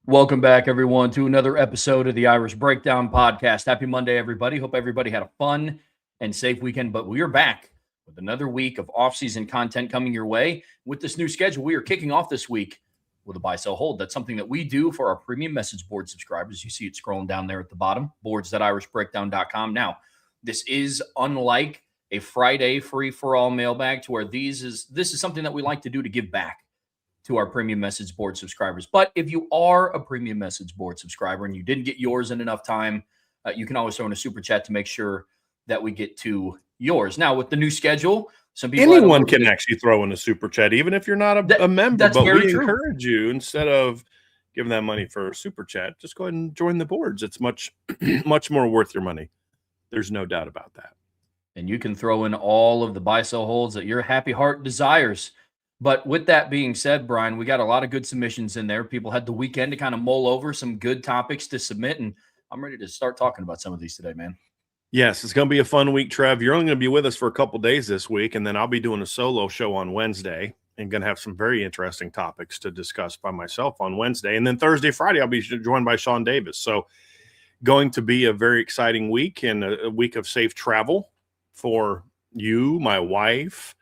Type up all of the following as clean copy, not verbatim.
Welcome back, everyone, to another episode of the Irish Breakdown podcast. Happy Monday, everybody. Hope everybody had a fun and safe weekend, but we are back with another week of off-season content coming your way. With this new schedule, we are kicking off this week with a buy, sell, hold. That's something that we do for our premium message board subscribers. You see it scrolling down there at the bottom, boards.irishbreakdown.com. Now, this is unlike a Friday free-for-all mailbag to where this is something that we like to do to give back to our premium message board subscribers. But if you are a premium message board subscriber and you didn't get yours in enough time, you can always throw in a super chat to make sure that we get to yours. Now, with the new schedule, some people anyone can actually throw in a super chat, even if you're not a member. But we encourage you, instead of giving that money for a super chat, just go ahead and join the boards. It's much, much more worth your money. There's no doubt about that. And you can throw in all of the buy, sell, holds that your happy heart desires. But with that being said, Brian, we got a lot of good submissions in there. People had the weekend to kind of mull over some good topics to submit, and I'm ready to start talking about some of these today, man. Yes, it's going to be a fun week, Trev. You're only going to be with us for a couple days this week, and then I'll be doing a solo show on Wednesday and going to have some very interesting topics to discuss by myself on Wednesday. And then Thursday, Friday, I'll be joined by Sean Davis. So going to be a very exciting week and a week of safe travel for you, my wife,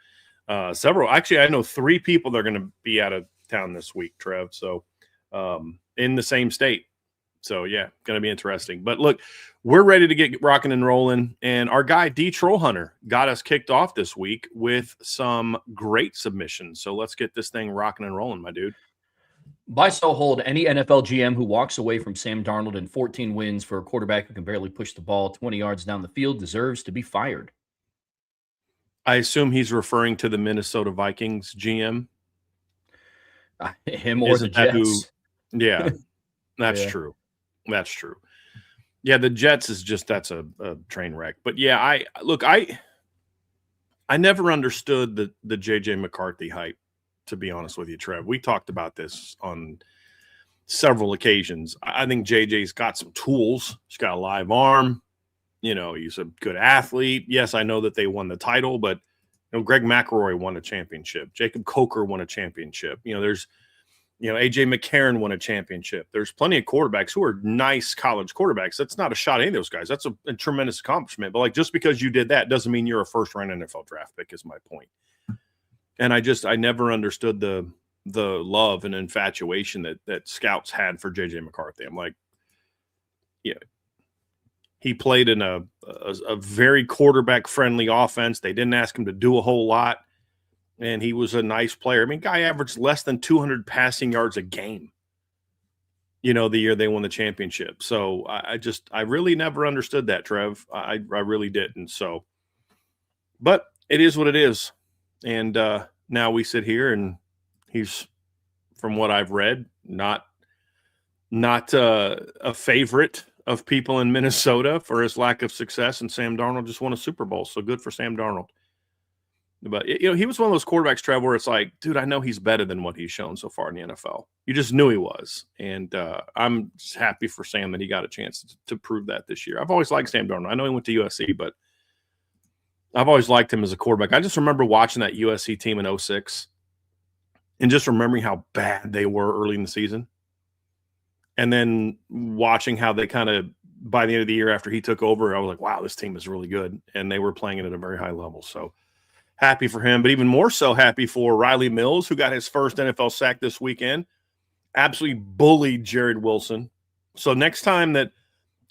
several. Actually, I know 3 people that are going to be out of town this week, Trev. So in the same state. So, yeah, going to be interesting. But, look, we're ready to get rocking and rolling. And our guy, D. Trollhunter, got us kicked off this week with some great submissions. So let's get this thing rocking and rolling, my dude. Buy, sell, hold. Any NFL GM who walks away from Sam Darnold and 14 wins for a quarterback who can barely push the ball 20 yards down the field deserves to be fired. I assume he's referring to the Minnesota Vikings GM. Him or the Jets. Yeah, that's true. That's true. Yeah, the Jets is just, that's a train wreck. But yeah, I never understood the J.J. McCarthy hype, to be honest with you, Trev. We talked about this on several occasions. I think J.J.'s got some tools. He's got a live arm. You know, he's a good athlete. Yes, I know that they won the title, but Greg McElroy won a championship. Jacob Coker won a championship. There's A.J. McCarron won a championship. There's plenty of quarterbacks who are nice college quarterbacks. That's not a shot at any of those guys. That's a tremendous accomplishment. But just because you did that doesn't mean you're a first-round NFL draft pick is my point. And I never understood the love and infatuation that scouts had for J.J. McCarthy. I'm like, yeah. He played in a very quarterback-friendly offense. They didn't ask him to do a whole lot, and he was a nice player. I mean, guy averaged less than 200 passing yards a game, the year they won the championship. So I really never understood that, Trev. I really didn't. So, but it is what it is. And now we sit here, and he's, from what I've read, not a favorite of people in Minnesota for his lack of success, and Sam Darnold just won a Super Bowl. So good for Sam Darnold. But, he was one of those quarterbacks, Trev, where it's like, dude, I know he's better than what he's shown so far in the NFL. You just knew he was. And I'm just happy for Sam that he got a chance to prove that this year. I've always liked Sam Darnold. I know he went to USC, but I've always liked him as a quarterback. I just remember watching that USC team in 2006 and just remembering how bad they were early in the season. And then watching how they kind of, by the end of the year after he took over, I was like, wow, this team is really good. And they were playing it at a very high level. So happy for him, but even more so happy for Riley Mills, who got his first NFL sack this weekend. Absolutely bullied Jared Wilson. So next time that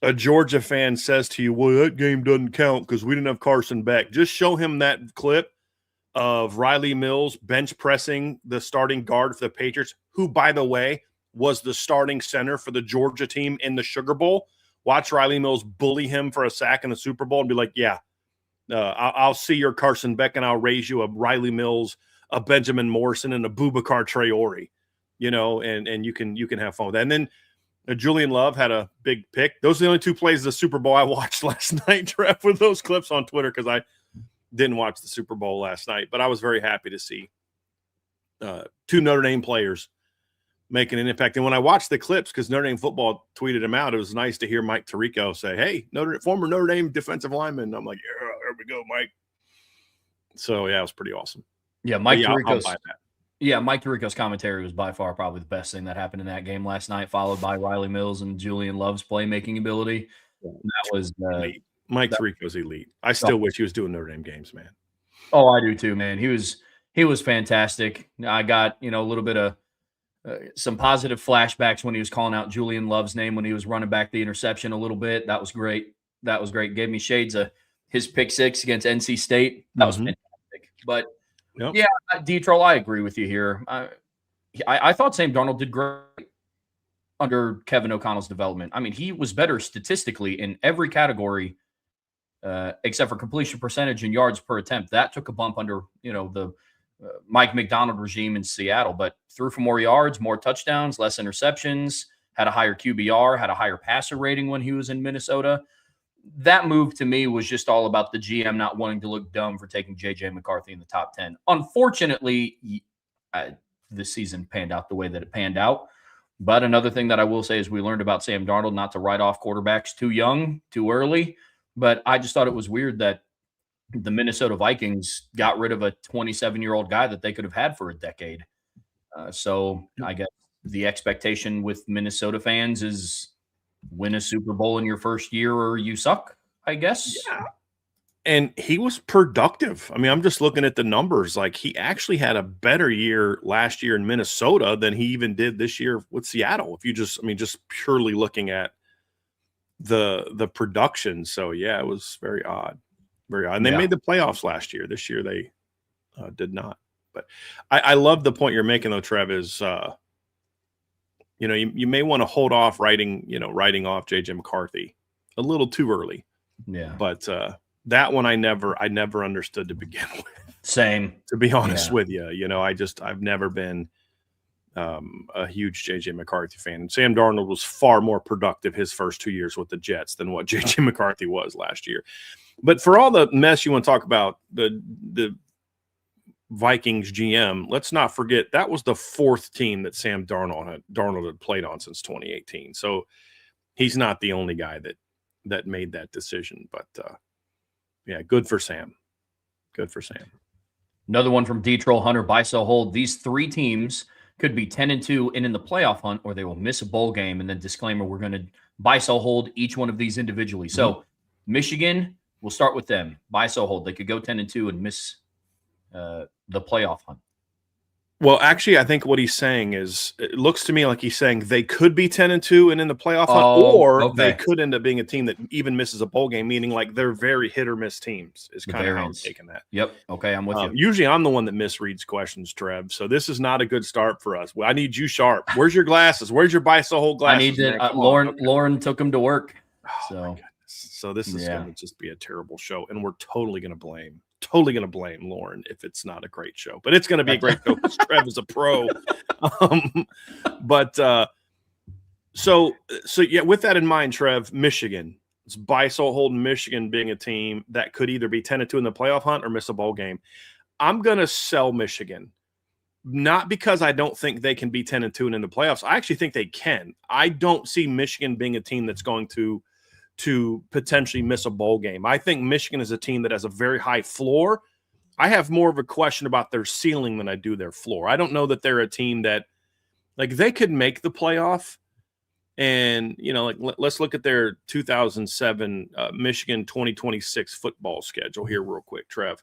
a Georgia fan says to you, well, that game doesn't count because we didn't have Carson Beck, just show him that clip of Riley Mills bench pressing the starting guard for the Patriots, who, by the way, was the starting center for the Georgia team in the Sugar Bowl. Watch Riley Mills bully him for a sack in the Super Bowl and be like, yeah, I'll see your Carson Beck and I'll raise you a Riley Mills, a Benjamin Morrison, and a Boubacar Traore, and you can have fun with that. And then Julian Love had a big pick. Those are the only 2 plays of the Super Bowl I watched last night, Trev, with those clips on Twitter, because I didn't watch the Super Bowl last night. But I was very happy to see 2 Notre Dame players making an impact. And when I watched the clips, because Notre Dame football tweeted him out, it was nice to hear Mike Trico say, hey, former Notre Dame defensive lineman. I'm like, yeah, there we go, Mike. So, yeah, it was pretty awesome. Yeah, Mike Tirico's commentary was by far probably the best thing that happened in that game last night, followed by Riley Mills and Julian Love's playmaking ability. That was Mike Tirico's elite. I still wish he was doing Notre Dame games, man. Oh, I do too, man. He was fantastic. I got, a little bit of some positive flashbacks when he was calling out Julian Love's name when he was running back the interception a little bit. That was great. Gave me shades of his pick 6 against NC State. That was fantastic. But yeah, D-Troll, I agree with you here. I thought Sam Darnold did great under Kevin O'Connell's development. I mean, he was better statistically in every category except for completion percentage and yards per attempt. That took a bump under, the Mike McDonald regime in Seattle, but threw for more yards, more touchdowns, less interceptions, had a higher QBR, had a higher passer rating when he was in Minnesota. That move to me was just all about the GM not wanting to look dumb for taking J.J. McCarthy in the top 10. Unfortunately, the season panned out the way that it panned out. But another thing that I will say is we learned about Sam Darnold not to write off quarterbacks too young, too early. But I just thought it was weird that the Minnesota Vikings got rid of a 27-year-old guy that they could have had for a decade. So I guess the expectation with Minnesota fans is win a Super Bowl in your first year or you suck, I guess. Yeah. And he was productive. I mean, I'm just looking at the numbers. Like, he actually had a better year last year in Minnesota than he even did this year with Seattle. If you just purely looking at the production. So yeah, it was very odd. Very odd. And they made the playoffs last year. This year they did not. But I love the point you're making, though, Trev, is you may want to hold off writing off J.J. McCarthy a little too early. Yeah. But that one I never understood to begin with. Same. To be honest with you. I've never been a huge J.J. McCarthy fan. Sam Darnold was far more productive his first 2 years with the Jets than what J.J. McCarthy was last year. But for all the mess you want to talk about, the Vikings GM, let's not forget that was the 4th team that Sam Darnold had played on since 2018. So he's not the only guy that made that decision. But yeah, good for Sam. Good for Sam. Another one from D-Troll, Hunter, buy, sell, hold. These 3 teams could be 10-2 and in the playoff hunt, or they will miss a bowl game. And then disclaimer, we're going to buy, sell, hold each one of these individually. So Michigan, we'll start with them. Buy, sell, hold. They could go 10-2 and miss the playoff hunt. Well, actually, I think what he's saying is, it looks to me like he's saying they could be 10-2 and in the playoff hunt, or they could end up being a team that even misses a bowl game, meaning like they're very hit or miss teams is kind of how I'm taking that. Yep. Okay, I'm with you. Usually I'm the one that misreads questions, Trev. So this is not a good start for us. I need you sharp. Where's your glasses? Where's your buy, sell, hold glasses? I need to. Lauren took him to work. So. So this is going to just be a terrible show, and we're totally going to blame Lauren if it's not a great show. But it's going to be a great show because Trev is a pro. So yeah, with that in mind, Trev, Michigan, it's buy, sell, hold Michigan being a team that could either be 10-2 in the playoff hunt or miss a bowl game. I'm going to sell Michigan, not because I don't think they can be 10-2 and in the playoffs. I actually think they can. I don't see Michigan being a team that's going to potentially miss a bowl game. I think Michigan is a team that has a very high floor. I have more of a question about their ceiling than I do their floor. I don't know that they're a team that, like, they could make the playoff. And, let's look at their 2007 Michigan 2026 football schedule here real quick, Trev.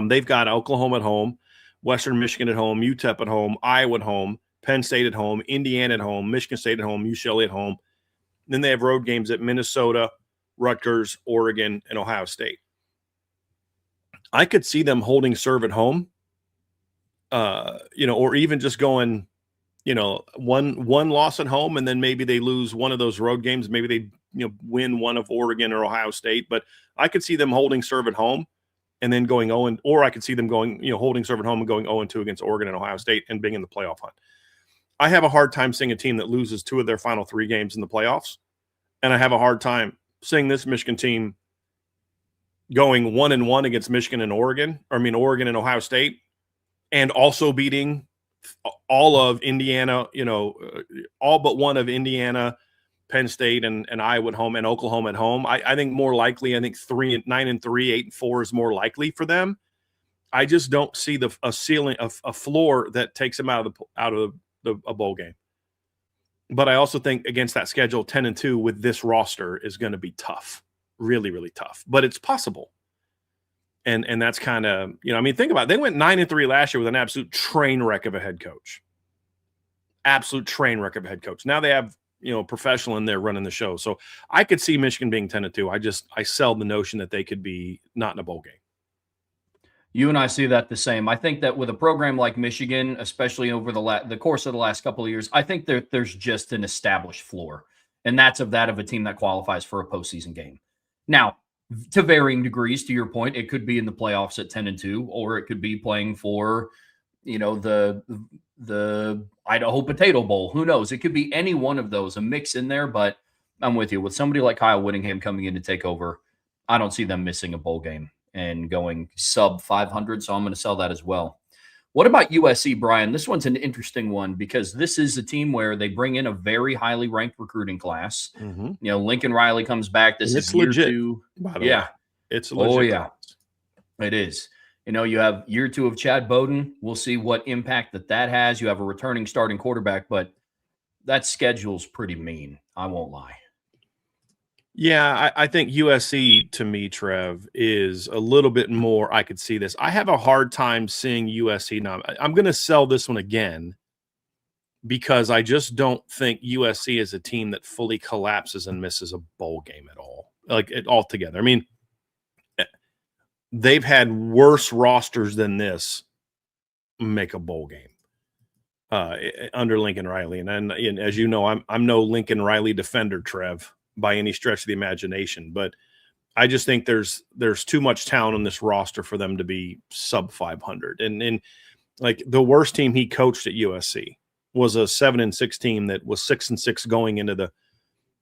They've got Oklahoma at home, Western Michigan at home, UTEP at home, Iowa at home, Penn State at home, Indiana at home, Michigan State at home, UCLA at home. Then they have road games at Minnesota, Rutgers, Oregon, and Ohio State. I could see them holding serve at home, or even just going, one loss at home, and then maybe they lose one of those road games. Maybe they, win one of Oregon or Ohio State. But I could see them holding serve at home and then going 0, or I could see them going, holding serve at home and going 0-2 against Oregon and Ohio State and being in the playoff hunt. I have a hard time seeing a team that loses 2 of their final 3 games in the playoffs. And I have a hard time seeing this Michigan team going 1-1 against Michigan and Oregon and Ohio State, and also beating all of Indiana, all but one of Indiana, Penn State, and Iowa at home, and Oklahoma at home. I think more likely, 9-3, 8-4 is more likely for them. I just don't see a ceiling, a floor that takes them out of a bowl game. But I also think against that schedule, 10-2 with this roster is going to be tough, really, really tough. But it's possible. And that's kind of, think about it. They went 9-3 last year with an absolute train wreck of a head coach. Absolute train wreck of a head coach. Now they have, professional in there running the show. So I could see Michigan being 10-2. I sell the notion that they could be not in a bowl game. You and I see that the same. I think that with a program like Michigan, especially over the course of the last couple of years, I think there's just an established floor, and that's of a team that qualifies for a postseason game. Now, to varying degrees, to your point, it could be in the playoffs at 10-2, or it could be playing for, the Idaho Potato Bowl. Who knows? It could be any one of those, a mix in there. But I'm with you. With somebody like Kyle Whittingham coming in to take over, I don't see them missing a bowl game and going sub 500. So I'm going to sell that as well. What about USC, Brian? This one's an interesting one because this is a team where they bring in a very highly ranked recruiting class. Mm-hmm. Lincoln Riley comes back. This is year legit, 2. By the way. It's legit. Oh, yeah. It is. You have year 2 of Chad Bowden. We'll see what impact that has. You have a returning starting quarterback, but that schedule's pretty mean. I won't lie. Yeah, I think USC, to me, Trev, is a little bit more. I could see this. I have a hard time seeing USC now. I'm going to sell this one again because I just don't think USC is a team that fully collapses and misses a bowl game at all, altogether. They've had worse rosters than this make a bowl game under Lincoln Riley. And as you know, I'm no Lincoln Riley defender, Trev, by any stretch of the imagination, but I just think there's too much talent on this roster for them to be sub 500. And the worst team he coached at USC was a 7-6 team that was 6-6 going into the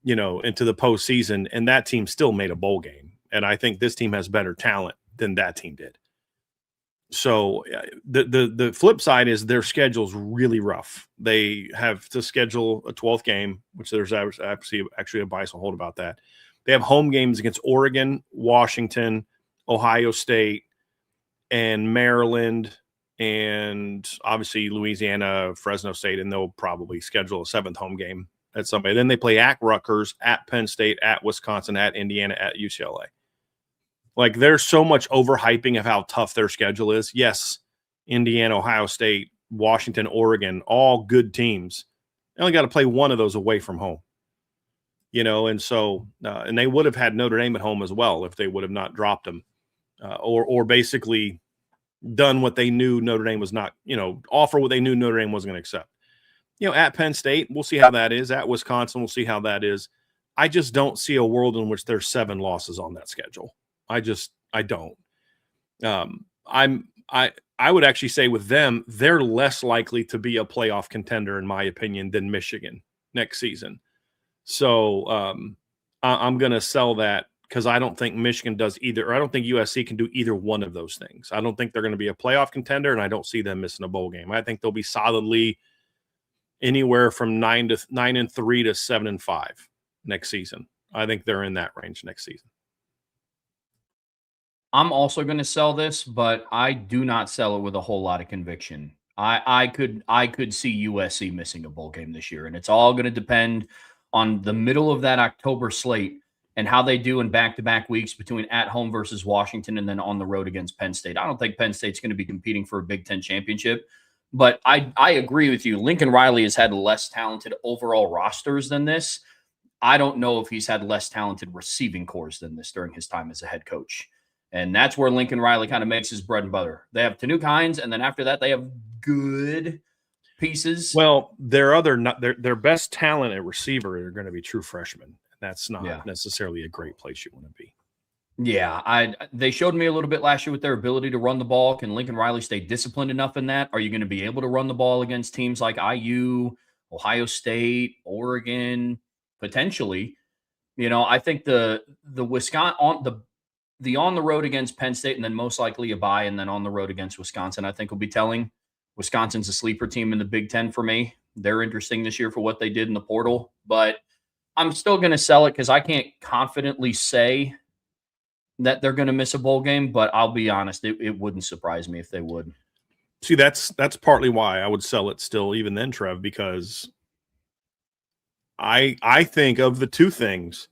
postseason, and that team still made a bowl game. And I think this team has better talent than that team did. So the flip side is their schedule's really rough. They have to schedule a 12th game, which there's actually a bias will hold about that. They have home games against Oregon, Washington, Ohio State, and Maryland, and obviously Louisiana, Fresno State, and they'll probably schedule a 7th home game at somebody. Then they play at Rutgers, at Penn State, at Wisconsin, at Indiana, at UCLA. There's so much overhyping of how tough their schedule is. Yes, Indiana, Ohio State, Washington, Oregon, all good teams. They only got to play one of those away from home. And so and they would have had Notre Dame at home as well if they would have not dropped them or basically done what they knew Notre Dame was not, offer what they knew Notre Dame wasn't going to accept. At Penn State, we'll see how that is. At Wisconsin, we'll see how that is. I just don't see a world in which there's 7 losses on that schedule. I don't. I would actually say with them, they're less likely to be a playoff contender, in my opinion, than Michigan next season. So I'm going to sell that because I don't think Michigan does either, or I don't think USC can do either one of those things. I don't think they're going to be a playoff contender, and I don't see them missing a bowl game. I think they'll be solidly anywhere from 9-3 to 7-5 next season. I think they're in that range next season. I'm also going to sell this, but I do not sell it with a whole lot of conviction. I could see USC missing a bowl game this year, and it's all going to depend on the middle of that October slate and how they do in back-to-back weeks between at home versus Washington and then on the road against Penn State. I don't think Penn State's going to be competing for a Big Ten championship, but I agree with you. Lincoln Riley has had less talented overall rosters than this. I don't know if he's had less talented receiving cores than this during his time as a head coach. And that's where Lincoln Riley kind of makes his bread and butter. They have Tanuk Hines, and then after that, they have good pieces. Well, their best talent at receiver are going to be true freshmen. That's not necessarily a great place you want to be. Yeah, they showed me a little bit last year with their ability to run the ball. Can Lincoln Riley stay disciplined enough in that? Are you going to be able to run the ball against teams like IU, Ohio State, Oregon, potentially. I think the Wisconsin on the road against Penn State, and then most likely a bye, and then on the road against Wisconsin, I think will be telling. Wisconsin's a sleeper team in the Big Ten for me. They're interesting this year for what they did in the portal, but I'm still going to sell it because I can't confidently say that they're going to miss a bowl game, but I'll be honest, it wouldn't surprise me if they would. See, that's partly why I would sell it still even then, Trev, because I think of the two things.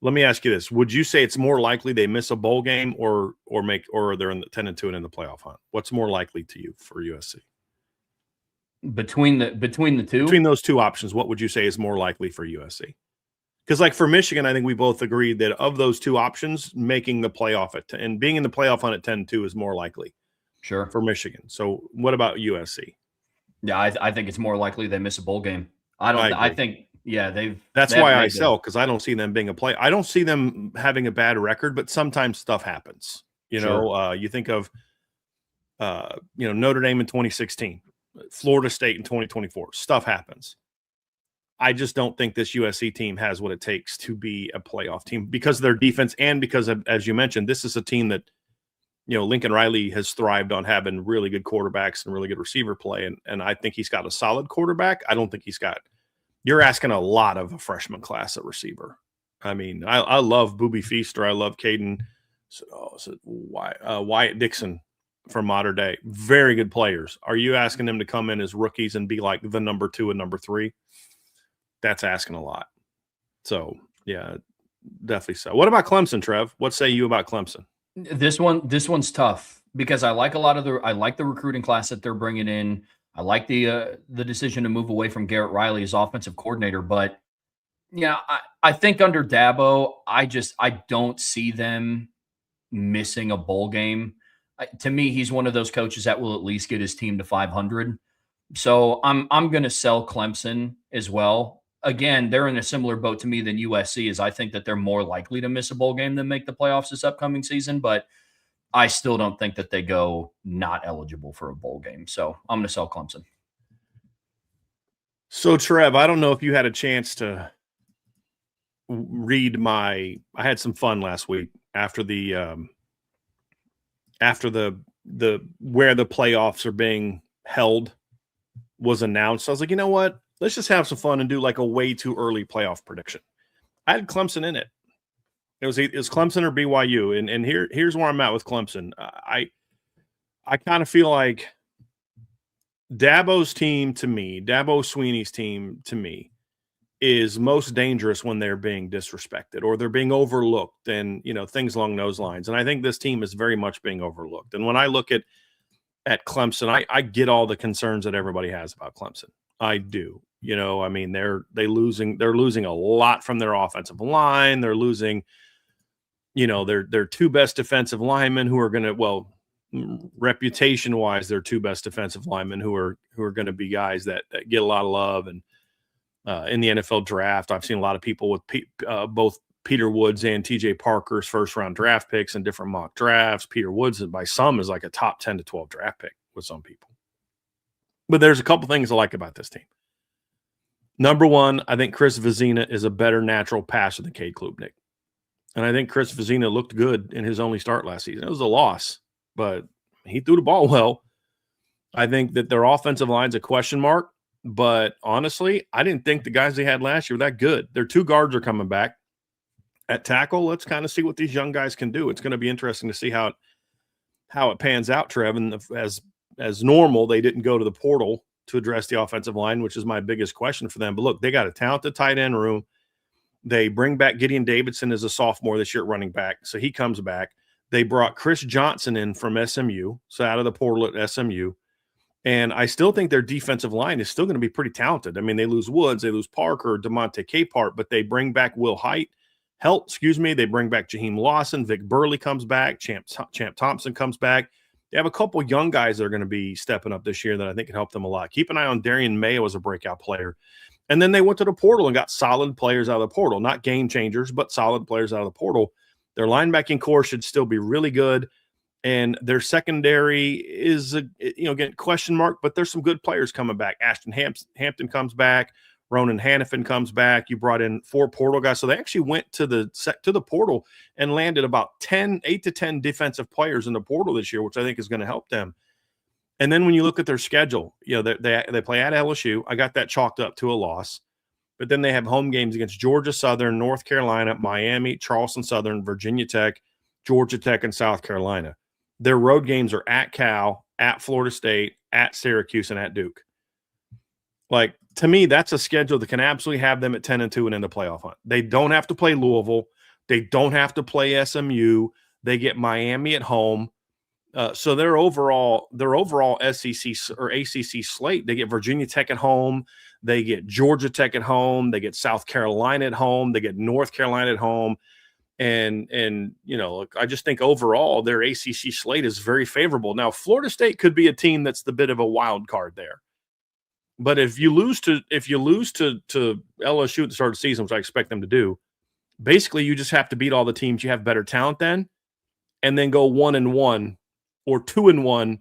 Let me ask you this. Would you say it's more likely they miss a bowl game or they're in the 10-2 and in the playoff hunt? What's more likely to you for USC? Between the two? Between those two options, what would you say is more likely for USC? Because like for Michigan, I think we both agreed that of those two options, making the playoff and being in the playoff hunt at 10-2 is more likely. Sure. For Michigan. So what about USC? Yeah, I think it's more likely they miss a bowl game. I think That's why I sell, because I don't see them being I don't see them having a bad record, but sometimes stuff happens. You think of Notre Dame in 2016, Florida State in 2024. Stuff happens. I just don't think this USC team has what it takes to be a playoff team because of their defense and because of, as you mentioned, this is a team that Lincoln Riley has thrived on having really good quarterbacks and really good receiver play. And I think he's got a solid quarterback. I don't think you're asking a lot of a freshman class at receiver. I mean, I love Boobie Feaster. I love Caden. Wyatt Dixon from modern day. Very good players. Are you asking them to come in as rookies and be like the number 2 and number 3? That's asking a lot. So, yeah, definitely so. What about Clemson, Trev? What say you about Clemson? This one's tough because I like I like the recruiting class that they're bringing in. I like the decision to move away from Garrett Riley as offensive coordinator, but I think under Dabo, I don't see them missing a bowl game. To me, he's one of those coaches that will at least get his team to 500. So I'm going to sell Clemson as well. Again, they're in a similar boat to me than USC is. I think that they're more likely to miss a bowl game than make the playoffs this upcoming season, but I still don't think that they go not eligible for a bowl game. So I'm going to sell Clemson. So Trev, I don't know if you had a chance to read I had some fun last week after the where the playoffs are being held was announced. I was like, you know what? Let's just have some fun and do like a way too early playoff prediction. I had Clemson in it. It was Clemson or BYU, and here's where I'm at with Clemson. I kind of feel like Dabo's team to me, Dabo Sweeney's team to me, is most dangerous when they're being disrespected or they're being overlooked and things along those lines. And I think this team is very much being overlooked. And when I look at Clemson, I get all the concerns that everybody has about Clemson. I do. I mean, they're losing a lot from their offensive line. They're losing, their 2 best defensive linemen who are going to, reputation wise, their 2 best defensive linemen who are going to be guys that get a lot of love. And in the NFL draft, I've seen a lot of people with both Peter Woods and TJ Parker's first round draft picks in different mock drafts. Peter Woods, by some, is like a top 10 to 12 draft pick with some people. But there's a couple things I like about this team. Number one, I think Chris Vezina is a better natural passer than Cade Klubnik. And I think Chris Vezina looked good in his only start last season. It was a loss, but he threw the ball well. I think that their offensive line's a question mark, but honestly, I didn't think the guys they had last year were that good. Their 2 guards are coming back. At tackle, let's kind of see what these young guys can do. It's going to be interesting to see how it pans out, Trev. And as normal, they didn't go to the portal to address the offensive line, which is my biggest question for them. But look, they got a talented tight end room. They bring back Gideon Davidson as a sophomore this year at running back, so he comes back. They brought Chris Johnson in from SMU, so out of the portal at SMU. And I still think their defensive line is still going to be pretty talented. I mean, they lose Woods, they lose Parker, DeMonte Capehart, but they bring back Will they bring back Jaheim Lawson, Vic Burley comes back, Champ Thompson comes back. They have a couple young guys that are going to be stepping up this year that I think can help them a lot. Keep an eye on Darian Mayo as a breakout player. And then they went to the portal and got solid players out of the portal. Not game changers, but solid players out of the portal. Their linebacking core should still be really good. And their secondary is again, question mark, but there's some good players coming back. Ashton Hampton comes back. Ronan Hannafin comes back. You brought in 4 portal guys. So they actually went to the portal and landed about 8 to 10 defensive players in the portal this year, which I think is going to help them. And then when you look at their schedule, they play at LSU. I got that chalked up to a loss. But then they have home games against Georgia Southern, North Carolina, Miami, Charleston Southern, Virginia Tech, Georgia Tech, and South Carolina. Their road games are at Cal, at Florida State, at Syracuse, and at Duke. Like, to me, that's a schedule that can absolutely have them at 10-2 and in the playoff hunt. They don't have to play Louisville. They don't have to play SMU. They get Miami at home. So their overall SEC or ACC slate, they get Virginia Tech at home. They get Georgia Tech at home. They get South Carolina at home. They get North Carolina at home. And look, I just think overall their ACC slate is very favorable. Now, Florida State could be a team that's the bit of a wild card there. But if you lose to LSU at the start of the season, which I expect them to do, basically you just have to beat all the teams you have better talent than, and then go 1-1 or 2-1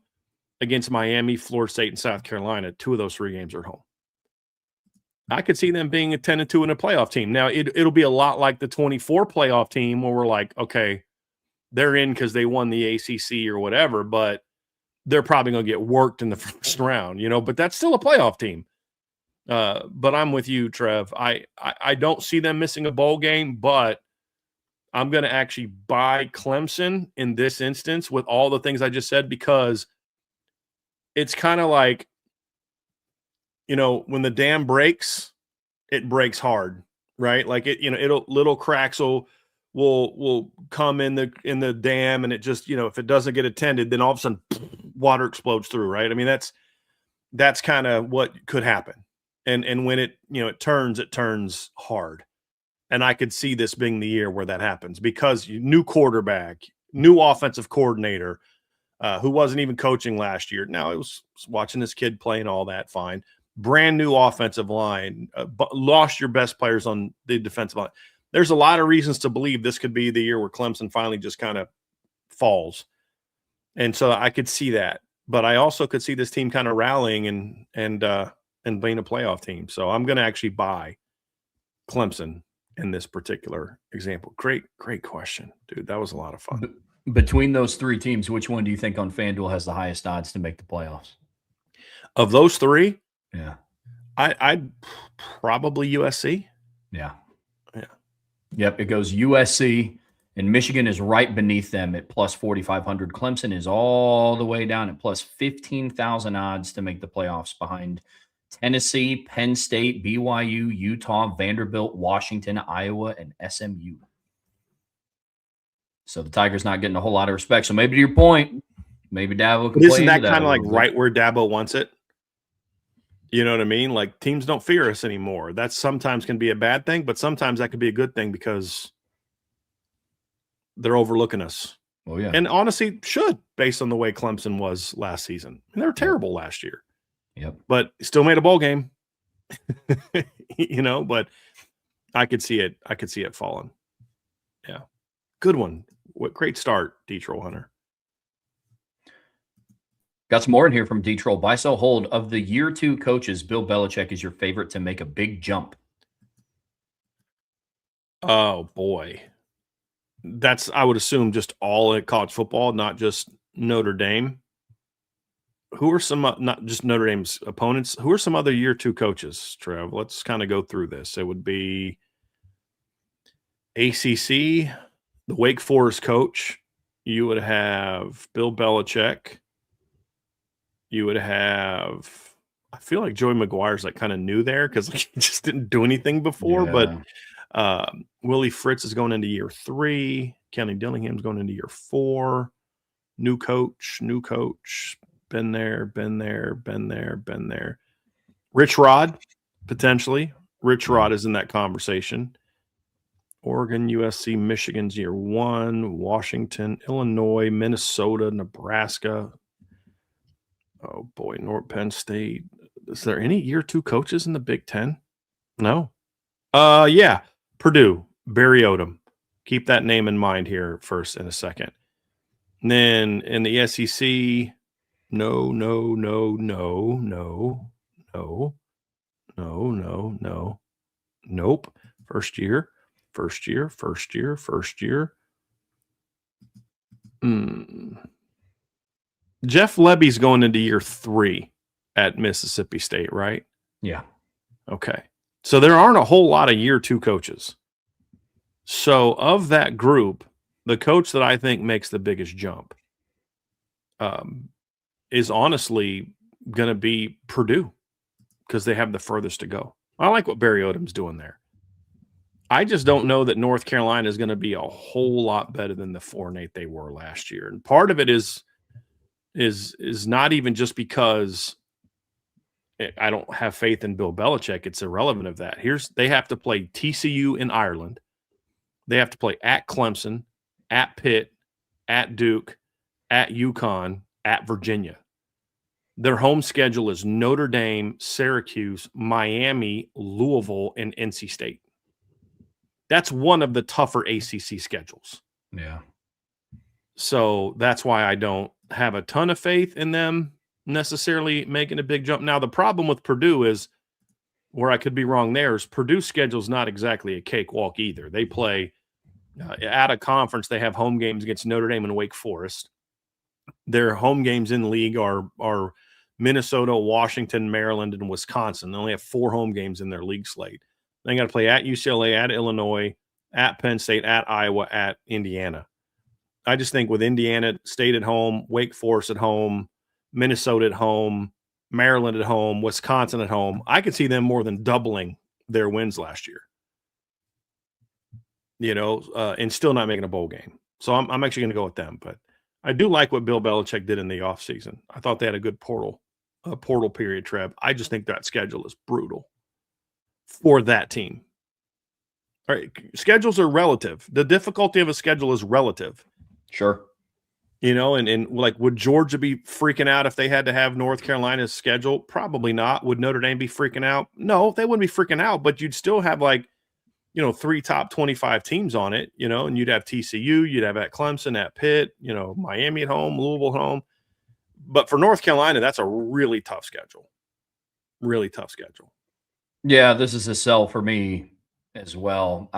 against Miami, Florida State, and South Carolina. 2 of those 3 games are at home. I could see them being a 10-2 in a playoff team. Now, it'll be a lot like the 24 playoff team where we're like, okay, they're in because they won the ACC or whatever, but they're probably going to get worked in the first round, but that's still a playoff team. But I'm with you, Trev. I don't see them missing a bowl game, but I'm going to actually buy Clemson in this instance with all the things I just said, because it's kind of like, when the dam breaks, it breaks hard, right? Like little cracks will come in the dam, and it just, if it doesn't get attended, then all of a sudden water explodes through, right? I mean, that's kind of what could happen. And when it turns hard. And I could see this being the year where that happens, because new quarterback, new offensive coordinator, who wasn't even coaching last year. Now, it was watching this kid play and all that, fine. Brand new offensive line, lost your best players on the defensive line. There's a lot of reasons to believe this could be the year where Clemson finally just kind of falls. And so I could see that. But I also could see this team kind of rallying and being a playoff team. So I'm going to actually buy Clemson in this particular example. Great question, dude. That was a lot of fun. Between those 3 teams, which one do you think on FanDuel has the highest odds to make the playoffs? Of those 3? Yeah. I'd probably USC. Yeah. Yep, it goes USC, and Michigan is right beneath them at plus 4,500. Clemson is all the way down at plus 15,000 odds to make the playoffs, behind Tennessee, Penn State, BYU, Utah, Vanderbilt, Washington, Iowa, and SMU. So the Tigers not getting a whole lot of respect. So maybe to your point, maybe Dabo can play. Isn't that kind of like right where Dabo wants it? You know what I mean? Like, teams don't fear us anymore. That sometimes can be a bad thing, but sometimes that could be a good thing because they're overlooking us. Oh, yeah. And honestly, should, based on the way Clemson was last season. And they were terrible last year. Yep. But still made a bowl game. But I could see it. I could see it falling. Yeah. Good one. What great start, D-Troll Hunter. Got some more in here from D-Troll. Buy, sell, hold. Of the year 2 coaches, Bill Belichick is your favorite to make a big jump. Oh, boy. That's, I would assume, just all at college football, not just Notre Dame. Who are some, not just Notre Dame's opponents, who are some other year 2 coaches, Trev? Let's kind of go through this. It would be ACC, the Wake Forest coach. You would have Bill Belichick. You would have, I feel like Joey McGuire's like kind of new there because he just didn't do anything before. Yeah. But Willie Fritz is going into year 3. Kenny Dillingham's going into year 4. New coach. Been there. Rich Rod, potentially. Rich Rod is in that conversation. Oregon, USC, Michigan's year 1. Washington, Illinois, Minnesota, Nebraska. Oh, boy, North Penn State. Is there any year 2 coaches in the Big Ten? No. Yeah, Purdue, Barry Odom. Keep that name in mind here first in a second. And then in the SEC, nope. First year. Jeff Lebby's going into year 3 at Mississippi State, right? Yeah. Okay. So there aren't a whole lot of year 2 coaches. So of that group, the coach that I think makes the biggest jump is honestly going to be Purdue because they have the furthest to go. I like what Barry Odom's doing there. I just don't know that North Carolina is going to be a whole lot better than the 4-8 they were last year. And part of it is not even just because I don't have faith in Bill Belichick. It's irrelevant of that. They have to play TCU in Ireland. They have to play at Clemson, at Pitt, at Duke, at UConn, at Virginia. Their home schedule is Notre Dame, Syracuse, Miami, Louisville, and NC State. That's one of the tougher ACC schedules. Yeah. So that's why I don't have a ton of faith in them necessarily making a big jump. Now, the problem with Purdue is, where I could be wrong there, is Purdue's schedule is not exactly a cakewalk either. They play at a conference. They have home games against Notre Dame and Wake Forest. Their home games in the league are Minnesota, Washington, Maryland, and Wisconsin. They only have 4 home games in their league slate. They got to play at UCLA, at Illinois, at Penn State, at Iowa, at Indiana. I just think with Indiana State at home, Wake Forest at home, Minnesota at home, Maryland at home, Wisconsin at home, I could see them more than doubling their wins last year. And still not making a bowl game. So I'm actually going to go with them. But I do like what Bill Belichick did in the offseason. I thought they had a good portal period, Trev. I just think that schedule is brutal for that team. All right, schedules are relative. The difficulty of a schedule is relative. Sure. And like, would Georgia be freaking out if they had to have North Carolina's schedule? Probably not. Would Notre Dame be freaking out? No, they wouldn't be freaking out, but you'd still have 3 top 25 teams on it, and you'd have TCU, you'd have at Clemson, at Pitt, Miami at home, Louisville at home. But for North Carolina, that's a really tough schedule. Really tough schedule. Yeah, this is a sell for me as well.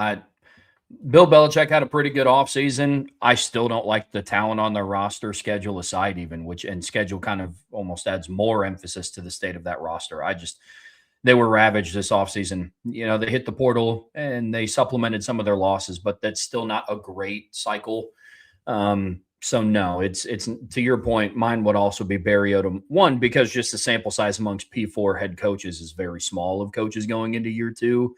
Bill Belichick had a pretty good offseason. I still don't like the talent on their roster, schedule aside even, and schedule kind of almost adds more emphasis to the state of that roster. They were ravaged this offseason. They hit the portal and they supplemented some of their losses, but that's still not a great cycle. So no, it's to your point, mine would also be Barry Odom. One, because just the sample size amongst P4 head coaches is very small of coaches going into year 2.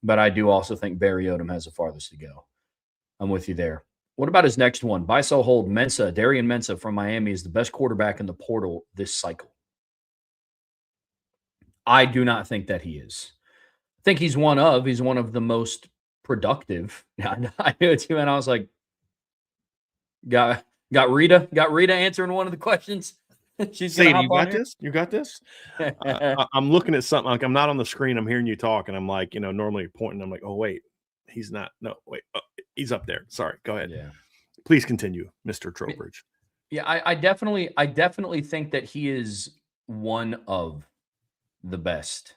But I do also think Barry Odom has the farthest to go. I'm with you there. What about his next one? Buy, sell, hold. Darian Mensah from Miami is the best quarterback in the portal this cycle. I do not think that he is. I think he's one of the most productive. I knew it too, and I was like, got Rita answering one of the questions. She's Sadie, you got this? I'm looking at something. Like, I'm not on the screen. I'm hearing you talk, and I'm like, normally pointing. I'm like, oh wait, he's not. No, wait, he's up there. Sorry, go ahead. Yeah, please continue, Mr. Trowbridge. Yeah, I definitely think that he is one of the best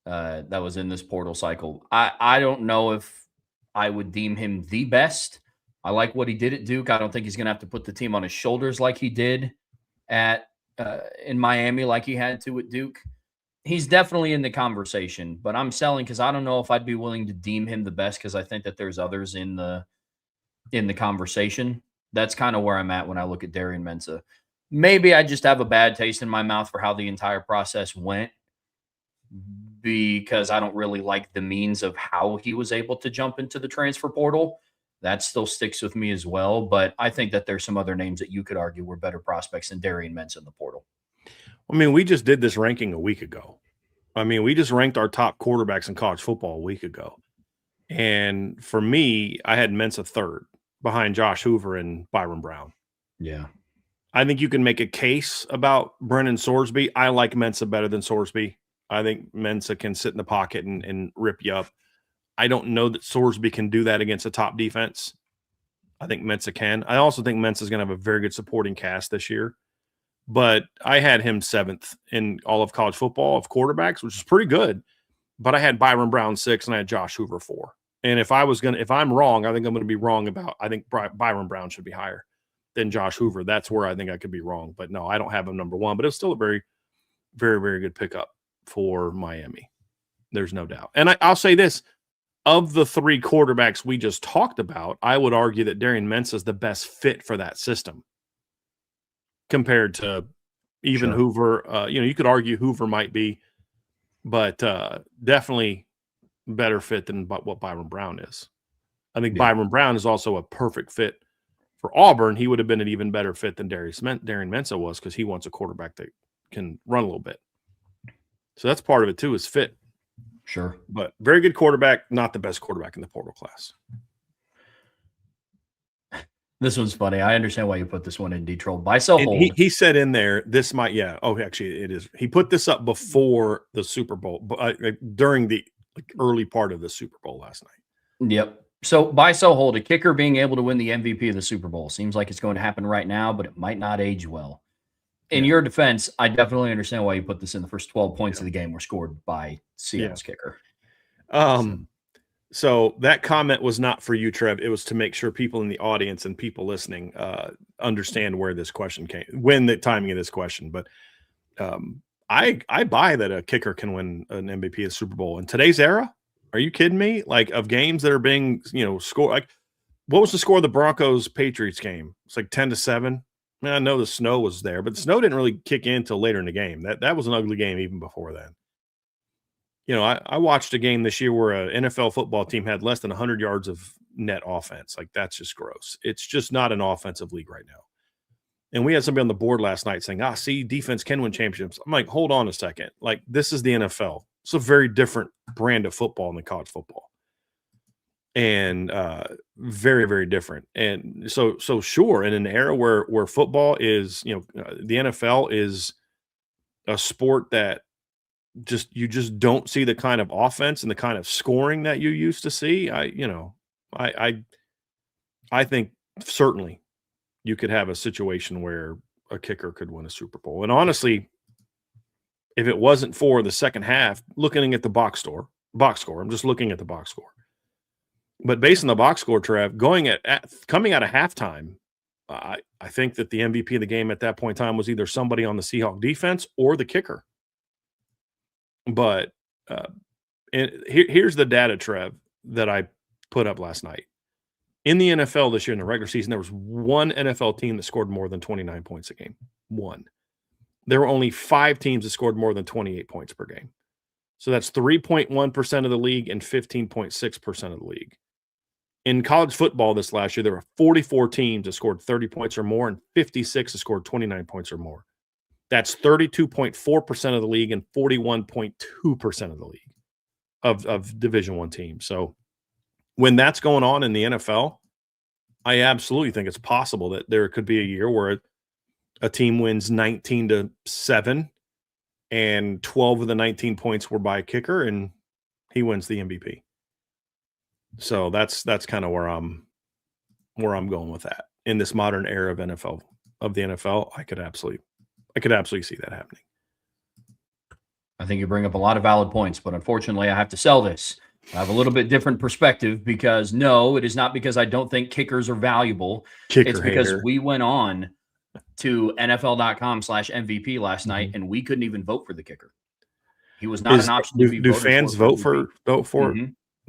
that was in this portal cycle. I don't know if I would deem him the best. I like what he did at Duke. I don't think he's going to have to put the team on his shoulders like he did in Miami, like he had to at Duke. He's definitely in the conversation, but I'm selling because I don't know if I'd be willing to deem him the best because I think that there's others in the conversation. That's kind of where I'm at when I look at Darian Mensah. Maybe I just have a bad taste in my mouth for how the entire process went because I don't really like the means of how he was able to jump into the transfer portal. That still sticks with me as well. But I think that there's some other names that you could argue were better prospects than Darian Mensah in the portal. I mean, we just did this ranking a week ago. I mean, we just ranked our top quarterbacks in college football a week ago. And for me, I had Mensah third behind Josh Hoover and Byron Brown. Yeah. I think you can make a case about Brennan Sorsby. I like Mensah better than Sorsby. I think Mensah can sit in the pocket and rip you up. I don't know that Sorsby can do that against a top defense. I think Mensa can. I also think Mensa is going to have a very good supporting cast this year. But I had him 7th in all of college football of quarterbacks, which is pretty good. But I had Byron Brown 6 and I had Josh Hoover 4. And if I'm wrong, I think I'm going to be wrong I think Byron Brown should be higher than Josh Hoover. That's where I think I could be wrong. But no, I don't have him number 1. But it's still a very, very, very good pickup for Miami. There's no doubt. And I'll say this. Of the 3 quarterbacks we just talked about, I would argue that Darian Mensah is the best fit for that system compared to even Hoover. You could argue Hoover might be, but definitely better fit than what Byron Brown is. I think Byron Brown is also a perfect fit for Auburn. He would have been an even better fit than Darian Mensah was because he wants a quarterback that can run a little bit. So that's part of it too, is fit. Sure. But very good quarterback, not the best quarterback in the portal class. This one's funny. I understand why you put this one in Detroit. Buy, sell, hold. He said in there, this might, actually it is. He put this up before the Super Bowl, during the early part of the Super Bowl last night. Yep. So buy, sell, hold. A kicker being able to win the MVP of the Super Bowl. Seems like it's going to happen right now, but it might not age well. In your defense, I definitely understand why you put this in. The first 12 points of the game were scored by Seattle's kicker. So that comment was not for you, Trev. It was to make sure people in the audience and people listening understand where this question when the timing of this question. But I buy that a kicker can win an MVP of the Super Bowl in today's era. Are you kidding me? Like, of games that are being scored. Like, what was the score of the Broncos Patriots game? It's like 10-7. I know the snow was there, but the snow didn't really kick in until later in the game. That was an ugly game even before then. I watched a game this year where an NFL football team had less than 100 yards of net offense. Like, that's just gross. It's just not an offensive league right now. And we had somebody on the board last night saying, see, defense can win championships. I'm like, hold on a second. Like, this is the NFL. It's a very different brand of football than college football. And very, very different. And so sure, in an era where football is, the NFL is a sport that you just don't see the kind of offense and the kind of scoring that you used to see. I think certainly you could have a situation where a kicker could win a Super Bowl. And honestly, if it wasn't for the second half, looking at the box score, I'm just looking at the box score. But based on the box score, Trev, coming out of halftime, I think that the MVP of the game at that point in time was either somebody on the Seahawks defense or the kicker. But here's the data, Trev, that I put up last night. In the NFL this year, in the regular season, there was one NFL team that scored more than 29 points a game. One. There were only 5 teams that scored more than 28 points per game. So that's 3.1% of the league and 15.6% of the league. In college football this last year, there were 44 teams that scored 30 points or more and 56 that scored 29 points or more. That's 32.4% of the league and 41.2% of the league of Division I teams. So when that's going on in the NFL, I absolutely think it's possible that there could be a year where a team wins 19-7 and 12 of the 19 points were by a kicker and he wins the MVP. So that's kind of where I'm going with that. In this modern era of the NFL, I could absolutely see that happening. I think you bring up a lot of valid points, but unfortunately I have to sell this. I have a little bit different perspective because no, it is not because I don't think kickers are valuable. It's because we went on to NFL.com/MVP last night and we couldn't even vote for the kicker. He was not an option to be voted for. Do fans vote for it?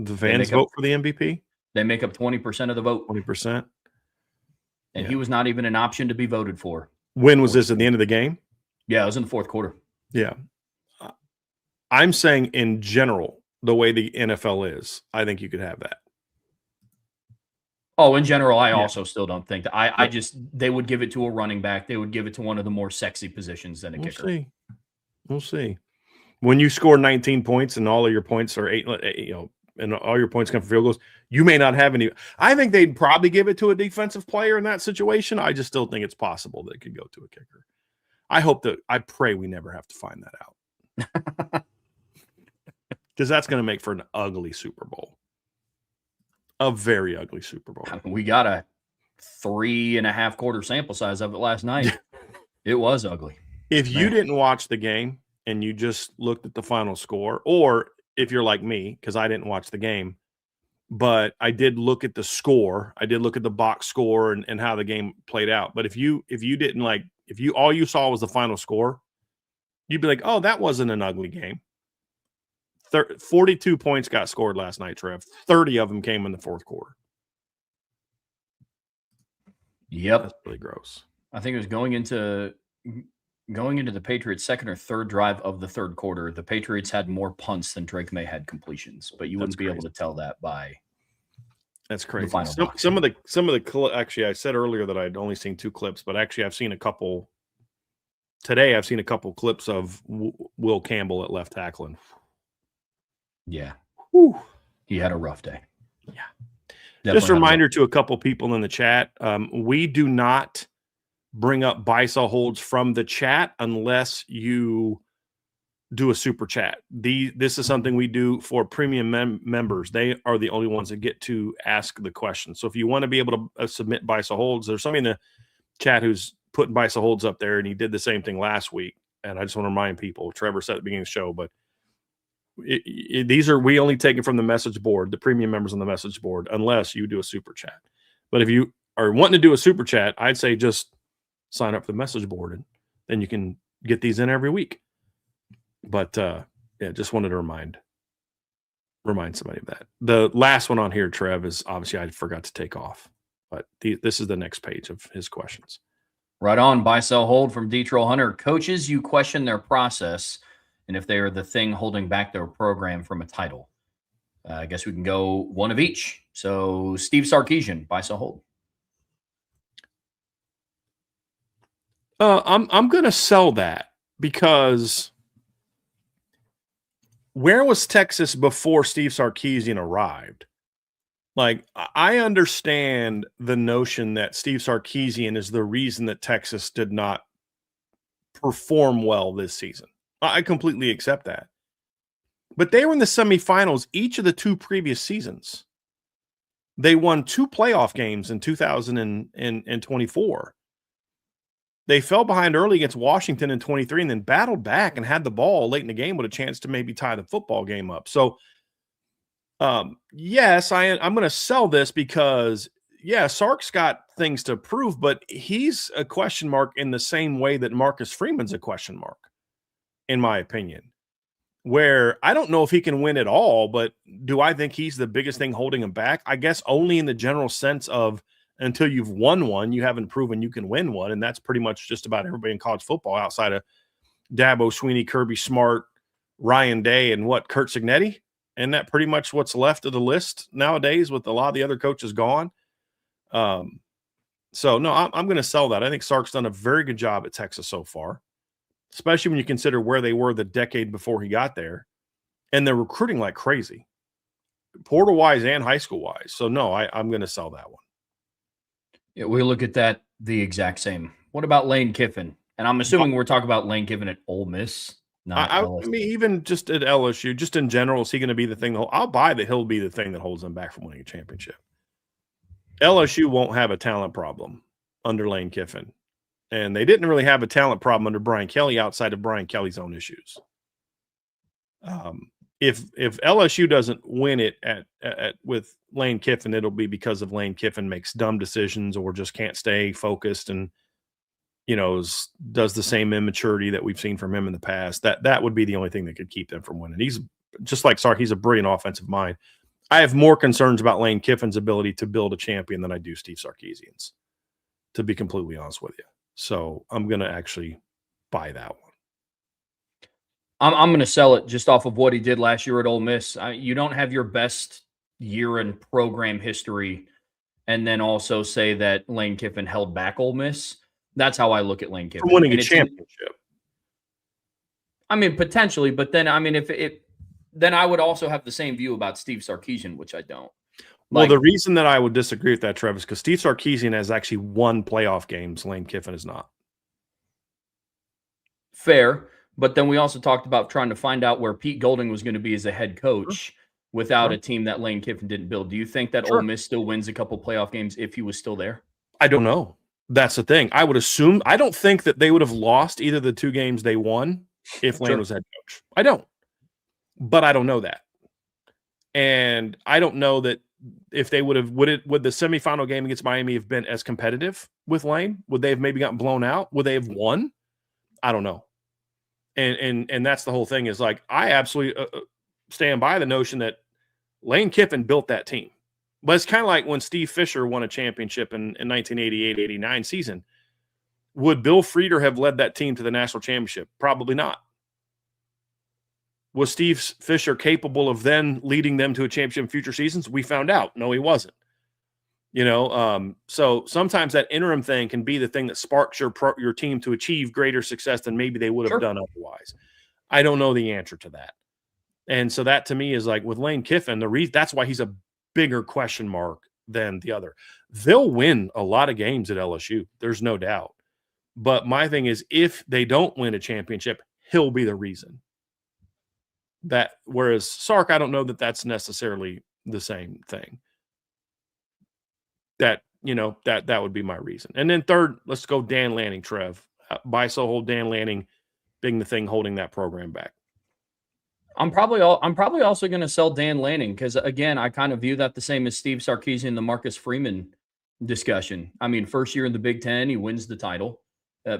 The fans vote for the MVP? They make up 20% of the vote. 20%? And he was not even an option to be voted for. When was this, at the end of the game? Yeah, it was in the fourth quarter. Yeah. I'm saying in general, the way the NFL is, I think you could have that. Oh, in general, I also still don't think that. They would give it to a running back. They would give it to one of the more sexy positions than a kicker. We'll see. When you score 19 points and all of your points are 8, and all your points come from field goals, you may not have any. I think they'd probably give it to a defensive player in that situation. I just still think it's possible that it could go to a kicker. I pray we never have to find that out. Because that's going to make for an ugly Super Bowl. A very ugly Super Bowl. We gotta 3.5 quarter sample size of it last night. It was ugly. If you didn't watch the game and you just looked at the final score, or if you're like me, because I didn't watch the game, but I did look at the score, I did look at the box score and how the game played out. But if you didn't all you saw was the final score, you'd be like, oh, that wasn't an ugly game. 42 points got scored last night, Trev. 30 of them came in the fourth quarter. Yep. That's really gross. I think it was going into the Patriots' second or third drive of the third quarter. The Patriots had more punts than Drake May had completions, but you wouldn't be able to tell that by That's crazy. the final box. Some of the actually, I said earlier that I'd only seen 2 clips, but actually I've seen a couple today. I've seen a couple clips of Will Campbell at left tackle. And yeah, whew, he had a rough day. Yeah. Definitely Just a reminder to a couple people in the chat. We do not bring up buy-sell holds from the chat unless you do a super chat. This is something we do for premium members. They are the only ones that get to ask the question. So if you want to be able to submit buy-sell holds, there's somebody in the chat who's putting buy-sell holds up there, and he did the same thing last week. And I just want to remind people, Trevor said at the beginning of the show, but we only take it from the message board, the premium members on the message board, unless you do a super chat. But if you are wanting to do a super chat, I'd say just sign up for the message board, and then you can get these in every week. But yeah, just wanted to remind somebody of that. The last one on here, Trev, is obviously I forgot to take off, but this is the next page of his questions. Right on. Buy, sell, hold from D-Troll Hunter. Coaches, you question their process and if they are the thing holding back their program from a title. I guess we can go one of each. So Steve Sarkisian, buy, sell, hold. I'm going to sell that because where was Texas before Steve Sarkisian arrived? Like, I understand the notion that Steve Sarkisian is the reason that Texas did not perform well this season. I completely accept that. But they were in the semifinals each of the 2 previous seasons. They won 2 playoff games in 2024. They fell behind early against Washington in 23 and then battled back and had the ball late in the game with a chance to maybe tie the football game up. So, yes, I'm going to sell this because, yeah, Sark's got things to prove, but he's a question mark in the same way that Marcus Freeman's a question mark, in my opinion, where I don't know if he can win at all, but do I think he's the biggest thing holding him back? I guess only in the general sense of until you've won one, you haven't proven you can win one. And that's pretty much just about everybody in college football outside of Dabo Sweeney, Kirby Smart, Ryan Day, and Kurt Cignetti. And that pretty much what's left of the list nowadays with a lot of the other coaches gone. So, no, I'm going to sell that. I think Sark's done a very good job at Texas so far, especially when you consider where they were the decade before he got there. And they're recruiting like crazy, portal-wise and high school-wise. So, no, I'm going to sell that one. Yeah, we look at that the exact same. What about Lane Kiffin? And I'm assuming we're talking about Lane Kiffin at Ole Miss. I mean, even just at LSU, just in general, is he going to be the thing? I'll buy that he'll be the thing that holds them back from winning a championship. LSU won't have a talent problem under Lane Kiffin. And they didn't really have a talent problem under Brian Kelly outside of Brian Kelly's own issues. If LSU doesn't win it with Lane Kiffin, it'll be because of Lane Kiffin makes dumb decisions or just can't stay focused and, does the same immaturity that we've seen from him in the past. That would be the only thing that could keep them from winning. He's just like Sark. He's a brilliant offensive mind. I have more concerns about Lane Kiffin's ability to build a champion than I do Steve Sarkisian's, to be completely honest with you. So I'm going to actually buy that one. I'm going to sell it just off of what he did last year at Ole Miss. You don't have your best year in program history and then also say that Lane Kiffin held back Ole Miss. That's how I look at Lane Kiffin. For winning a championship. I mean, potentially, but then, then I would also have the same view about Steve Sarkisian, which I don't. Well, the reason that I would disagree with that, Trevor, is because Steve Sarkisian has actually won playoff games. Lane Kiffin is not. Fair. But then we also talked about trying to find out where Pete Golding was going to be as a head coach without a team that Lane Kiffin didn't build. Do you think that Ole Miss still wins a couple playoff games if he was still there? I don't know. That's the thing. I would assume, I don't think that they would have lost either of the 2 games they won if Lane was head coach. I don't. But I don't know that. And I don't know that if they would the semifinal game against Miami have been as competitive with Lane? Would they have maybe gotten blown out? Would they have won? I don't know. And that's the whole thing is like, I absolutely stand by the notion that Lane Kiffin built that team. But it's kind of like when Steve Fisher won a championship in 1988-89 season. Would Bill Frieder have led that team to the national championship? Probably not. Was Steve Fisher capable of then leading them to a championship in future seasons? We found out. No, he wasn't. So sometimes that interim thing can be the thing that sparks your team to achieve greater success than maybe they would have done otherwise. I don't know the answer to that. And so that to me is like with Lane Kiffin, that's why he's a bigger question mark than the other. They'll win a lot of games at LSU. There's no doubt. But my thing is, if they don't win a championship, he'll be the reason. Whereas Sark, I don't know that that's necessarily the same thing. That would be my reason. And then third, let's go Dan Lanning, Trev. Buy, sell, hold Dan Lanning being the thing holding that program back. I'm probably also going to sell Dan Lanning because, again, I kind of view that the same as Steve Sarkisian, the Marcus Freeman discussion. I mean, first year in the Big Ten, he wins the title,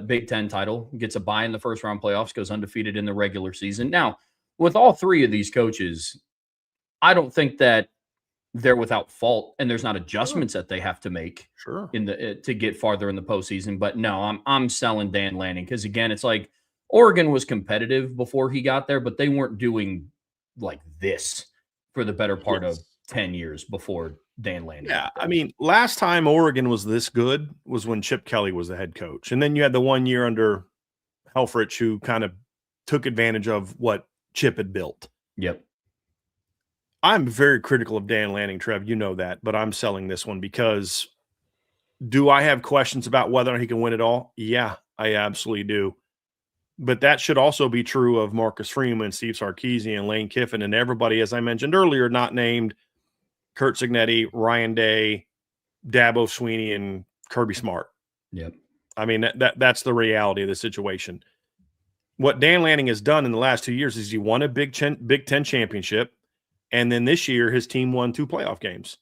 Big Ten title, gets a bye in the first round playoffs, goes undefeated in the regular season. Now, with all 3 of these coaches, I don't think that they're without fault, and there's not adjustments that they have to make to get farther in the postseason. But no, I'm selling Dan Lanning because, again, it's like Oregon was competitive before he got there, but they weren't doing like this for the better part of 10 years before Dan Lanning. Yeah, I mean, last time Oregon was this good was when Chip Kelly was the head coach, and then you had the 1 year under Helfrich who kind of took advantage of what Chip had built. Yep. I'm very critical of Dan Lanning, Trev. You know that, but I'm selling this one because do I have questions about whether or not he can win it all? Yeah, I absolutely do. But that should also be true of Marcus Freeman, Steve Sarkisian, Lane Kiffin, and everybody, as I mentioned earlier, not named Kurt Cignetti, Ryan Day, Dabo Sweeney, and Kirby Smart. Yep. I mean, that's the reality of the situation. What Dan Lanning has done in the last 2 years is he won a Big Ten championship. And then this year, his team won 2 playoff games.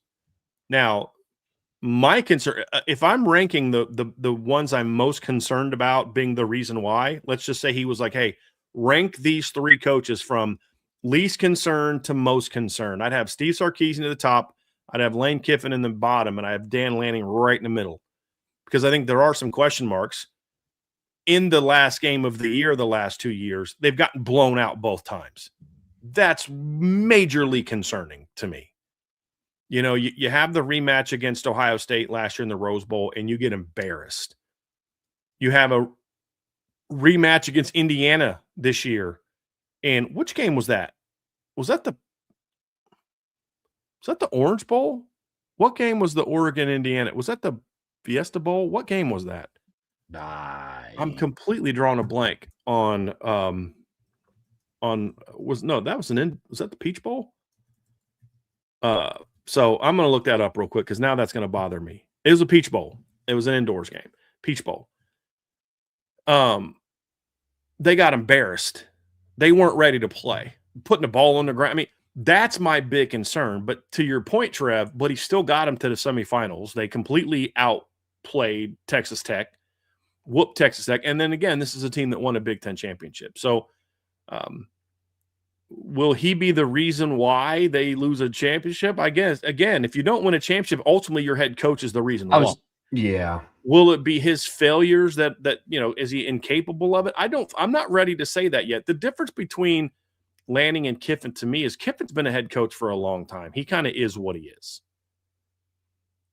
Now, my concern, if I'm ranking the ones I'm most concerned about being the reason why, let's just say he was like, hey, rank these 3 coaches from least concerned to most concerned. I'd have Steve Sarkisian at the top. I'd have Lane Kiffin in the bottom, and I have Dan Lanning right in the middle. Because I think there are some question marks. In the last game of the year, the last 2 years, they've gotten blown out both times. That's majorly concerning to me. You have the rematch against Ohio State last year in the Rose Bowl, and you get embarrassed. You have a rematch against Indiana this year. And which game was that? Was that the Orange Bowl? What game was the Oregon-Indiana? Was that the Fiesta Bowl? What game was that? I'm completely drawing a blank on was that the Peach Bowl? So I'm going to look that up real quick because now that's going to bother me. It was a Peach Bowl. It was an indoors game. Peach Bowl. They got embarrassed. They weren't ready to play. Putting the ball on the ground. I mean, that's my big concern. But to your point, Trev, but he still got them to the semifinals. They completely outplayed Texas Tech, whooped Texas Tech. And then again, this is a team that won a Big Ten championship. So will he be the reason why they lose a championship? I guess, again, if you don't win a championship, ultimately your head coach is the reason why. Yeah. Will it be his failures that is he incapable of it? I'm not ready to say that yet. The difference between Lanning and Kiffin to me is Kiffin's been a head coach for a long time. He kind of is what he is.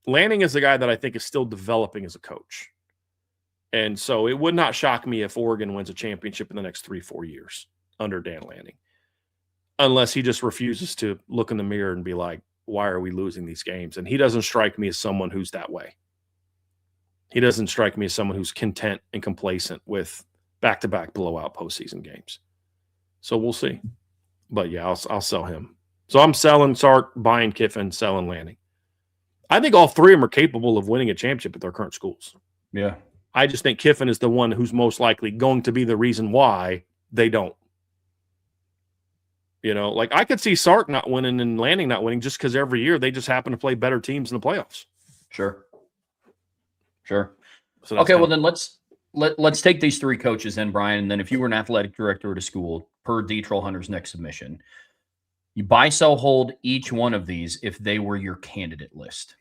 Lanning is the guy that I think is still developing as a coach. And so it would not shock me if Oregon wins a championship in the next 3-4 years under Dan Lanning. Unless he just refuses to look in the mirror and be like, why are we losing these games? And he doesn't strike me as someone who's that way. He doesn't strike me as someone who's content and complacent with back-to-back blowout postseason games. So we'll see. But yeah, I'll sell him. So I'm selling Sark, buying Kiffin, selling Lanning. I think all three of them are capable of winning a championship at their current schools. Yeah. I just think Kiffin is the one who's most likely going to be the reason why they don't. Like I could see Sark not winning and Lanning not winning just because every year they just happen to play better teams in the playoffs. Sure. So okay, well then let's take these three coaches then, Brian, and then if you were an athletic director at a school, per D. Trollhunter's next submission, you buy, sell, hold each one of these if they were your candidate list.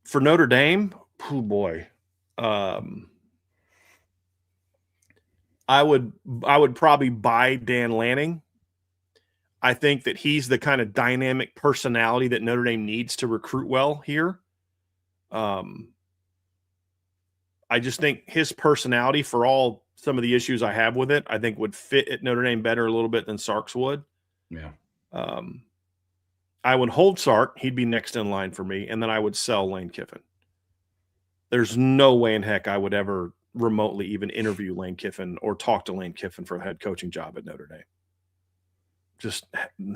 For Notre Dame, oh boy. I would probably buy Dan Lanning. I think that he's the kind of dynamic personality that Notre Dame needs to recruit well here. I just think his personality, for all some of the issues I have with it, I think would fit at Notre Dame better a little bit than Sark's would. Yeah. I would hold Sark. He'd be next in line for me. And then I would sell Lane Kiffin. There's no way in heck I would ever remotely even interview Lane Kiffin or talk to Lane Kiffin for a head coaching job at Notre Dame. Just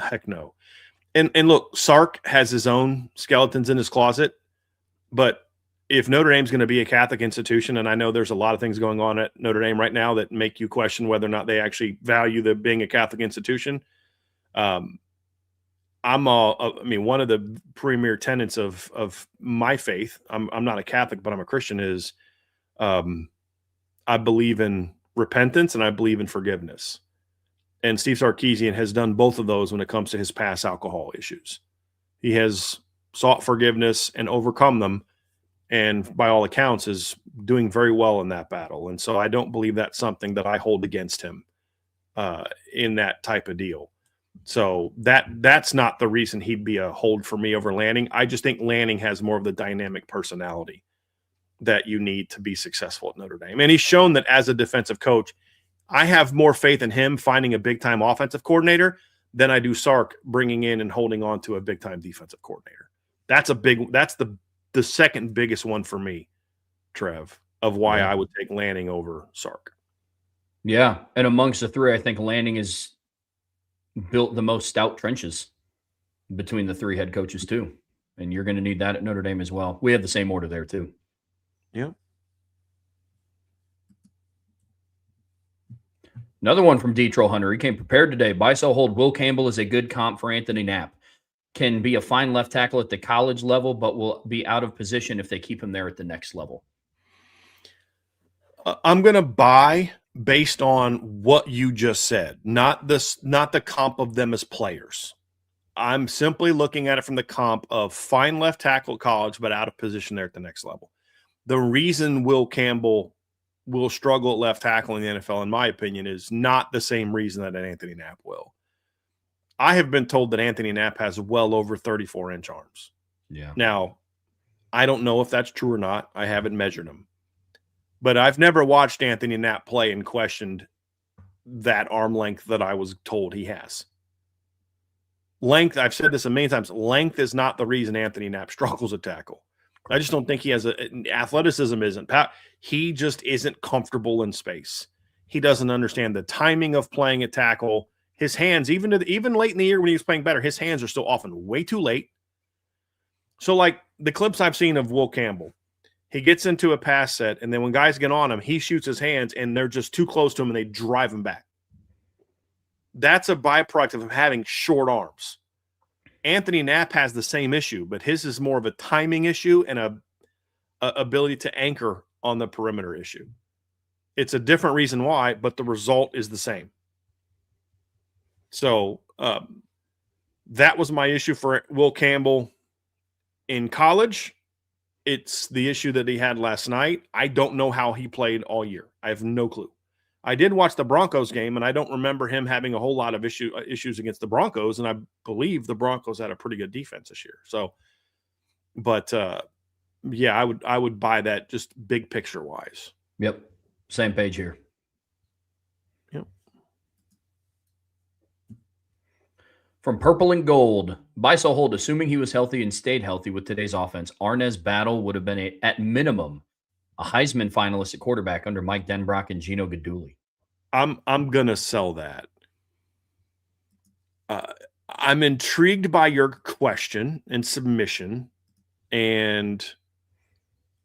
heck no. And look, Sark has his own skeletons in his closet, but if Notre Dame's going to be a Catholic institution, and I know there's a lot of things going on at Notre Dame right now that make you question whether or not they actually value the being a Catholic institution. One of the premier tenets of my faith, I'm not a Catholic, but I'm a Christian, is I believe in repentance and I believe in forgiveness. And Steve Sarkisian has done both of those when it comes to his past alcohol issues. He has sought forgiveness and overcome them, and by all accounts is doing very well in that battle. And so I don't believe that's something that I hold against him in that type of deal. So that's not the reason he'd be a hold for me over Lanning. I just think Lanning has more of the dynamic personality that you need to be successful at Notre Dame. And he's shown that as a defensive coach, I have more faith in him finding a big-time offensive coordinator than I do Sark bringing in and holding on to a big-time defensive coordinator. That's the second biggest one for me, Trev, of why I would take Lanning over Sark. Yeah, and amongst the three, I think Lanning has built the most stout trenches between the three head coaches too, and you're going to need that at Notre Dame as well. We have the same order there too. Yeah. Another one from D. Trollhunter. He came prepared today. Buy, sell, hold. Will Campbell is a good comp for Anthony Knapp. Can be a fine left tackle at the college level, but will be out of position if they keep him there at the next level. I'm going to buy based on what you just said, not the comp of them as players. I'm simply looking at it from the comp of fine left tackle at college, but out of position there at the next level. The reason Will Campbell will struggle at left tackle in the NFL, in my opinion, is not the same reason that Anthony Knapp will. I have been told that Anthony Knapp has well over 34-inch arms. Yeah. Now, I don't know if that's true or not. I haven't measured them. But I've never watched Anthony Knapp play and questioned that arm length that I was told he has. Length, I've said this a million times, length is not the reason Anthony Knapp struggles at tackle. I just don't think he has athleticism isn't. He just isn't comfortable in space. He doesn't understand the timing of playing at tackle. His hands, even late in the year when he was playing better, his hands are still often way too late. So like the clips I've seen of Will Campbell, he gets into a pass set, and then when guys get on him, he shoots his hands, and they're just too close to him, and they drive him back. That's a byproduct of him having short arms. Anthony Knapp has the same issue, but his is more of a timing issue and a ability to anchor on the perimeter issue. It's a different reason why, but the result is the same. So that was my issue for Will Campbell in college. It's the issue that he had last night. I don't know how he played all year. I have no clue. I did watch the Broncos game, and I don't remember him having a whole lot of issues against the Broncos, and I believe the Broncos had a pretty good defense this year. So, but yeah, I would buy that just big picture wise. Yep, same page here. Yep. From Purple and Gold, buy, sell, hold. Assuming he was healthy and stayed healthy with today's offense, Arnaz Battle would have been at minimum a Heisman finalist at quarterback under Mike Denbrock and Gino Guidugli. I'm gonna sell that. I'm intrigued by your question and submission, and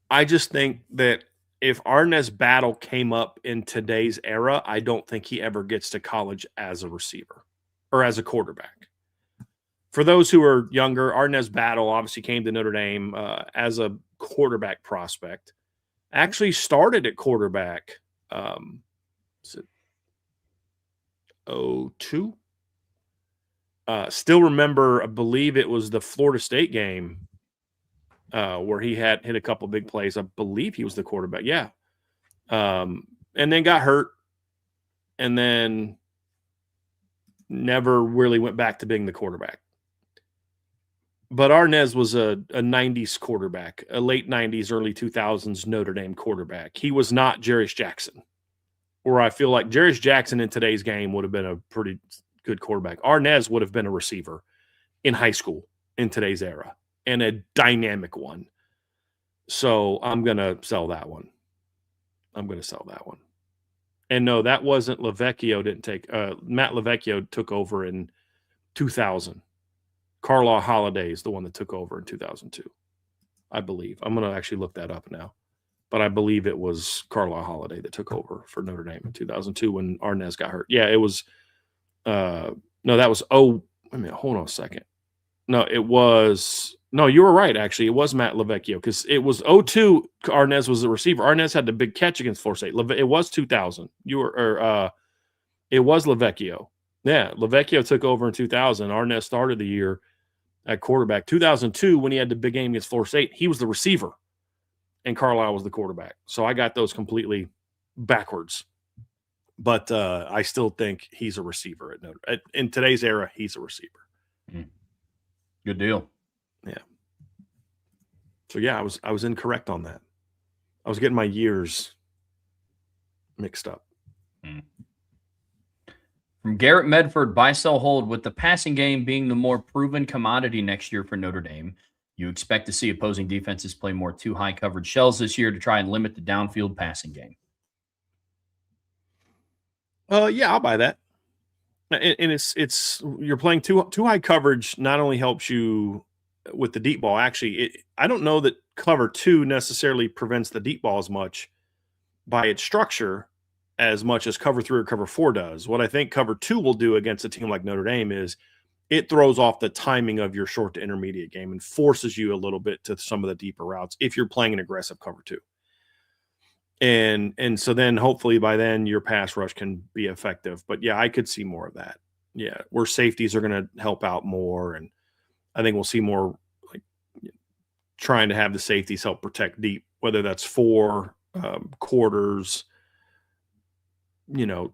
I just think that if Arnaz Battle came up in today's era, I don't think he ever gets to college as a receiver or as a quarterback. For those who are younger, Arnaz Battle obviously came to Notre Dame as a quarterback prospect. Actually started at quarterback. Is it 02? Still remember, I believe it was the Florida State game where he had hit a couple big plays. I believe he was the quarterback. Yeah. And then got hurt and then never really went back to being the quarterback. But Arnaz was a 90s quarterback, a late 90s, early 2000s Notre Dame quarterback. He was not Jarius Jackson, where I feel like Jarius Jackson in today's game would have been a pretty good quarterback. Arnaz would have been a receiver in high school in today's era, and a dynamic one. So I'm going to sell that one. And no, that wasn't Lavecchio didn't take Matt Lavecchio took over in 2000. Carlisle Holiday is the one that took over in 2002, I believe. I'm going to actually look that up now. But I believe it was Carlisle Holiday that took over for Notre Dame in 2002 when Arnaz got hurt. Yeah, it was no, that was wait a minute, hold on a second. No, it was no, you were right, actually. It was Matt Lavecchio because it was 02. Arnaz was the receiver. Arnaz had the big catch against Florida State. It was 2000. It was Lavecchio. Yeah, Lavecchio took over in 2000. Arnaz started the year at quarterback. 2002, when he had the big game against Florida State, he was the receiver, and Carlisle was the quarterback. So I got those completely backwards. But I still think he's a receiver in today's era. He's a receiver. Good deal. Yeah. So yeah, I was incorrect on that. I was getting my years mixed up. From Garrett Medford, buy, sell, hold. With the passing game being the more proven commodity next year for Notre Dame, you expect to see opposing defenses play more two high coverage shells this year to try and limit the downfield passing game. Yeah, I'll buy that. And it's you're playing too high coverage. Not only helps you with the deep ball. Actually, I don't know that cover 2 necessarily prevents the deep ball as much by its structure as much as cover 3 or cover 4 does. What I think cover 2 will do against a team like Notre Dame is it throws off the timing of your short to intermediate game and forces you a little bit to some of the deeper routes if you're playing an aggressive cover 2. And so then hopefully by then your pass rush can be effective. But yeah, I could see more of that. Yeah, where safeties are going to help out more, and I think we'll see more like trying to have the safeties help protect deep, whether that's 4 quarters,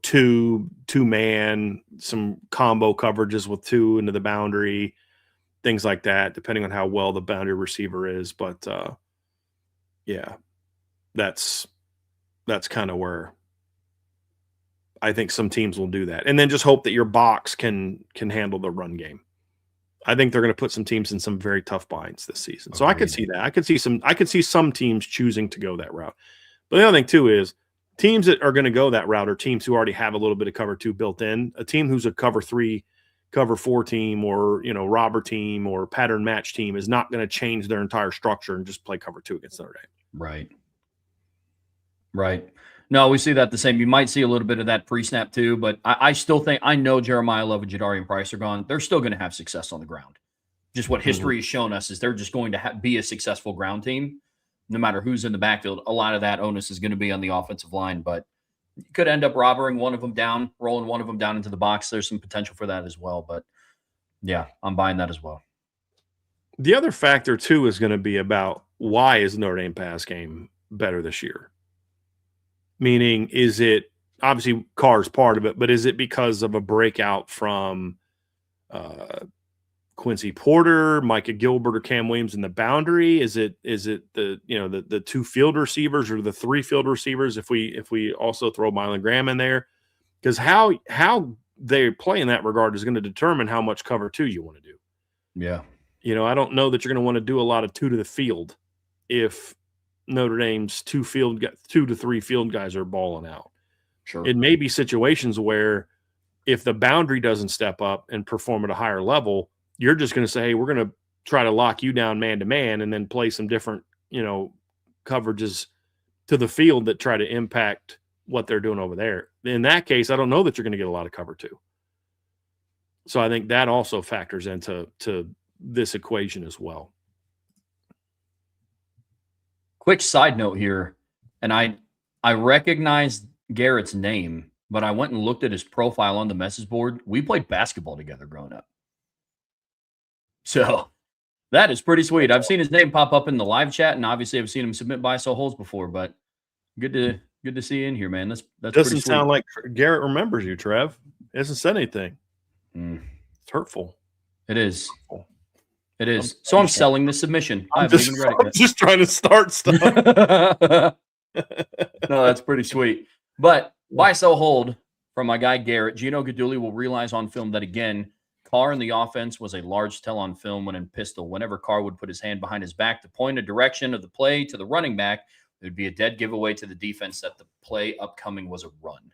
two-man, some combo coverages with 2 into the boundary, things like that, depending on how well the boundary receiver is. But yeah, that's kind of where I think some teams will do that. And then just hope that your box can handle the run game. I think they're going to put some teams in some very tough binds this season. So I could see that. I could see some teams choosing to go that route. But the other thing too is teams that are going to go that route are teams who already have a little bit of cover 2 built in. A team who's a cover 3, cover 4 team, or robber team or pattern match team is not going to change their entire structure and just play cover 2 against Notre Dame. Right. No, we see that the same. You might see a little bit of that pre-snap too, but I still think, I know Jeremiah Love and Jadarian Price are gone. They're still going to have success on the ground. Just what history has shown us is they're just going to be a successful ground team, no matter who's in the backfield. A lot of that onus is going to be on the offensive line, but you could end up rolling one of them down into the box. There's some potential for that as well, but yeah, I'm buying that as well. The other factor too is going to be about why is Notre Dame pass game better this year? Meaning, is it obviously Carr's part of it, but is it because of a breakout from Quincy Porter, Micah Gilbert, or Cam Williams in the boundary? Is it the 2 field receivers or the 3 field receivers? If we also throw Mylan Graham in there, because how they play in that regard is going to determine how much cover 2 you want to do. Yeah, I don't know that you're going to want to do a lot of 2 to the field if Notre Dame's 2 to 3 field guys are balling out. Sure. It may be situations where if the boundary doesn't step up and perform at a higher level, you're just going to say, hey, we're going to try to lock you down man to man and then play some different, coverages to the field that try to impact what they're doing over there. In that case, I don't know that you're going to get a lot of cover two. So I think that also factors into this equation as well. Quick side note here, and I recognized Garrett's name, but I went and looked at his profile on the message board. We played basketball together growing up. So that is pretty sweet. I've seen his name pop up in the live chat, and obviously I've seen him submit buy-sell holes before, but good to see you in here, man. That's doesn't sound like Garrett remembers you, Trev. He hasn't said anything. It's hurtful. It is. It is. So I'm selling the submission. I'm just trying to start stuff. No, that's pretty sweet. But buy, sell, hold from my guy Garrett. Gino Guidugli will realize on film that, again, Carr in the offense was a large tell on film when in pistol. Whenever Carr would put his hand behind his back to point a direction of the play to the running back, it would be a dead giveaway to the defense that the play upcoming was a run.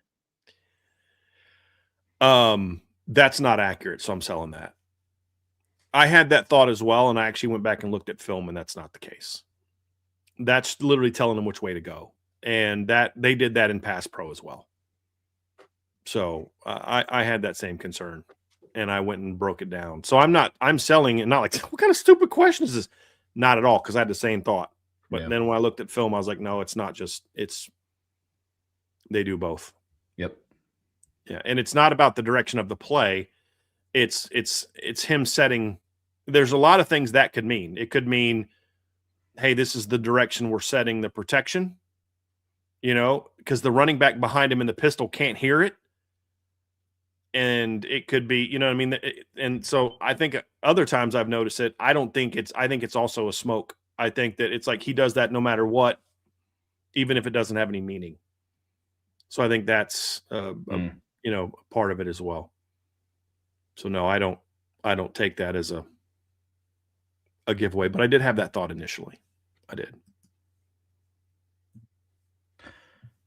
That's not accurate, so I'm selling that. I had that thought as well, and I actually went back and looked at film, and that's not the case. That's literally telling them which way to go, and that they did that in pass pro as well. So I had that same concern, and I went and broke it down. So I'm selling it, not like, what kind of stupid question is this? Not at all, because I had the same thought. But then when I looked at film, I was like, no, it's not just, they do both. Yep. Yeah. And it's not about the direction of the play. It's him setting. There's a lot of things that could mean. It could mean, hey, this is the direction we're setting the protection, because the running back behind him in the pistol can't hear it. And it could be, you know what I mean? And so I think other times I've noticed it. I think it's also a smoke. I think that it's like he does that no matter what, even if it doesn't have any meaning. So I think that's part of it as well. So no, I don't take that as a giveaway, but I did have that thought initially. I did.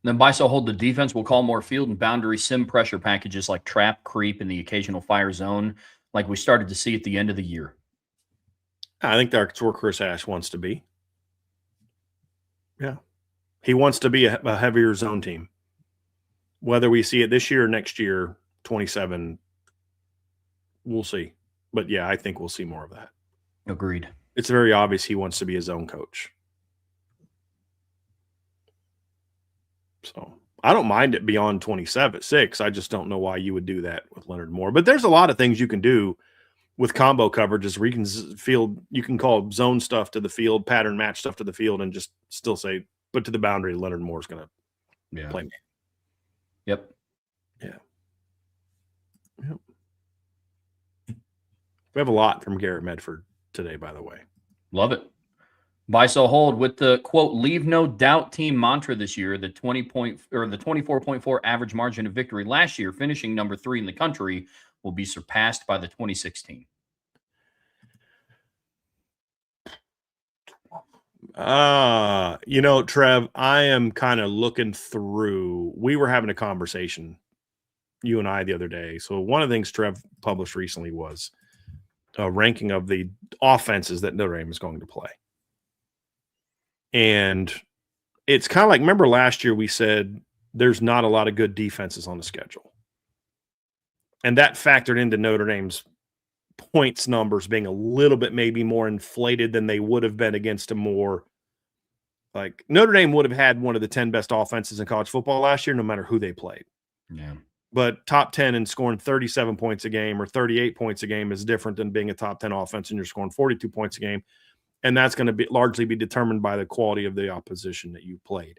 Then buy, sell, hold, the defense will call more field and boundary sim pressure packages like trap, creep, and the occasional fire zone, like we started to see at the end of the year. I think that's where Chris Ash wants to be. Yeah. He wants to be a heavier zone team. Whether we see it this year or next year, 27, we'll see. But yeah, I think we'll see more of that. Agreed. It's very obvious he wants to be a zone coach. So I don't mind it beyond 27-6. I just don't know why you would do that with Leonard Moore. But there's a lot of things you can do with combo coverages where you can call zone stuff to the field, pattern match stuff to the field, and just still say, but to the boundary, Leonard Moore's going to play man. Yep. Yeah. Yep. We have a lot from Garrett Medford today, by the way. Love it. Buy, sell, hold with the quote, leave no doubt team mantra this year, the 24.4 average margin of victory last year, finishing number 3 in the country, will be surpassed by the 2016. Trev, I am kind of looking through. We were having a conversation, you and I, the other day. So one of the things Trev published recently was a ranking of the offenses that Notre Dame is going to play. And it's kind of like, remember last year we said there's not a lot of good defenses on the schedule. And that factored into Notre Dame's points numbers being a little bit maybe more inflated than they would have been against a more like Notre Dame would have had one of the 10 best offenses in college football last year, no matter who they played. Yeah. But top 10 and scoring 37 points a game or 38 points a game is different than being a top 10 offense and you're scoring 42 points a game. And that's going to largely be determined by the quality of the opposition that you played.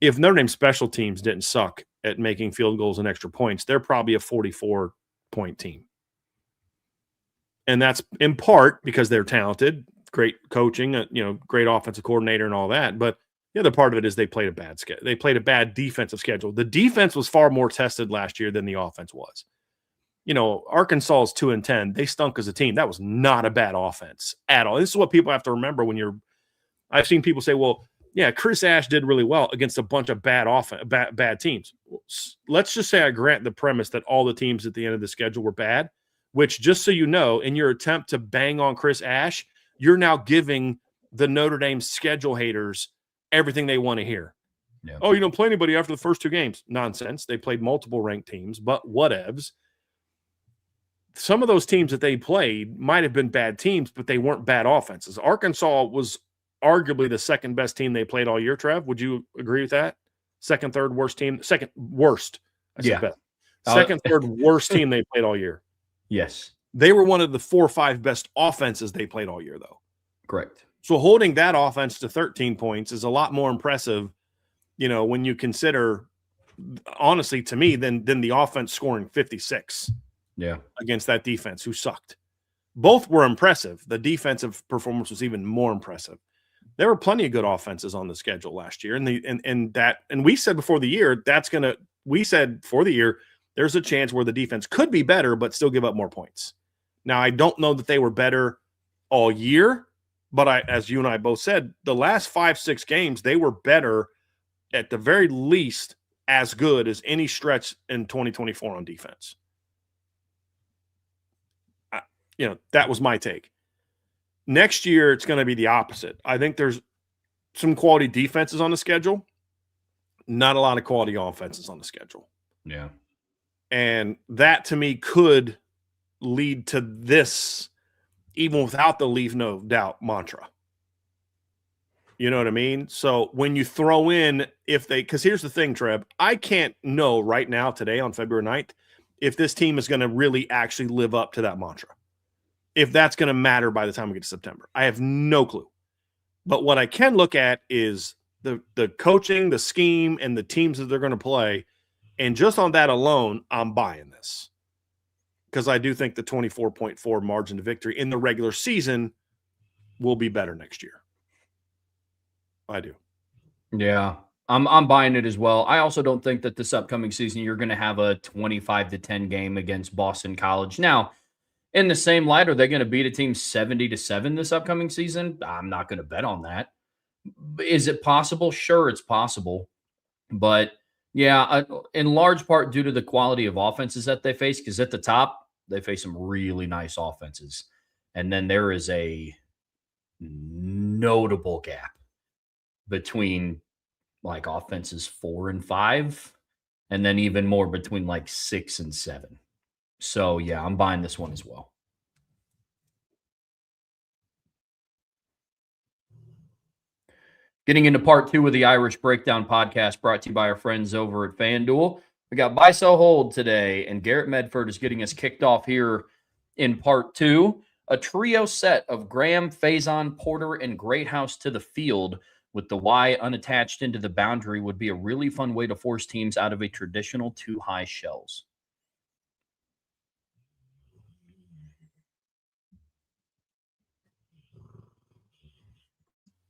If Notre Dame special teams didn't suck at making field goals and extra points, they're probably a 44-point team. And that's in part because they're talented, great coaching, great offensive coordinator and all that. But the other part of it is they played a bad schedule. They played a bad defensive schedule. The defense was far more tested last year than the offense was. Arkansas is 2-10. They stunk as a team. That was not a bad offense at all. This is what people have to remember I've seen people say, well, Yeah, Chris Ash did really well against a bunch of bad teams. Let's just say I grant the premise that all the teams at the end of the schedule were bad, which, just so you know, in your attempt to bang on Chris Ash, you're now giving the Notre Dame schedule haters everything they want to hear. Yeah. Oh, you don't play anybody after the first 2 games. Nonsense. They played multiple ranked teams, but whatevs. Some of those teams that they played might have been bad teams, but they weren't bad offenses. Arkansas was arguably the second best team they played all year, Trev. Would you agree with that? Second, third worst team? Second worst. I said best. Second, third worst team they played all year. Yes. They were one of the 4 or 5 best offenses they played all year, though. Correct. So holding that offense to 13 points is a lot more impressive, when you consider, honestly, to me, than the offense scoring 56 against that defense who sucked. Both were impressive. The defensive performance was even more impressive. There were plenty of good offenses on the schedule last year, and we said before the year there's a chance where the defense could be better but still give up more points. Now, I don't know that they were better all year, but as you and I both said, the last 5-6 games they were better, at the very least as good as any stretch in 2024 on defense. That was my take. Next year, it's going to be the opposite. I think there's some quality defenses on the schedule, not a lot of quality offenses on the schedule. Yeah. And that, to me, could lead to this, even without the leave no doubt mantra. You know what I mean? So when you throw in, because here's the thing, Trev, I can't know right now, today on February 9th, if this team is going to really actually live up to that mantra. If that's going to matter by the time we get to September. I have no clue. But what I can look at is the coaching, the scheme, and the teams that they're going to play. And just on that alone, I'm buying this. Because I do think the 24.4 margin of victory in the regular season will be better next year. I do. Yeah, I'm buying it as well. I also don't think that this upcoming season you're going to have a 25-10 game against Boston College. Now, in the same light, are they going to beat a team 70-7 this upcoming season? I'm not going to bet on that. Is it possible? Sure, it's possible. But yeah, in large part due to the quality of offenses that they face, because at the top, they face some really nice offenses. And then there is a notable gap between like offenses 4 and 5, and then even more between like 6 and 7. So, yeah, I'm buying this one as well. Getting into part 2 of the Irish Breakdown podcast, brought to you by our friends over at FanDuel. We got Buy, Sell, Hold today, and Garrett Medford is getting us kicked off here in part 2. A trio set of Graham, Faison, Porter, and Greathouse to the field with the Y unattached into the boundary would be a really fun way to force teams out of a traditional 2 high shells.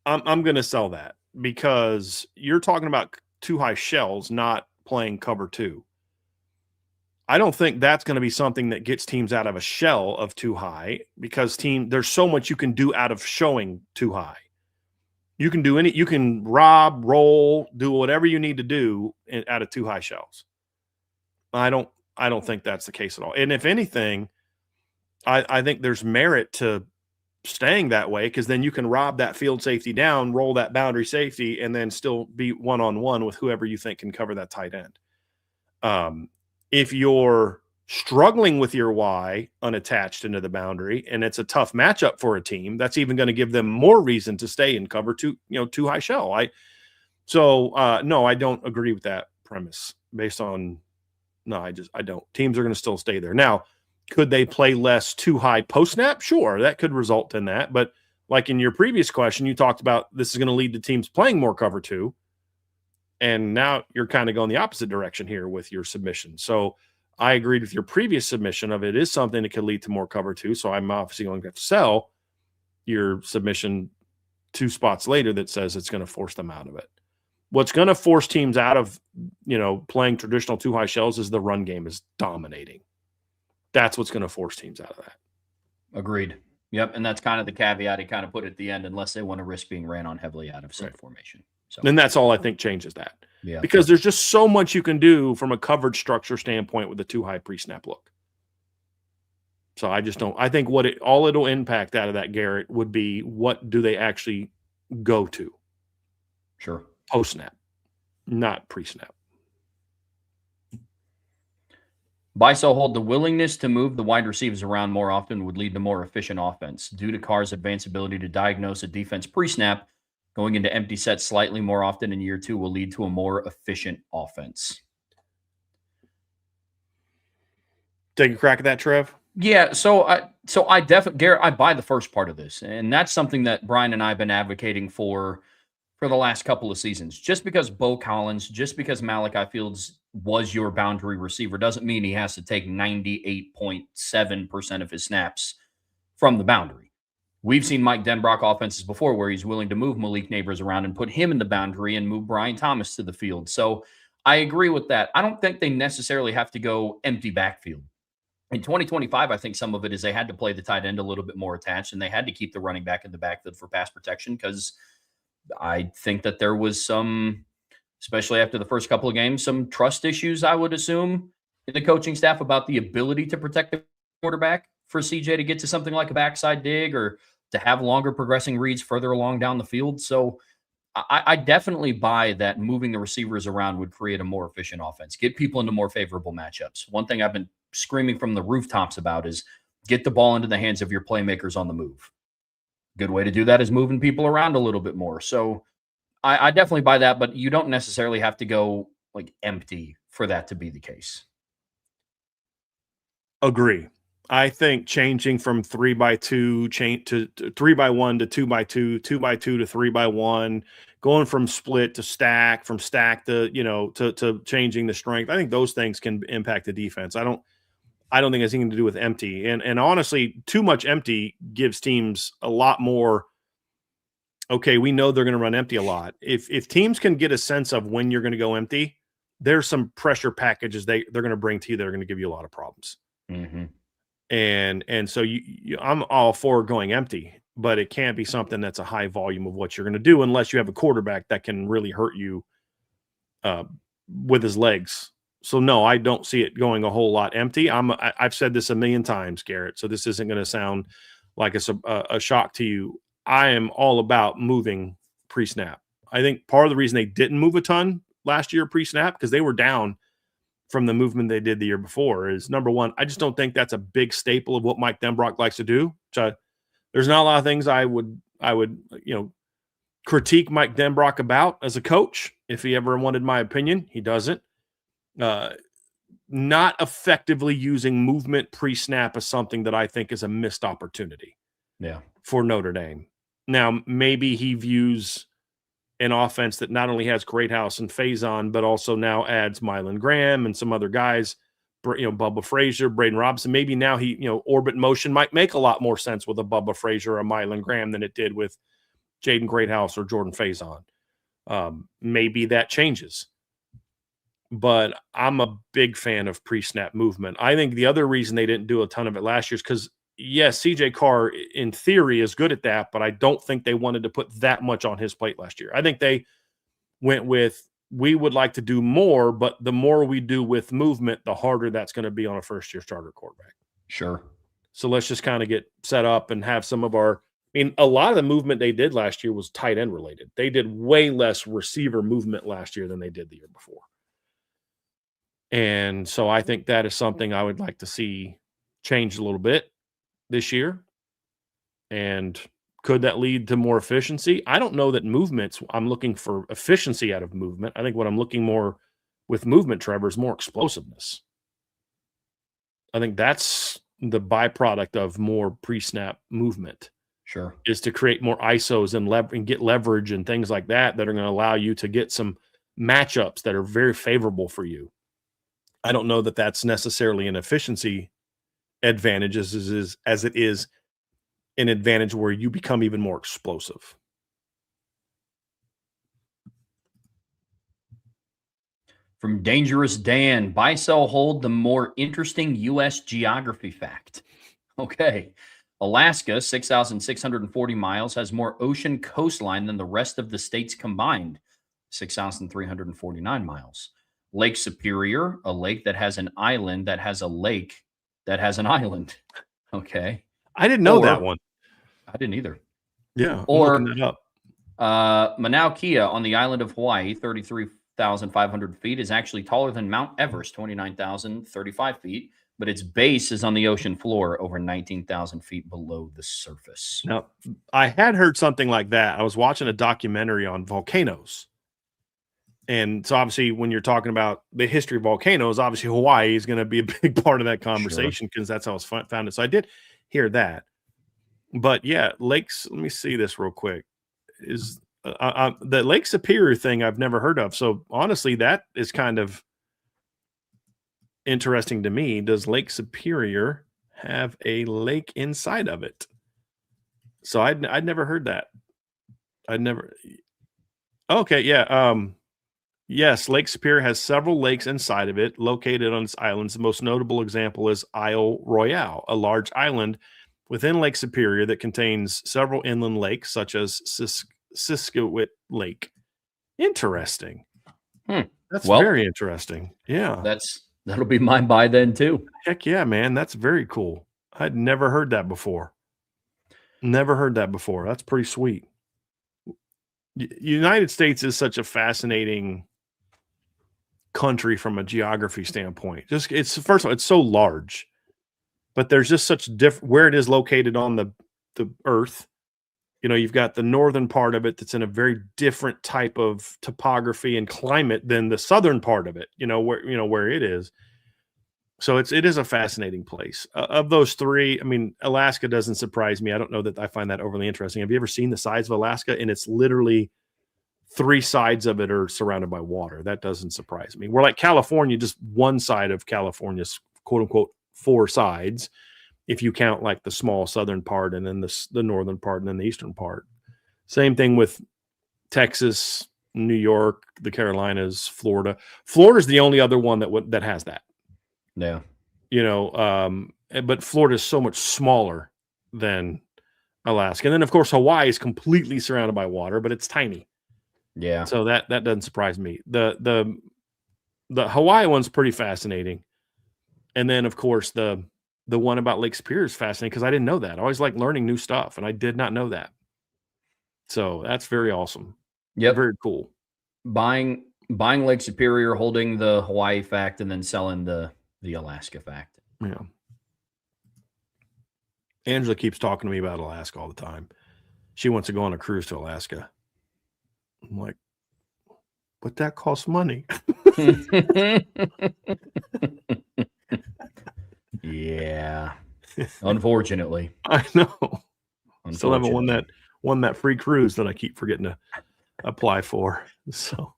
I'm going to sell that because you're talking about 2 high shells, not playing cover 2. I don't think that's going to be something that gets teams out of a shell of 2 high because there's so much you can do out of showing 2 high. You can rob, roll, do whatever you need to do out of 2 high shells. I don't think that's the case at all. And if anything, I think there's merit to staying that way because then you can rob that field safety down, roll that boundary safety, and then still be one-on-one with whoever you think can cover that tight end. If you're struggling with your Y unattached into the boundary and it's a tough matchup for a team, that's even going to give them more reason to stay in cover 2 high shell. No, I don't agree with that premise I don't. Teams are going to still stay there. Now, could they play less 2 high post snap? Sure, that could result in that. But like in your previous question, you talked about this is going to lead to teams playing more cover 2. And now you're kind of going the opposite direction here with your submission. So I agreed with your previous submission of it is something that could lead to more cover 2. So I'm obviously going to have to sell your submission 2 spots later that says it's going to force them out of it. What's going to force teams out of, playing traditional 2 high shells is the run game is dominating. That's what's going to force teams out of that. Agreed. Yep, and that's kind of the caveat he kind of put at the end, unless they want to risk being ran on heavily out of set formation. So, and that's all I think changes that. Yeah, because there's just so much you can do from a coverage structure standpoint with the too high pre-snap look. So I just don't. I think all it'll impact out of that, Garrett, would be what do they actually go to? Sure. Post snap, not pre-snap. Buy, sell, hold. The willingness to move the wide receivers around more often would lead to more efficient offense. Due to Carr's advanced ability to diagnose a defense pre-snap, going into empty sets slightly more often in year 2 will lead to a more efficient offense. Take a crack at that, Trev. Yeah, so I definitely, Garrett, I buy the first part of this, and that's something that Brian and I have been advocating for the last couple of seasons. Just because Bo Collins, just because Malachi Fields was your boundary receiver doesn't mean he has to take 98.7% of his snaps from the boundary. We've seen Mike Denbrock offenses before where he's willing to move Malik Neighbors around and put him in the boundary and move Brian Thomas to the field. So I agree with that. I don't think they necessarily have to go empty backfield. In 2025, I think some of it is they had to play the tight end a little bit more attached, and they had to keep the running back in the backfield for pass protection because I think that there was some, especially after the first couple of games, some trust issues, I would assume, in the coaching staff about the ability to protect the quarterback for CJ to get to something like a backside dig or to have longer progressing reads further along down the field. So I definitely buy that moving the receivers around would create a more efficient offense, get people into more favorable matchups. One thing I've been screaming from the rooftops about is get the ball into the hands of your playmakers on the move. Good way to do that is moving people around a little bit more. So I definitely buy that, but you don't necessarily have to go like empty for that to be the case. Agree. I think changing from 3x2 to 3x1 to 2x2, 2x2 to 3x1, going from split to stack, from stack to to changing the strength. I think those things can impact the defense. I don't think it has anything to do with empty. And honestly, too much empty gives teams a lot more. Okay, we know they're going to run empty a lot. If teams can get a sense of when you're going to go empty, there's some pressure packages they're going to bring to you that are going to give you a lot of problems. Mm-hmm. And so I'm all for going empty, but it can't be something that's a high volume of what you're going to do unless you have a quarterback that can really hurt you with his legs. So no, I don't see it going a whole lot empty. I've said this a million times, Garrett, so this isn't going to sound like it's a shock to you. I am all about moving pre-snap. I think part of the reason they didn't move a ton last year pre-snap because they were down from the movement they did the year before is number one. I just don't think that's a big staple of what Mike Denbrock likes to do. There's not a lot of things I would critique Mike Denbrock about as a coach. If he ever wanted my opinion, he doesn't. Not effectively using movement pre-snap is something that I think is a missed opportunity. Yeah, for Notre Dame. Now, maybe he views an offense that not only has Greathouse and Faison, but also now adds Mylan Graham and some other guys, Bubba Frazier, Braden Robinson. Maybe now orbit motion might make a lot more sense with a Bubba Frazier or a Mylan Graham than it did with Jaden Greathouse or Jordan Faison. Maybe that changes. But I'm a big fan of pre-snap movement. I think the other reason they didn't do a ton of it last year is because yes, CJ Carr in theory is good at that, but I don't think they wanted to put that much on his plate last year. I think they went with, we would like to do more, but the more we do with movement, the harder that's going to be on a first-year starter quarterback. Sure. So let's just kind of get set up and have some of a lot of the movement they did last year was tight end related. They did way less receiver movement last year than they did the year before. And so I think that is something I would like to see change a little bit this year. And could that lead to more efficiency? I don't know that I'm looking for efficiency out of movement. I think what I'm looking more with movement, Trevor, is more explosiveness. I think that's the byproduct of more pre-snap movement. Sure. Is to create more ISOs and get leverage and things like that are going to allow you to get some matchups that are very favorable for you. I don't know that that's necessarily an efficiency advantage as it is an advantage where you become even more explosive. From Dangerous Dan, buy, sell, hold, the more interesting U.S. geography fact. Okay. Alaska, 6,640 miles, has more ocean coastline than the rest of the states combined, 6,349 miles. Lake Superior, a lake that has an island that has a lake that has an island. Okay. I didn't know that one. I didn't either. Yeah, I'm Or looking that up. Mauna Kea on the island of Hawaii, 33,500 feet, is actually taller than Mount Everest, 29,035 feet, but its base is on the ocean floor, over 19,000 feet below the surface. Now, I had heard something like that. I was watching a documentary on volcanoes. And so obviously when you're talking about the history of volcanoes, obviously Hawaii is going to be a big part of that conversation because that's how it's founded. So I did hear that. But yeah, lakes, let me see this real quick. Is the Lake Superior thing I've never heard of. So honestly, that is kind of interesting to me. Does Lake Superior have a lake inside of it? So I'd never heard that. I'd never. Okay, yeah. Yes, Lake Superior has several lakes inside of it, located on its islands. The most notable example is Isle Royale, a large island within Lake Superior that contains several inland lakes, such as Siskiwit Lake. Interesting. That's very interesting. Yeah. That'll be mine by then too. Heck yeah, man. That's very cool. I'd never heard that before. Never heard that before. That's pretty sweet. United States is such a fascinating country from a geography standpoint. Just it's first of all, it's so large, but there's just such where it is located on the earth. You know, you've got the northern part of it that's in a very different type of topography and climate than the southern part of it, where it is. So it is a fascinating place. Of those three, I mean, Alaska doesn't surprise me. I don't know that I find that overly interesting. Have you ever seen the size of Alaska? And it's literally three sides of it are surrounded by water. That doesn't surprise me. We're like California, just one side of California's quote unquote four sides, if you count like the small southern part and then the northern part and then the eastern part. Same thing with Texas, New York, the Carolinas, Florida. Florida's the only other one that has that. Yeah. But Florida is so much smaller than Alaska. And then of course Hawaii is completely surrounded by water, but it's tiny. Yeah. So that doesn't surprise me. The Hawaii one's pretty fascinating. And then of course the one about Lake Superior is fascinating because I didn't know that. I always like learning new stuff, and I did not know that. So that's very awesome. Yeah. Very cool. Buying Lake Superior, holding the Hawaii fact, and then selling the Alaska fact. Yeah. Angela keeps talking to me about Alaska all the time. She wants to go on a cruise to Alaska. I'm like, but that costs money. Yeah. Unfortunately. I know. Still haven't won that free cruise that I keep forgetting to apply for. So,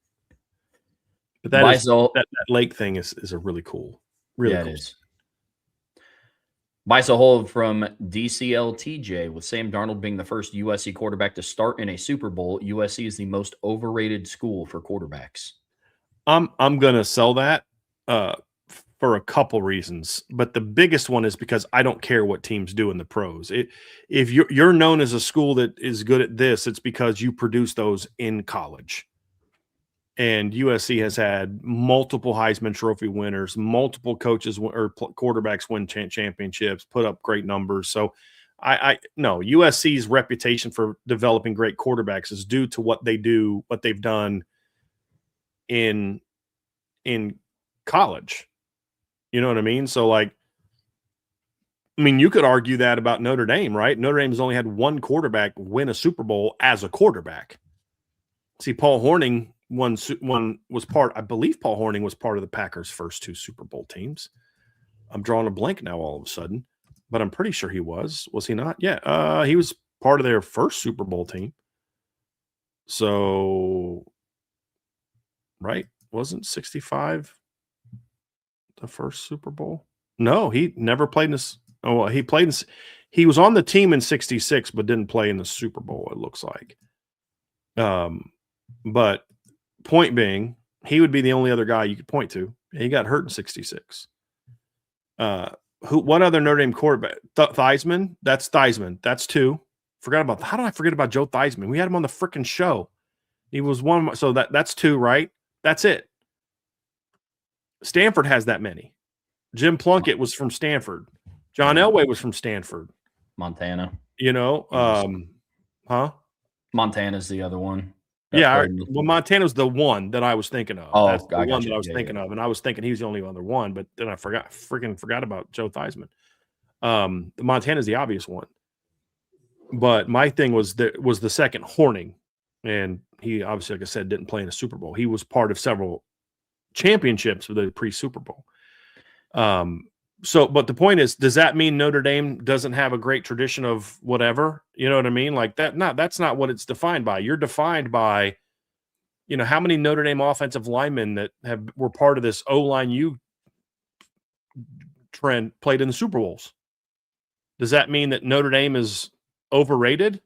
but that lake thing is a really cool. Really cool. It is. Buys a hold from DCLTJ, with Sam Darnold being the first USC quarterback to start in a Super Bowl. USC is the most overrated school for quarterbacks. I'm going to sell that for a couple reasons, but the biggest one is because I don't care what teams do in the pros. If you're known as a school that is good at this, it's because you produce those in college. And USC has had multiple Heisman Trophy winners, multiple coaches or quarterbacks win championships, put up great numbers. So I no, USC's reputation for developing great quarterbacks is due to what they've done in college. You know what I mean? So you could argue that about Notre Dame, right? Notre Dame has only had one quarterback win a Super Bowl as a quarterback. See, Paul Hornung I believe Paul Hornung was part of the Packers' first two Super Bowl teams. I'm drawing a blank now all of a sudden, but I'm pretty sure he was. Was he not? Yeah. He was part of their first Super Bowl team. So, right? Wasn't 65 the first Super Bowl? No, he never played in this. Oh, well, he was on the team in 66, but didn't play in the Super Bowl, it looks like. But point being, he would be the only other guy you could point to. He got hurt in 66. What other Notre Dame quarterback? Theismann. That's Theismann. That's 2. How did I forget about Joe Theismann? We had him on the freaking show. He was one. So that's 2, right? That's it. Stanford has that many. Jim Plunkett was from Stanford. John Elway was from Stanford. Montana. Montana's the other one. Yeah, well, Montana's the one that I was thinking of. Oh, that's the one that I was thinking of, and I was thinking he was the only other one, but then I forgot about Joe Theismann. Montana's the obvious one, but my thing was the second Horning, and he obviously, like I said, didn't play in a Super Bowl. He was part of several championships with the pre-Super Bowl. But the point is, does that mean Notre Dame doesn't have a great tradition of whatever? You know what I mean? Like that. That's not what it's defined by. You're defined by, how many Notre Dame offensive linemen that were part of this O-line U trend played in the Super Bowls. Does that mean that Notre Dame is overrated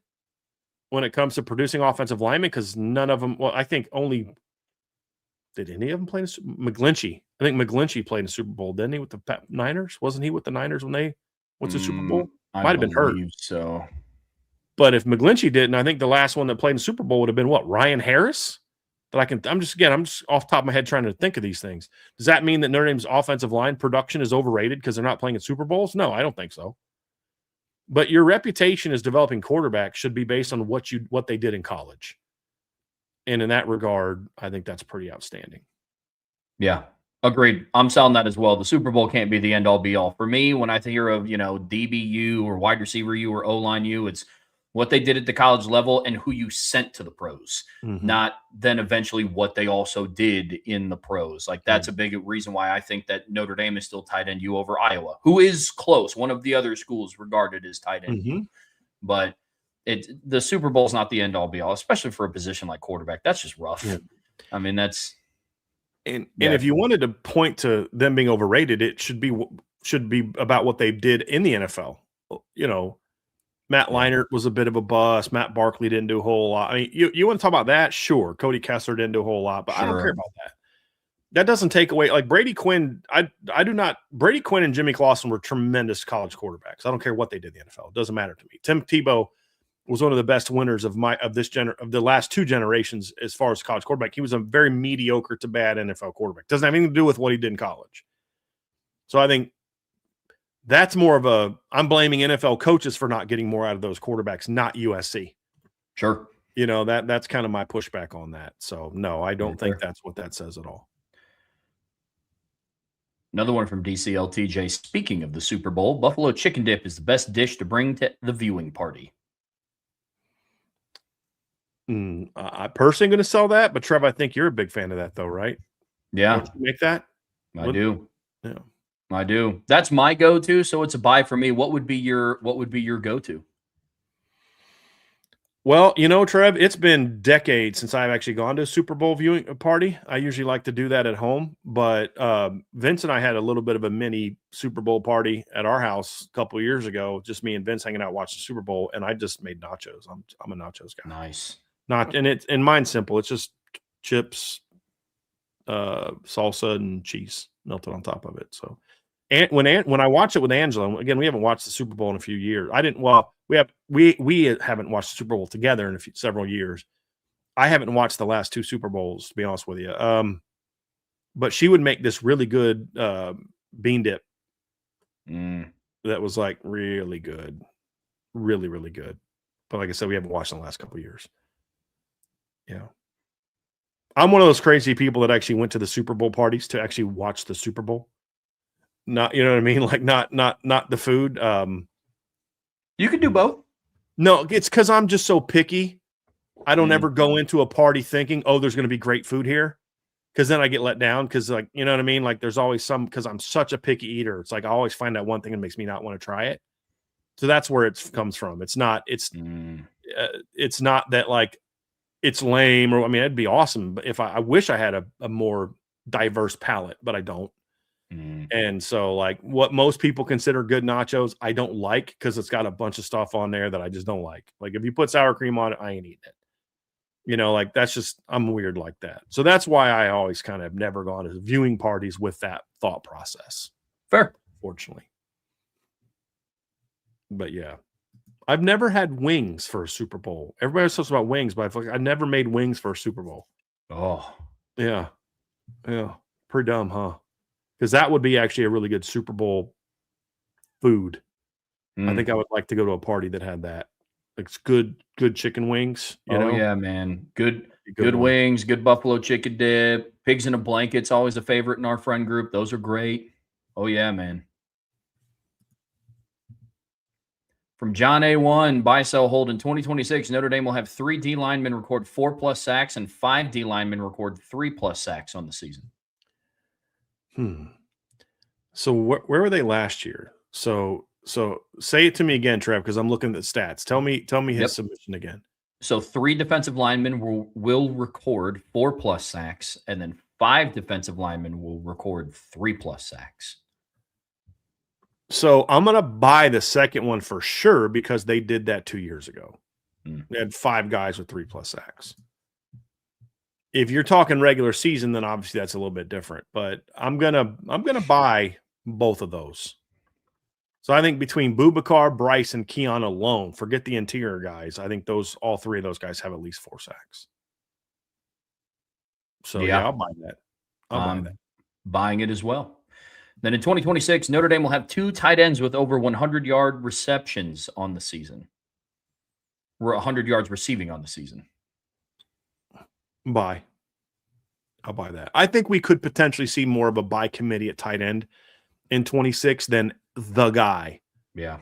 when it comes to producing offensive linemen? Because none of them. Well, I think only. Did any of them play McGlinchey? I think McGlinchey played in the Super Bowl, didn't he, with the Niners? Wasn't he with the Niners when they went to the Super Bowl? Might have been hurt. So, but if McGlinchey didn't, I think the last one that played in the Super Bowl would have been what? Ryan Harris? I'm just off the top of my head trying to think of these things. Does that mean that Notre Dame's offensive line production is overrated because they're not playing in Super Bowls? No, I don't think so. But your reputation as developing quarterbacks should be based on what they did in college. And in that regard, I think that's pretty outstanding. Yeah, agreed. I'm selling that as well. The Super Bowl can't be the end-all, be-all. For me, when I hear of, DBU or wide receiver U or O-line U, it's what they did at the college level and who you sent to the pros, not then eventually what they also did in the pros. Like, that's a big reason why I think that Notre Dame is still tight end U over Iowa, who is close. One of the other schools regarded as tight end U. But the Super Bowl is not the end all be all, especially for a position like quarterback. That's just rough. Yeah. I mean, that's and if you wanted to point to them being overrated, it should be about what they did in the NFL. Matt Leinart was a bit of a bust. Matt Barkley didn't do a whole lot. I mean, you want to talk about that? Sure. Cody Kessler didn't do a whole lot, but I don't care about that. That doesn't take away, like Brady Quinn. Brady Quinn and Jimmy Clausen were tremendous college quarterbacks. I don't care what they did in the NFL. It doesn't matter to me. Tim Tebow was one of the best winners of the last 2 generations as far as college quarterback. He was a very mediocre to bad NFL quarterback. Doesn't have anything to do with what he did in college. So I think that's more of I'm blaming NFL coaches for not getting more out of those quarterbacks, not USC. Sure. That's kind of my pushback on that. So no, I don't think that's what that says at all. Another one from DCLTJ. Speaking of the Super Bowl, buffalo chicken dip is the best dish to bring to the viewing party. I'm personally going to sell that, but Trev, I think you're a big fan of that, though, right? Yeah, don't you make that. I do. Yeah, I do. That's my go-to, so it's a buy for me. What would be your go-to? Well, Trev, it's been decades since I've actually gone to a Super Bowl viewing party. I usually like to do that at home, but Vince and I had a little bit of a mini Super Bowl party at our house a couple of years ago. Just me and Vince hanging out watching the Super Bowl, and I just made nachos. I'm a nachos guy. Nice. And mine's simple. It's just chips, salsa, and cheese melted on top of it. So, and when I watch it with Angela, again, we haven't watched the Super Bowl in a few years. We haven't watched the Super Bowl together in several years. I haven't watched the last 2 Super Bowls, to be honest with you. But she would make this really good bean dip that was like really good, really, really good. But like I said, we haven't watched in the last couple of years. Yeah. I'm one of those crazy people that actually went to the Super Bowl parties to actually watch the Super Bowl. Not, you know what I mean? Like not the food. You could do both. No, it's because I'm just so picky. I don't ever go into a party thinking, oh, there's going to be great food here. Because then I get let down because, like, you know what I mean? Like, there's always because I'm such a picky eater. It's like I always find that one thing that makes me not want to try it. So that's where it comes from. It's not that, like, it's lame or, I mean, it'd be awesome. But if I wish I had a more diverse palate, but I don't. And so, like, what most people consider good nachos, I don't like because it's got a bunch of stuff on there that I just don't like. Like, if you put sour cream on it, I ain't eating it. Like, that's just, I'm weird like that. So that's why I always kind of never gone to viewing parties with that thought process. Fair. Fortunately. But yeah, I've never had wings for a Super Bowl. Everybody talks about wings, but I feel like I never made wings for a Super Bowl. Oh, yeah. Pretty dumb, huh? Because that would be actually a really good Super Bowl food. I think I would like to go to a party that had that. It's good chicken wings. You know? Yeah, man. Good one. wings, good buffalo chicken dip. Pigs in a blanket's always a favorite in our friend group. Those are great. Oh, yeah, man. From John A1, buy, sell, hold. In 2026, Notre Dame will have 3 D linemen record 4+ sacks and 5 D linemen record 3+ sacks on the season. So where were they last year? So say it to me again, Trev, because I'm looking at the stats. Tell me his submission again. So 3 defensive linemen will record 4+ sacks, and then 5 defensive linemen will record 3+ sacks. So I'm going to buy the second one for sure because they did that 2 years ago. They had 5 guys with 3+ sacks. If you're talking regular season, then obviously that's a little bit different. But I'm gonna buy both of those. So I think between Boubacar, Bryce, and Keon alone, forget the interior guys. I think all 3 of those guys have at least 4 sacks. So yeah, I'll buy that. I'll buy that. Buying it as well. Then in 2026, Notre Dame will have 2 tight ends with over 100-yard receptions on the season. We're 100 yards receiving on the season. Buy. I'll buy that. I think we could potentially see more of a buy committee at tight end in 26 than the guy. Yeah.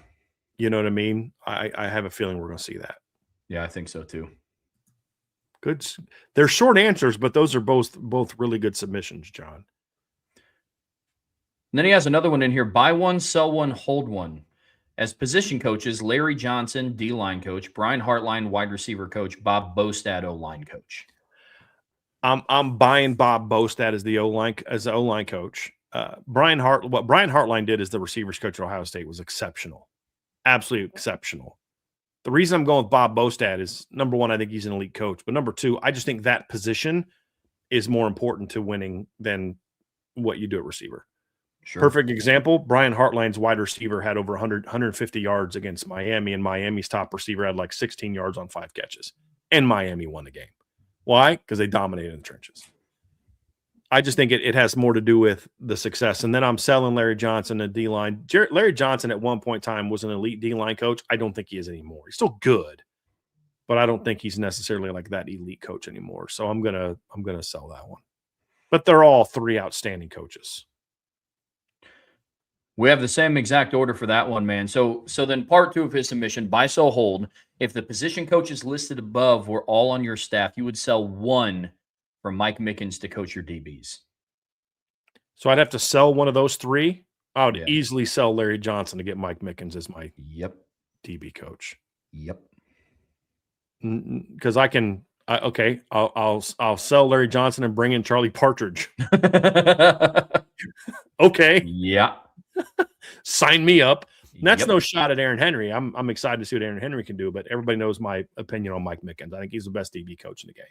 You know what I mean? I have a feeling we're going to see that. Yeah, I think so too. Good. They're short answers, but those are both really good submissions, John. And then he has another one in here. Buy one, sell one, hold one. As position coaches, Larry Johnson, D-line coach, Brian Hartline, wide receiver coach, Bob Bostad, O-line coach. I'm buying Bob Bostad as the O-line coach. What Brian Hartline did as the receivers coach at Ohio State was exceptional. Absolutely exceptional. The reason I'm going with Bob Bostad is, number one, I think he's an elite coach. But number two, I just think that position is more important to winning than what you do at receiver. Sure. Perfect example, Brian Hartline's wide receiver had over 150 yards against Miami, and Miami's top receiver had like 16 yards on 5 catches. And Miami won the game. Why? Because they dominated in the trenches. I just think it has more to do with the success. And then I'm selling Larry Johnson a D-line. Larry Johnson at one point in time was an elite D-line coach. I don't think he is anymore. He's still good, but I don't think he's necessarily like that elite coach anymore. So I'm gonna sell that one. But they're all 3 outstanding coaches. We have the same exact order for that one, man. So then part 2 of his submission, buy, sell, hold. If the position coaches listed above were all on your staff, you would sell one for Mike Mickens to coach your DBs. So I'd have to sell one of those 3. I would easily sell Larry Johnson to get Mike Mickens as my DB coach. Yep. Because I'll sell Larry Johnson and bring in Charlie Partridge. Okay. Yeah. Sign me up. And that's no shot at Aaron Henry. I'm excited to see what Aaron Henry can do, but everybody knows my opinion on Mike Mickens. I think he's the best DB coach in the game.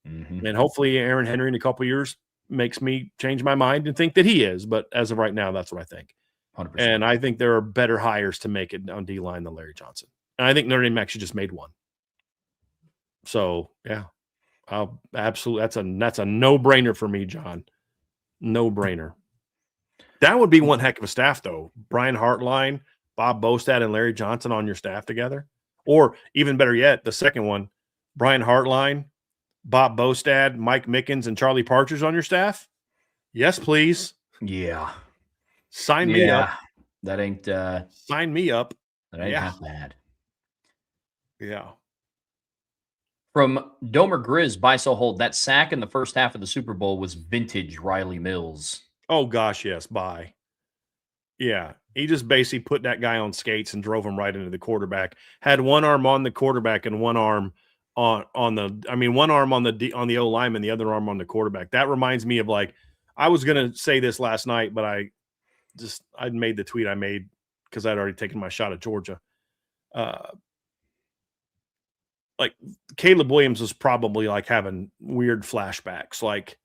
Mm-hmm. And hopefully Aaron Henry in a couple of years makes me change my mind and think that he is. But as of right now, that's what I think. 100%. And I think there are better hires to make it on D-line than Larry Johnson. And I think Notre Dame actually just made one. So, yeah. Absolutely. That's a no-brainer for me, John. No-brainer. That would be one heck of a staff, though. Brian Hartline, Bob Bostad, and Larry Johnson on your staff together. Or even better yet, the second one, Brian Hartline, Bob Bostad, Mike Mickens, and Charlie Partridge on your staff? Yes, please. Yeah. Sign me up. That ain't sign me up. That ain't that bad. Yeah. From Domer Grizz, buy, sell, hold. That sack in the first half of the Super Bowl was vintage Riley Mills. Oh, gosh, yes, bye. Yeah, he just basically put that guy on skates and drove him right into the quarterback. Had one arm on the quarterback and one arm one arm on the O lineman, the other arm on the quarterback. That reminds me of, like, I was going to say this last night, but I'd made the tweet I made because I'd already taken my shot at Georgia. Like, Caleb Williams was probably like having weird flashbacks, like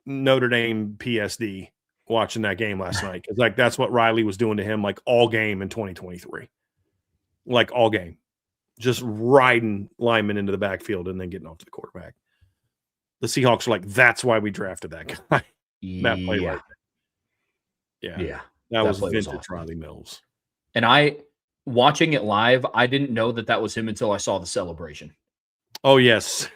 Notre Dame PSD, watching that game last night, because like that's what Riley was doing to him like all game in 2023, like all game, just riding linemen into the backfield and then getting off to the quarterback. The Seahawks are like, that's why we drafted that guy. That play right there. Yeah, that was vintage awesome. Riley Mills. And watching it live, I didn't know that was him until I saw the celebration. Oh yes.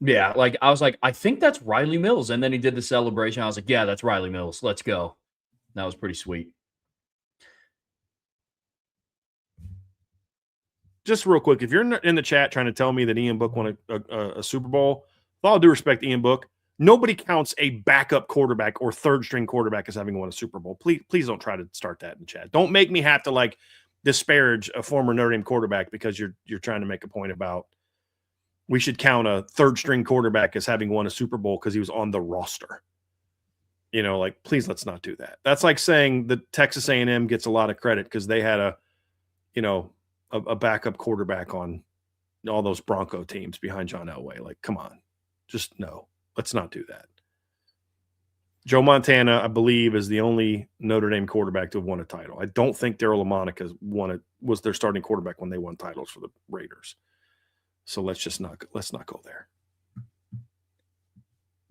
Yeah, like I was like, I think that's Riley Mills. And then he did the celebration. I was like, yeah, that's Riley Mills. Let's go. That was pretty sweet. Just real quick, if you're in the chat trying to tell me that Ian Book won a Super Bowl, with all due respect to Ian Book, nobody counts a backup quarterback or third string quarterback as having won a Super Bowl. Please don't try to start that in the chat. Don't make me have to like disparage a former Notre Dame quarterback because you're trying to make a point about we should count a third string quarterback as having won a Super Bowl because he was on the roster. You know, like, please, let's not do that. That's like saying that Texas A&M gets a lot of credit because they had a backup quarterback on all those Bronco teams behind John Elway. Like, come on, just no, let's not do that. Joe Montana, I believe, is the only Notre Dame quarterback to have won a title. I don't think Darryl LaMonica was their starting quarterback when they won titles for the Raiders. So let's not go there.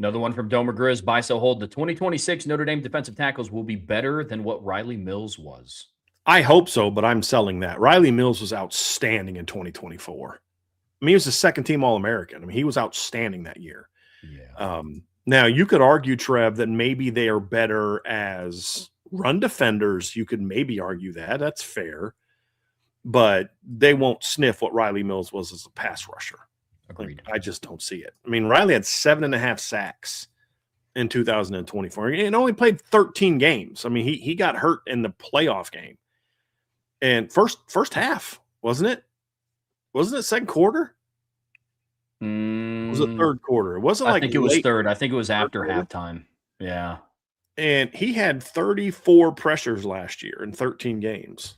Another one from Domer Grizz. Buy, sell, hold. The 2026 Notre Dame defensive tackles will be better than what Riley Mills was. I hope so, but I'm selling that. Riley Mills was outstanding in 2024. I mean, he was a second-team All-American. I mean, he was outstanding that year. Yeah. Now, you could argue, Trev, that maybe they are better as run defenders. You could maybe argue that. That's fair. But they won't sniff what Riley Mills was as a pass rusher. Agreed. Like, I just don't see it. I mean, Riley had 7.5 sacks in 2024 and only played 13 games. I mean, he got hurt in the playoff game. And first half, wasn't it? Wasn't it second quarter? Was it third quarter? It wasn't I think it was third. I think it was after halftime. Yeah. And he had 34 pressures last year in 13 games.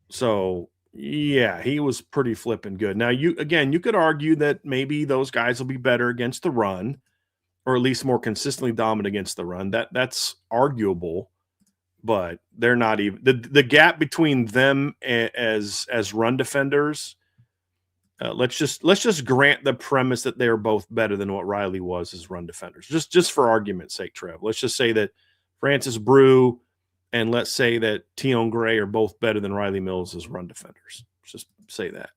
So, yeah, he was pretty flipping good. Now, you could argue that maybe those guys will be better against the run, or at least more consistently dominant against the run. That's arguable, but they're not even the gap between them as run defenders. Let's just grant the premise that they are both better than what Riley was as run defenders. Just for argument's sake, Trev. Let's just say that Francis Brew and let's say that Tion Gray are both better than Riley Mills as run defenders. Let's just say that.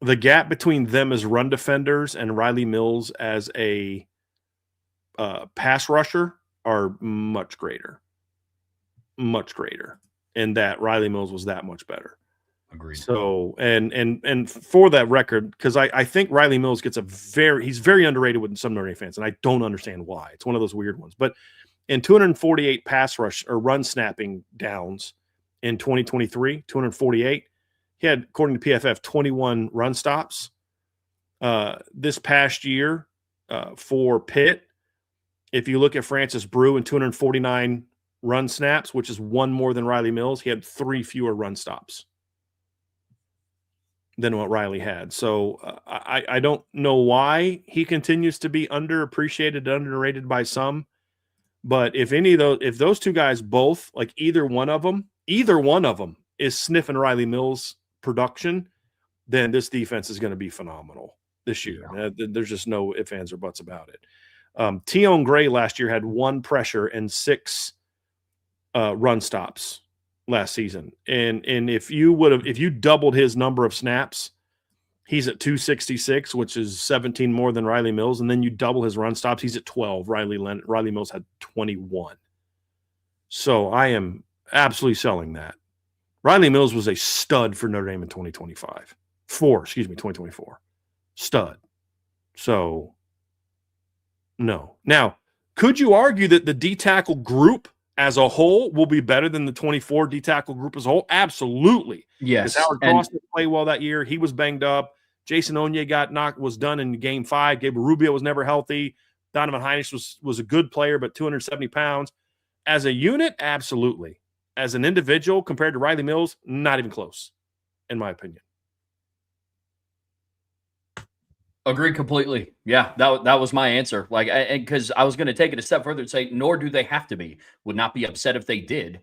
The gap between them as run defenders and Riley Mills as a pass rusher are much greater. Much greater. And that Riley Mills was that much better. Agreed. So, and for that record, because I think Riley Mills gets he's very underrated with some Notre Dame fans, and I don't understand why. It's one of those weird ones. But in 248 pass rush or run snapping downs in 2023, 248, he had, according to PFF, 21 run stops. This past year for Pitt, if you look at Francis Brew in 249 run snaps, which is one more than Riley Mills, he had 3 fewer run stops than what Riley had. So I don't know why he continues to be underappreciated, underrated by some. But if those two guys both, like either one of them is sniffing Riley Mills' production, then this defense is going to be phenomenal this year. Yeah. There's just no ifs, ands, or buts about it. Tion Gray last year had 1 pressure and 6 run stops last season. And if you doubled his number of snaps, he's at 266, which is 17 more than Riley Mills. And then you double his run stops, he's at 12. Riley Mills had 21. So I am absolutely selling that. Riley Mills was a stud for Notre Dame in 2024. Stud. So, no. Now, could you argue that the D-tackle group as a whole will be better than the 24 D-tackle group as a whole? Absolutely. Yes. Because Howard Cross didn't play well that year. He was banged up. Jason Onye was done in game 5. Gabriel Rubio was never healthy. Donovan Heinrich was a good player, but 270 pounds. As a unit, absolutely. As an individual, compared to Riley Mills, not even close, in my opinion. Agreed completely. Yeah, that was my answer. Like, because I was going to take it a step further and say, nor do they have to be. Would not be upset if they did.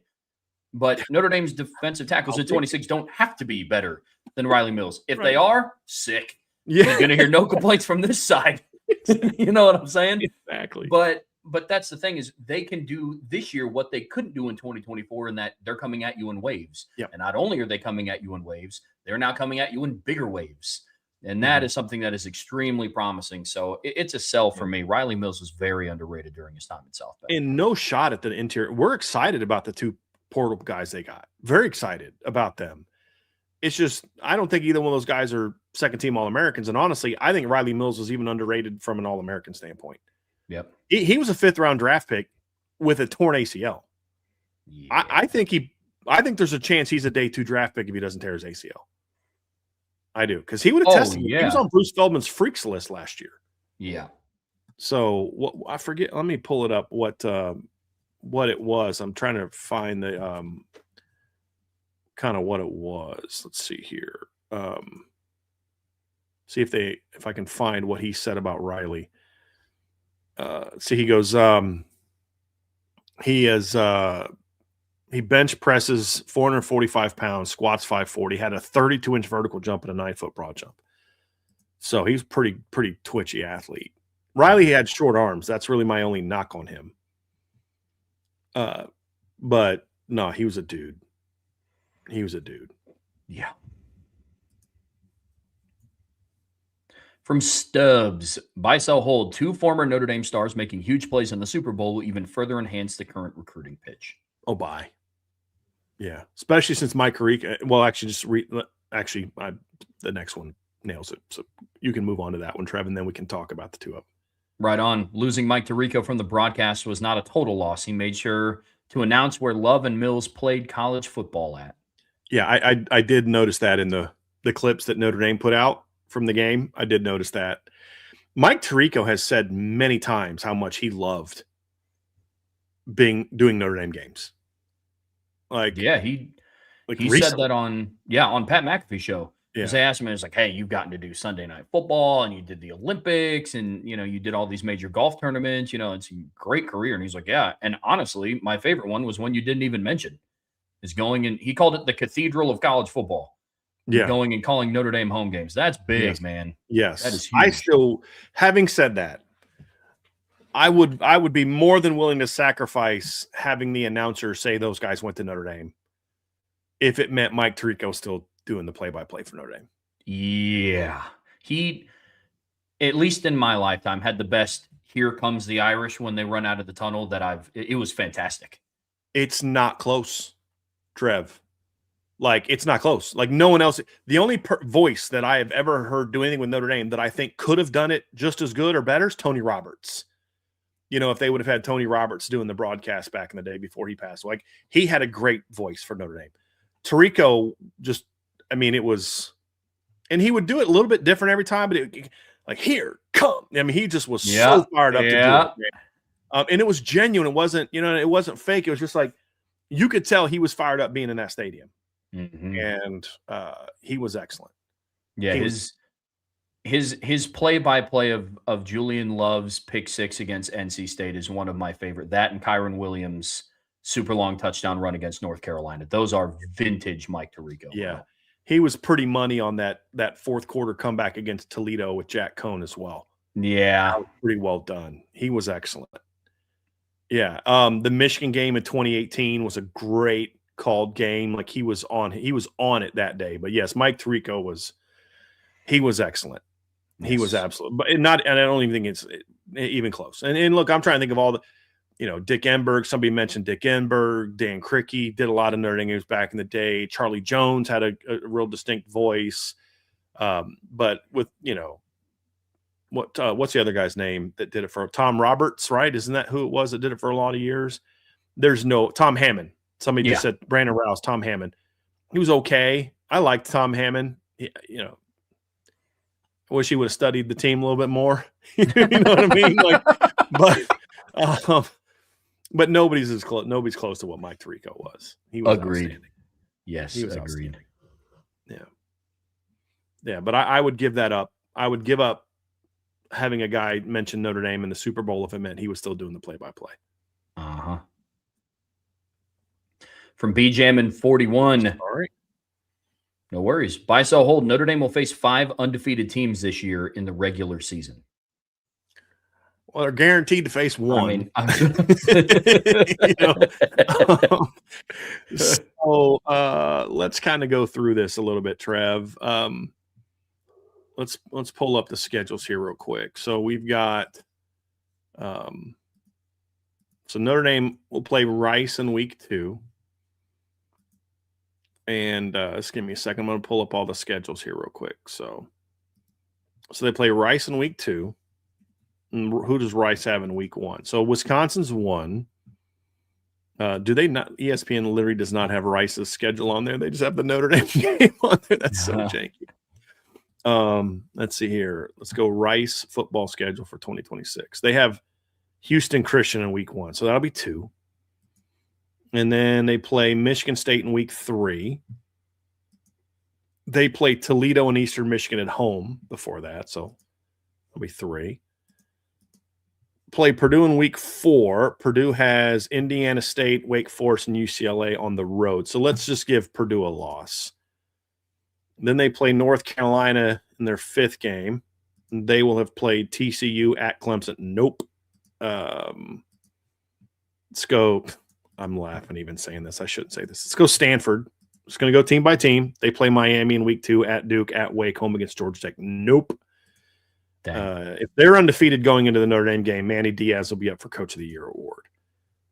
But Notre Dame's defensive tackles I'll at take 26 don't have to be better than Riley Mills. If they Right. are, sick. Yeah. You're going to hear no complaints from this side. You know what I'm saying? Exactly. But that's the thing is they can do this year what they couldn't do in 2024 in that they're coming at you in waves. Yep. And not only are they coming at you in waves, they're now coming at you in bigger waves. And that is something that is extremely promising. So it's a sell for me. Riley Mills was very underrated during his time in South Bend. And no shot at the interior. We're excited about the two portal guys they got. Very excited about them. It's just, I don't think either one of those guys are second team All-Americans. And honestly, I think Riley Mills was even underrated from an All-American standpoint. Yep. He was a 5th round draft pick with a torn ACL. Yeah. I think there's a chance he's a day 2 draft pick if he doesn't tear his ACL. I do. Because he would have tested. Yeah. He was on Bruce Feldman's freaks list last year. Yeah. So what I forget, let me pull it up what it was. I'm trying to find the kind of what it was. Let's see here. See if I can find what he said about Riley. See, he goes, he bench presses 445 pounds, squats 540, had a 32-inch vertical jump and a 9-foot broad jump. So he's pretty twitchy athlete. Riley had short arms. That's really my only knock on him. But no, he was a dude. He was a dude. Yeah. From Stubbs, buy, sell, hold. 2 former Notre Dame stars making huge plays in the Super Bowl will even further enhance the current recruiting pitch. Oh, buy. Yeah, especially since Mike Tirico. Well, actually, the next one nails it. So you can move on to that one, Trev, and then we can talk about the two of them. Right on. Losing Mike Tirico from the broadcast was not a total loss. He made sure to announce where Love and Mills played college football at. Yeah, I did notice that in the clips that Notre Dame put out from the game. I did notice that. Mike Tirico has said many times how much he loved doing Notre Dame games. Like, yeah, he said that on Pat McAfee's show. Because they asked him, it was like, hey, you've gotten to do Sunday Night Football and you did the Olympics and, you did all these major golf tournaments, it's a great career. And he's like, yeah. And honestly, my favorite one was one you didn't even mention is going and he called it the Cathedral of College Football. Yeah. Going and calling Notre Dame home games. That's big, man. Yes. That is huge. Having said that, I would be more than willing to sacrifice having the announcer say those guys went to Notre Dame if it meant Mike Tirico still doing the play-by-play for Notre Dame. Yeah. He, at least in my lifetime, had the best "Here Comes the Irish" when they run out of the tunnel it was fantastic. It's not close, Trev. Like, it's not close. Like, no one else. The only voice that I have ever heard do anything with Notre Dame that I think could have done it just as good or better is Tony Roberts. If they would have had Tony Roberts doing the broadcast back in the day before he passed. Like, he had a great voice for Notre Dame. Tirico just, it was, and he would do it a little bit different every time, but here, come. He just was so fired up to do it. And it was genuine. It wasn't, it wasn't fake. It was just like, you could tell he was fired up being in that stadium. Mm-hmm. And he was excellent. Yeah, his play-by-play of Julian Love's pick 6 against NC State is one of my favorite. That and Kyron Williams' super long touchdown run against North Carolina. Those are vintage Mike Tirico. Yeah, he was pretty money on that fourth quarter comeback against Toledo with Jack Cohn as well. Yeah, pretty well done. He was excellent. Yeah, the Michigan game in 2018 was a great called game. Like, he was on it that day. But yes, Mike Tirico was excellent. Yes. He was absolute, but not, and I don't even think it's even close. And look, I'm trying to think of all the, Dick Enberg. Somebody mentioned Dick Enberg. Dan Crickey did a lot of Notre Dame games back in the day. Charlie Jones had a real distinct voice. But with what's the other guy's name that did it for Tom Roberts? Right? Isn't that who it was that did it for a lot of years? There's no Tom Hammond. Somebody just said Brandon Rouse, Tom Hammond. He was okay. I liked Tom Hammond. I wish he would have studied the team a little bit more. You know what I mean? But nobody's close. Nobody's close to what Mike Tirico was. He was outstanding. Yes, he was agreed. Yeah. But I would give that up. I would give up having a guy mention Notre Dame in the Super Bowl if it meant he was still doing the play-by-play. Uh-huh. From B-Jammin 41. All right. No worries. Buy, sell, hold. Notre Dame will face 5 undefeated teams this year in the regular season. Well, they're guaranteed to face one. So let's kind of go through this a little bit, Trev. Let's pull up the schedules here real quick. So we've got so Notre Dame will play Rice in week 2. And just give me a second. I'm going to pull up all the schedules here real quick. So they play Rice in week 2. And who does Rice have in week 1? So Wisconsin's 1. Do they not? ESPN literally does not have Rice's schedule on there. They just have the Notre Dame game on there. That's so janky. Let's see here. Let's go Rice football schedule for 2026. They have Houston Christian in week 1. So that'll be 2. And then they play Michigan State in week 3. They play Toledo and Eastern Michigan at home before that. So that'll be 3. Play Purdue in week 4. Purdue has Indiana State, Wake Forest, and UCLA on the road. So let's just give Purdue a loss. Then they play North Carolina in their 5th game. They will have played TCU at Clemson. Nope. Let's go. I'm laughing even saying this. I shouldn't say this. Let's go Stanford. It's going to go team by team. They play Miami in week 2 at Duke, at Wake, home against Georgia Tech. Nope. If they're undefeated going into the Notre Dame game, Manny Diaz will be up for Coach of the Year award.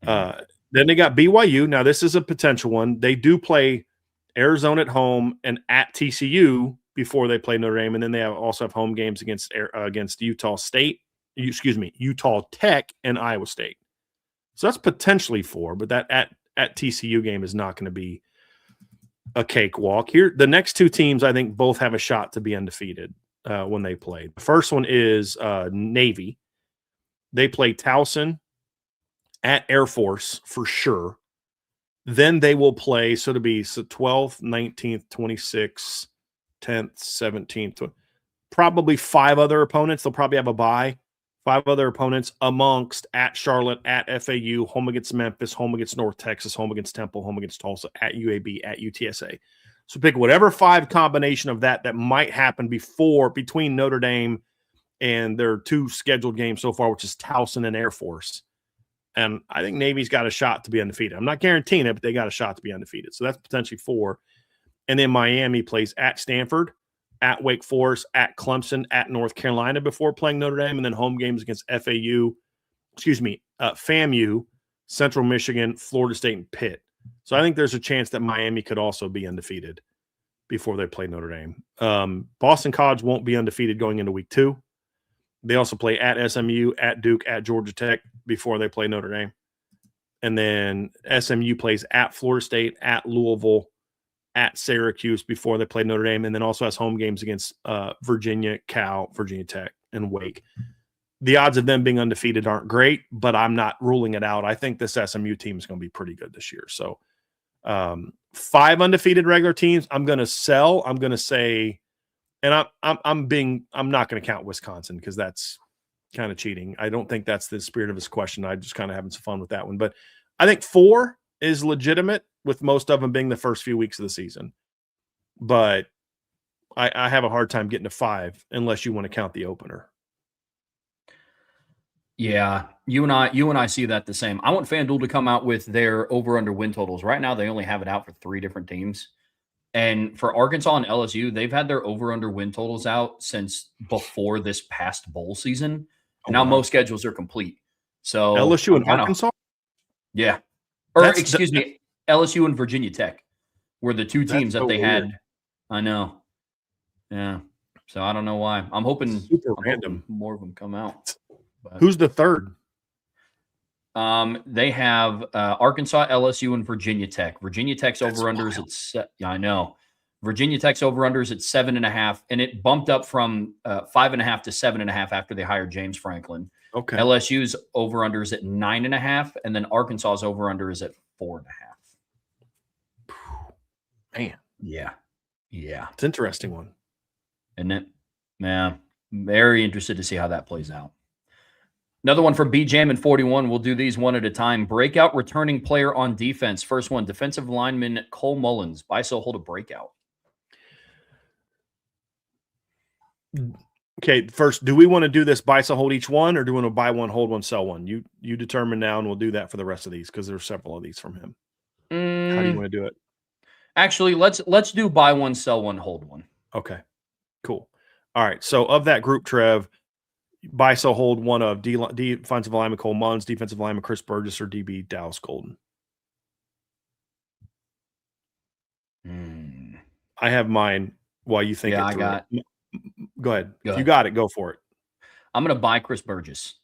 Then they got BYU. Now, this is a potential one. They do play Arizona at home and at TCU before they play Notre Dame, and then they also have home games against Utah Tech and Iowa State. So that's potentially 4, but that at TCU game is not going to be a cakewalk. Here, the next 2 teams I think both have a shot to be undefeated when they play. The first one is Navy. They play Towson at Air Force for sure. Then they will play, so to be 12th, 19th, 26th, 10th, 17th, probably 5 other opponents. They'll probably have a bye. 5 other opponents amongst at Charlotte, at FAU, home against Memphis, home against North Texas, home against Temple, home against Tulsa, at UAB, at UTSA. So pick whatever 5 combination of that might happen between Notre Dame and their 2 scheduled games so far, which is Towson and Air Force. And I think Navy's got a shot to be undefeated. I'm not guaranteeing it, but they got a shot to be undefeated. So that's potentially 4. And then Miami plays at Stanford, at Wake Forest, at Clemson, at North Carolina before playing Notre Dame, and then home games against FAMU, Central Michigan, Florida State, and Pitt. So I think there's a chance that Miami could also be undefeated before they play Notre Dame. Boston College won't be undefeated going into week 2. They also play at SMU, at Duke, at Georgia Tech before they play Notre Dame. And then SMU plays at Florida State, at Louisville, at Syracuse before they play Notre Dame, and then also has home games against Virginia, Cal, Virginia Tech, and Wake. The odds of them being undefeated aren't great, but I'm not ruling it out. I think this SMU team is going to be pretty good this year. So 5 undefeated regular teams. I'm going to sell. I'm going to say, and I'm not going to count Wisconsin because that's kind of cheating. I don't think that's the spirit of his question. I'm just kind of having some fun with that one. But I think 4 is legitimate, with most of them being the first few weeks of the season. But I have a hard time getting to 5 unless you want to count the opener. Yeah, you and I see that the same. I want FanDuel to come out with their over-under win totals. Right now, they only have it out for 3 different teams. And for Arkansas and LSU, they've had their over-under win totals out since before this past bowl season. And now most schedules are complete. So LSU and Arkansas? Yeah. Or excuse me, LSU and Virginia Tech were the 2 teams that they had. I know. Yeah. So I don't know why. I'm hoping more of them come out. But who's the third? They have Arkansas, LSU, and Virginia Tech. Virginia Tech's over-unders at I know. Virginia Tech's over-unders at 7.5, and it bumped up from 5.5 to 7.5 after they hired James Franklin. Okay. LSU's over-unders at 9.5, and then Arkansas's over-under is at 4.5. Man. Yeah. It's an interesting one. Isn't it? Yeah. Very interested to see how that plays out. Another one from B-Jam and 41. We'll do these one at a time. Breakout returning player on defense. First one, defensive lineman Cole Mullins. Buy, sell, hold a breakout. Okay, first, do we want to do this buy, sell, hold each one, or do we want to buy one, hold one, sell one? You determine now, and we'll do that for the rest of these because there's several of these from him. How do you want to do it? Actually, let's do buy one, sell one, hold one. Okay, cool. All right, so of that group, Trev, buy, sell, hold one of defensive lineman Cole Mullins, defensive lineman Chris Burgess, or DB Dallas Golden. I have mine while you think it through. I got. Go ahead. If you got it, go for it. I'm going to buy Chris Burgess.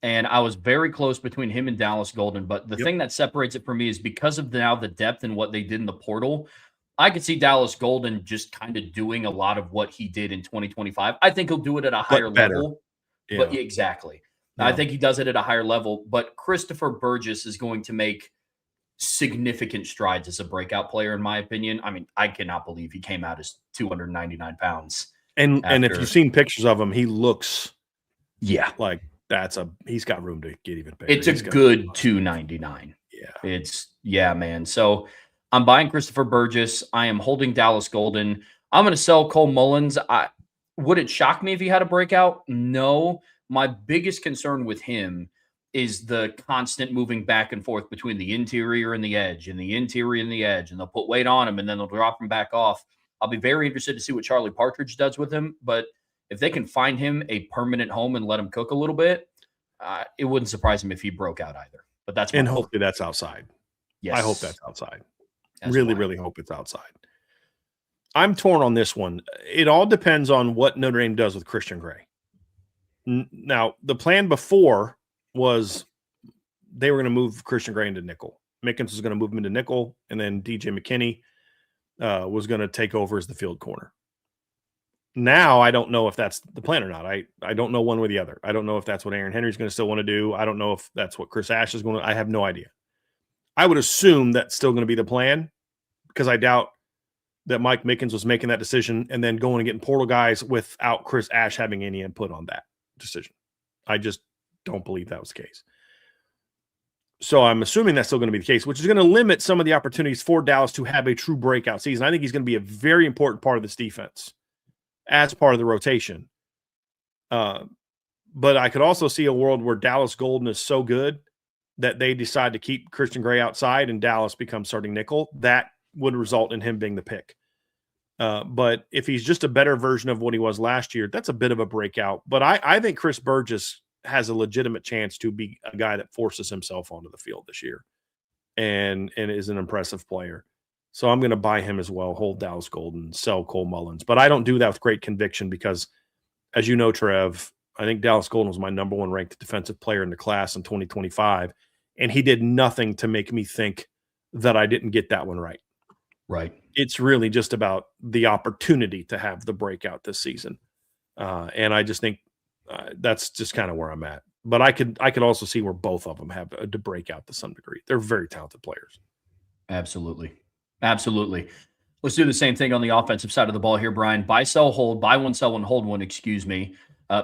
And I was very close between him and Dallas Golden. But the thing that separates it for me is because of now the depth and what they did in the portal, I could see Dallas Golden just kind of doing a lot of what he did in 2025. I think he'll do it at a higher level. Yeah. But exactly. Yeah. I think he does it at a higher level. But Christopher Burgess is going to make significant strides as a breakout player, in my opinion. I mean, I cannot believe he came out as 299 pounds. And if you've seen pictures of him, he looks like he's got room to get even bigger. It's a good 299. Yeah. Man. So I'm buying Christopher Burgess. I am holding Dallas Golden. I'm going to sell Cole Mullins. Would it shock me if he had a breakout? No. My biggest concern with him is the constant moving back and forth between the interior and the edge and the interior and the edge, and they'll put weight on him and then they'll drop him back off. I'll be very interested to see what Charlie Partridge does with him, but if they can find him a permanent home and let him cook a little bit, it wouldn't surprise him if he broke out either. But hopefully that's outside. Yes. I hope that's outside. Really hope it's outside. I'm torn on this one. It all depends on what Notre Dame does with Christian Gray. Now, the plan before was they were going to move Christian Gray into nickel. Mickens was going to move him into nickel, and then DJ McKinney was going to take over as the field corner. Now, I don't know if that's the plan or not. I don't know one way or the other. I don't know if that's what Aaron Henry's going to still want to do. I don't know if that's what Chris Ash is going to. I have no idea. I would assume that's still going to be the plan because I doubt that Mike Mickens was making that decision and then going and getting portal guys without Chris Ash having any input on that decision. I just don't believe that was the case. So I'm assuming that's still going to be the case, which is going to limit some of the opportunities for Dallas to have a true breakout season. I think he's going to be a very important part of this defense as part of the rotation. But I could also see a world where Dallas Golden is so good that they decide to keep Christian Gray outside and Dallas becomes starting nickel. That would result in him being the pick. But if he's just a better version of what he was last year, that's a bit of a breakout. But I think Chris Burgess has a legitimate chance to be a guy that forces himself onto the field this year and is an impressive player. So I'm going to buy him as well, hold Dallas Golden, sell Cole Mullins. But I don't do that with great conviction because, as you know, Trev, I think Dallas Golden was my number one ranked defensive player in the class in 2025, and he did nothing to make me think that I didn't get that one right. Right. It's really just about the opportunity to have the breakout this season. And I just think that's just kind of where I'm at. But I could also see where both of them have to break out to some degree. They're very talented players. Absolutely. Let's do the same thing on the offensive side of the ball here, Brian. Buy, sell, hold. Buy one, sell one, hold one, excuse me.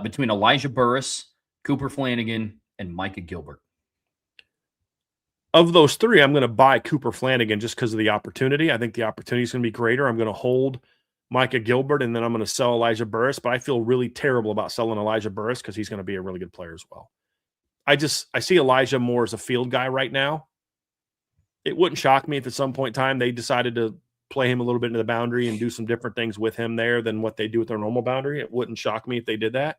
Between Elijah Burris, Cooper Flanagan, and Micah Gilbert. Of those three, I'm going to buy Cooper Flanagan just because of the opportunity. I think the opportunity is going to be greater. I'm going to hold Micah Gilbert, and then I'm going to sell Elijah Burris. But I feel really terrible about selling Elijah Burris because he's going to be a really good player as well. I see Elijah more as a field guy right now. It wouldn't shock me if at some point in time they decided to play him a little bit into the boundary and do some different things with him there than what they do with their normal boundary. It wouldn't shock me if they did that.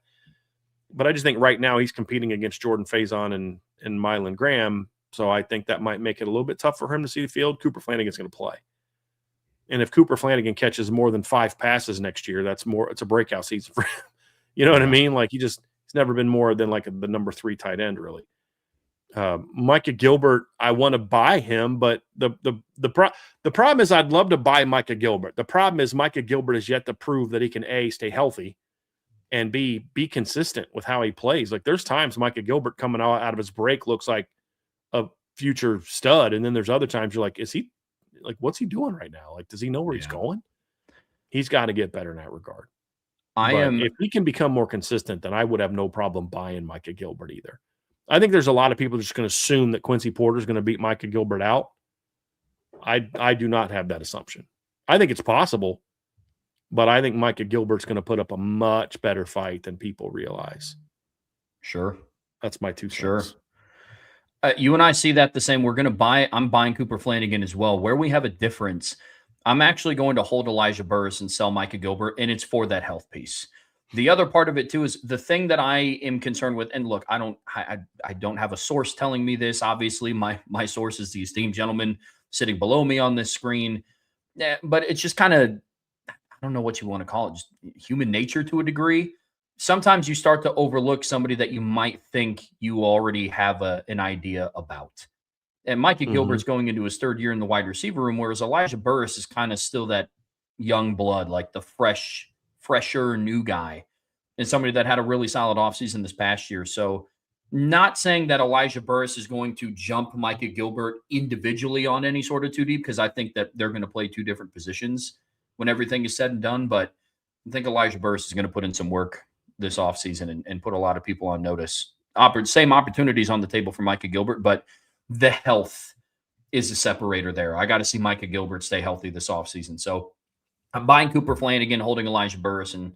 But I just think right now he's competing against Jordan Faison and Mylan Graham. So I think that might make it a little bit tough for him to see the field. Cooper Flanagan's going to play. And if Cooper Flanagan catches more than 5 passes next year, it's a breakout season for him. You know what I mean? Like he's never been more than like the number 3 tight end, really. Micah Gilbert, I want to buy him, but the problem is I'd love to buy Micah Gilbert. The problem is Micah Gilbert has yet to prove that he can A, stay healthy, and B, be consistent with how he plays. Like there's times Micah Gilbert coming out of his break looks like a future stud, and then there's other times you're like, is he like, what's he doing right now? Like, does he know where he's going? He's got to get better in that regard. If he can become more consistent, then I would have no problem buying Micah Gilbert either. I think there's a lot of people just going to assume that Quincy Porter is going to beat Micah Gilbert out. I do not have that assumption. I think it's possible, but I think Micah Gilbert's going to put up a much better fight than people realize. Sure. That's my 2 cents. Sure. You and I see that the same. I'm buying Cooper Flanagan as well. Where we have a difference, I'm actually going to hold Elijah Burris and sell Micah Gilbert, and it's for that health piece. The other part of it too is the thing that I am concerned with. And look, I don't have a source telling me this. Obviously, my source is the esteemed gentleman sitting below me on this screen. Yeah, but it's just kind of, I don't know what you want to call it, just human nature to a degree. Sometimes you start to overlook somebody that you might think you already have an idea about. And Micah Gilbert's going into his 3rd year in the wide receiver room, whereas Elijah Burris is kind of still that young blood, like the fresher new guy, and somebody that had a really solid offseason this past year. So not saying that Elijah Burris is going to jump Micah Gilbert individually on any sort of 2 deep, because I think that they're going to play 2 different positions when everything is said and done. But I think Elijah Burris is going to put in some work this offseason and put a lot of people on notice. Same opportunities on the table for Micah Gilbert, but the health is a separator there. I got to see Micah Gilbert stay healthy this offseason. So I'm buying Cooper Flanagan, holding Elijah Burris, and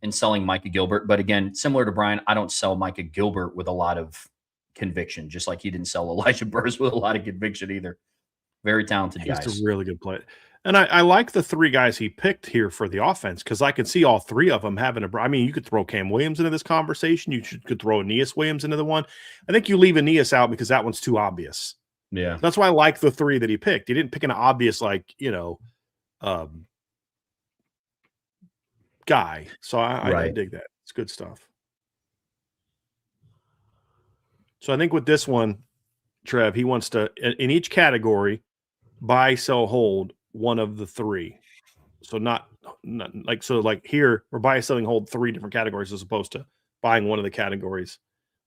selling Micah Gilbert. But again, similar to Brian, I don't sell Micah Gilbert with a lot of conviction, just like he didn't sell Elijah Burris with a lot of conviction either. Very talented guys. He's a really good player. And I like the 3 guys he picked here for the offense, because I could see all 3 of them having you could throw Cam Williams into this conversation. You could throw Aeneas Williams into the one. I think you leave Aeneas out because that one's too obvious. Yeah. That's why I like the 3 that he picked. He didn't pick an obvious, guy. So I dig that. It's good stuff. So I think with this one, Trev, he wants to, in each category, buy, sell, hold one of the 3. So not like here, we're buy, selling, hold 3 different categories as opposed to buying one of the categories.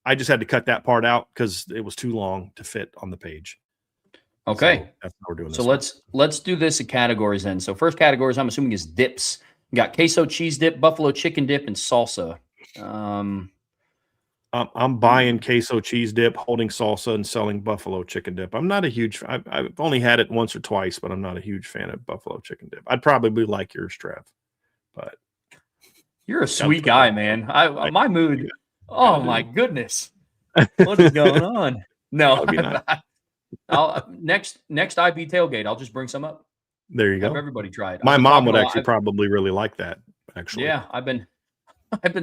I just had to cut that part out because it was too long to fit on the page. Okay. So that's how we're doing this. So let's do this in categories then. So first categories, I'm assuming, is dips. You got queso cheese dip, buffalo chicken dip, and salsa. I'm buying queso cheese dip, holding salsa, and selling buffalo chicken dip. I'm not a huge. I've only had it once or twice, but I'm not a huge fan of buffalo chicken dip. I'd probably like yours, Trev. But you're a sweet guy, man. My mood. Oh my goodness, what is going on? No, I'll next IB tailgate. I'll just bring some up. There you go. Have everybody try it. My mom would actually probably really like that. Actually, yeah, I've been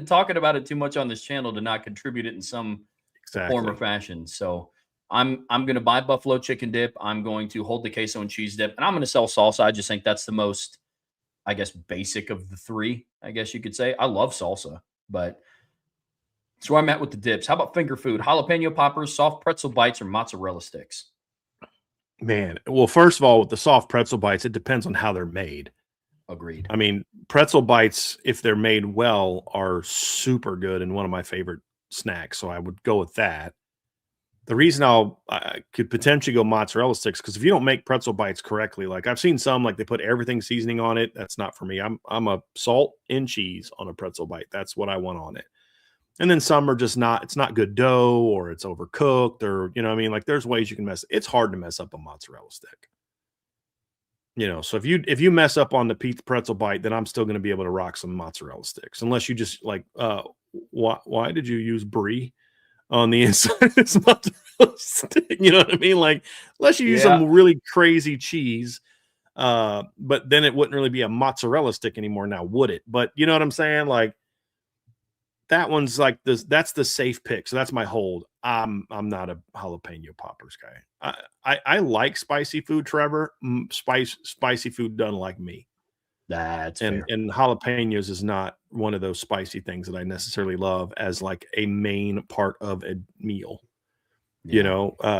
talking about it too much on this channel to not contribute it in some form or fashion. So I'm going to buy buffalo chicken dip. I'm going to hold the queso and cheese dip, and I'm going to sell salsa. I just think that's the most, I guess, basic of the 3, I guess you could say. I love salsa, but that's where I'm at with the dips. How about finger food? Jalapeno poppers, soft pretzel bites, or mozzarella sticks? Man, well, first of all, with the soft pretzel bites, it depends on how they're made. Agreed. I mean, pretzel bites, if they're made well, are super good and one of my favorite snacks. So I would go with that. The reason I could potentially go mozzarella sticks, because if you don't make pretzel bites correctly, like I've seen some, like they put everything seasoning on it. That's not for me. I'm a salt and cheese on a pretzel bite. That's what I want on it. And then some are just not, it's not good dough, or it's overcooked, or, you know what I mean? Like there's ways you can it's hard to mess up a mozzarella stick. So if you mess up on the pizza pretzel bite, then I'm still going to be able to rock some mozzarella sticks, unless you just like, why did you use brie on the inside of this mozzarella stick? You know what I mean? Like, unless you use some really crazy cheese, but then it wouldn't really be a mozzarella stick anymore now, would it? But you know what I'm saying? Like, that one's like this. That's the safe pick. So that's my hold. I'm not a jalapeno poppers guy. I like spicy food, Trevor. Spicy food doesn't like me. That's fair. And jalapenos is not one of those spicy things that I necessarily love as like a main part of a meal.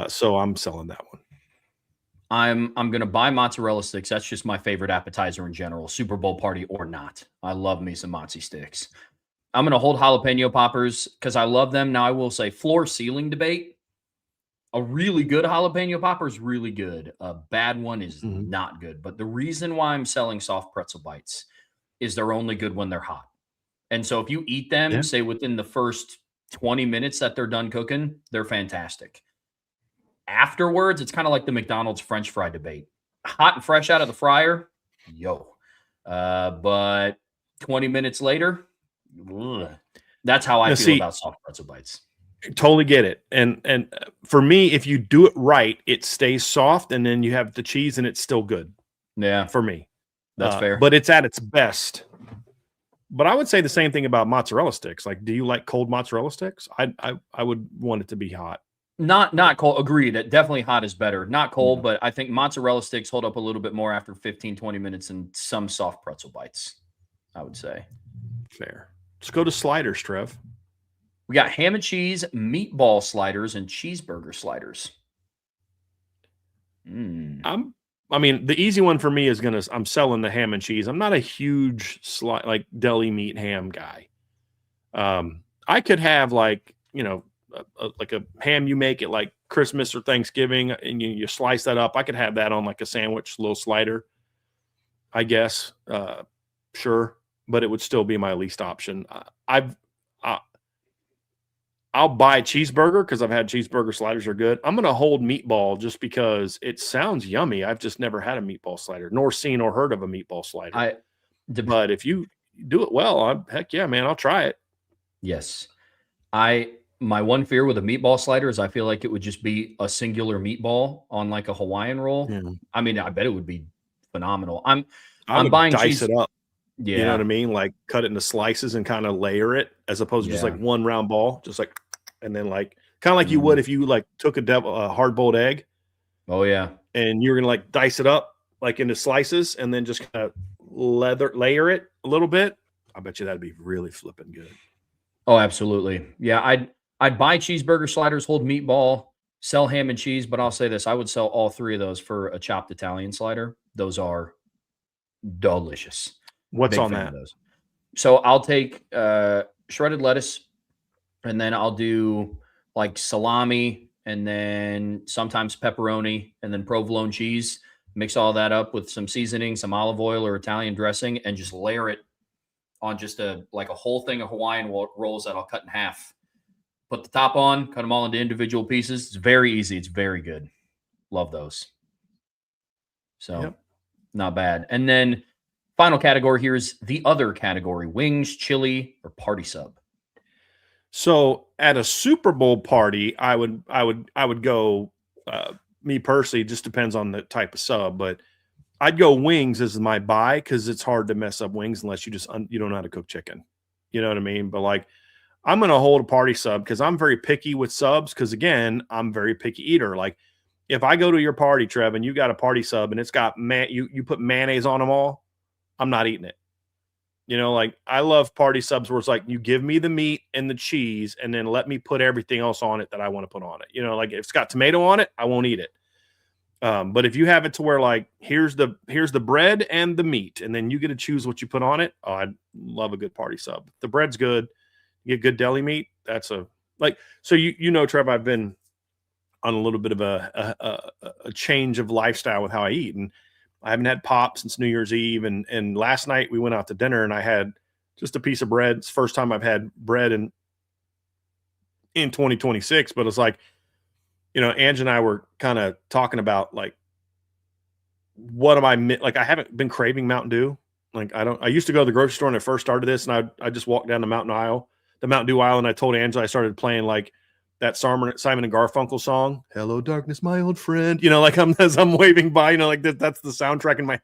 So I'm selling that one. I'm going to buy mozzarella sticks. That's just my favorite appetizer in general, Super Bowl party or not. I love me some mozzie sticks. I'm going to hold jalapeno poppers because I love them. Now, I will say floor ceiling debate. A really good jalapeno popper is really good. A bad one is not good. But the reason why I'm selling soft pretzel bites is they're only good when they're hot. And so if you eat them, say within the first 20 minutes that they're done cooking, they're fantastic. Afterwards, it's kind of like the McDonald's French fry debate. Hot and fresh out of the fryer, yo. But 20 minutes later, ugh. That's how I feel about soft pretzel bites. Totally get it. And for me, if you do it right, it stays soft, and then you have the cheese and it's still good. Yeah. For me. That's fair. But it's at its best. But I would say the same thing about mozzarella sticks. Like, do you like cold mozzarella sticks? I would want it to be hot. Not cold. Agreed. Definitely hot is better. Not cold, but I think mozzarella sticks hold up a little bit more after 15, 20 minutes than some soft pretzel bites, I would say. Fair. Let's go to sliders, Trev. We got ham and cheese, meatball sliders, and cheeseburger sliders. I mean, the easy one for me is I'm selling the ham and cheese. I'm not a huge deli meat ham guy. I could have like a ham you make at like Christmas or Thanksgiving, and you slice that up. I could have that on like a sandwich, little slider, I guess. Sure, but it would still be my least option. I'll buy a cheeseburger because I've had cheeseburger sliders are good. I'm going to hold meatball just because it sounds yummy. I've just never had a meatball slider, nor seen or heard of a meatball slider. But if you do it well, heck yeah, man, I'll try it. Yes. My one fear with a meatball slider is I feel like it would just be a singular meatball on like a Hawaiian roll. Yeah. I mean, I bet it would be phenomenal. I'm buying dice it up. Yeah. You know what I mean? Like cut it into slices and kind of layer it as opposed to just like one round ball, just like, and then like kind of like you would if you like took a hard boiled egg. Oh yeah. And you're going to like dice it up like into slices and then just kind of layer it a little bit. I bet you that'd be really flipping good. Oh, absolutely. Yeah. I'd buy cheeseburger sliders, hold meatball, sell ham and cheese, but I'll say this, I would sell all three of those for a chopped Italian slider. Those are delicious. What's Big on fan that? of those. So I'll take shredded lettuce, and then I'll do like salami, and then sometimes pepperoni, and then provolone cheese. Mix all that up with some seasoning, some olive oil or Italian dressing, and just layer it on just a whole thing of Hawaiian rolls that I'll cut in half. Put the top on, cut them all into individual pieces. It's very easy. It's very good. Love those. So Not bad. And then final category here is the other category: wings, chili, or party sub. So at a Super Bowl party, I would go, me personally, it just depends on the type of sub, but I'd go wings as my buy because it's hard to mess up wings unless you you don't know how to cook chicken. You know what I mean? But like, I'm going to hold a party sub because I'm very picky with subs because, again, I'm a very picky eater. Like, if I go to your party, Trev, and you got a party sub and it's got you put mayonnaise on them all, I'm not eating it. Like I love party subs where it's like you give me the meat and the cheese and then let me put everything else on it that I want to put on it. Like if it's got tomato on it, I won't eat it. But if you have it to where like here's the bread and the meat and then you get to choose what you put on it, I'd love a good party sub. The bread's good. You get good deli meat. That's so Trev, I've been on a little bit of a change of lifestyle with how I eat, and I haven't had pop since New Year's Eve. And last night we went out to dinner and I had just a piece of bread. It's the first time I've had bread in 2026, but it's like, Ange and I were kind of talking about like, what am I like? I haven't been craving Mountain Dew. Like I used to go to the grocery store when I first started this, and I just walked down the Mountain Dew aisle, and I told Angela I started playing like that Simon and Garfunkel song, "Hello Darkness, My Old Friend." Like as I'm waving by, like that's the soundtrack in my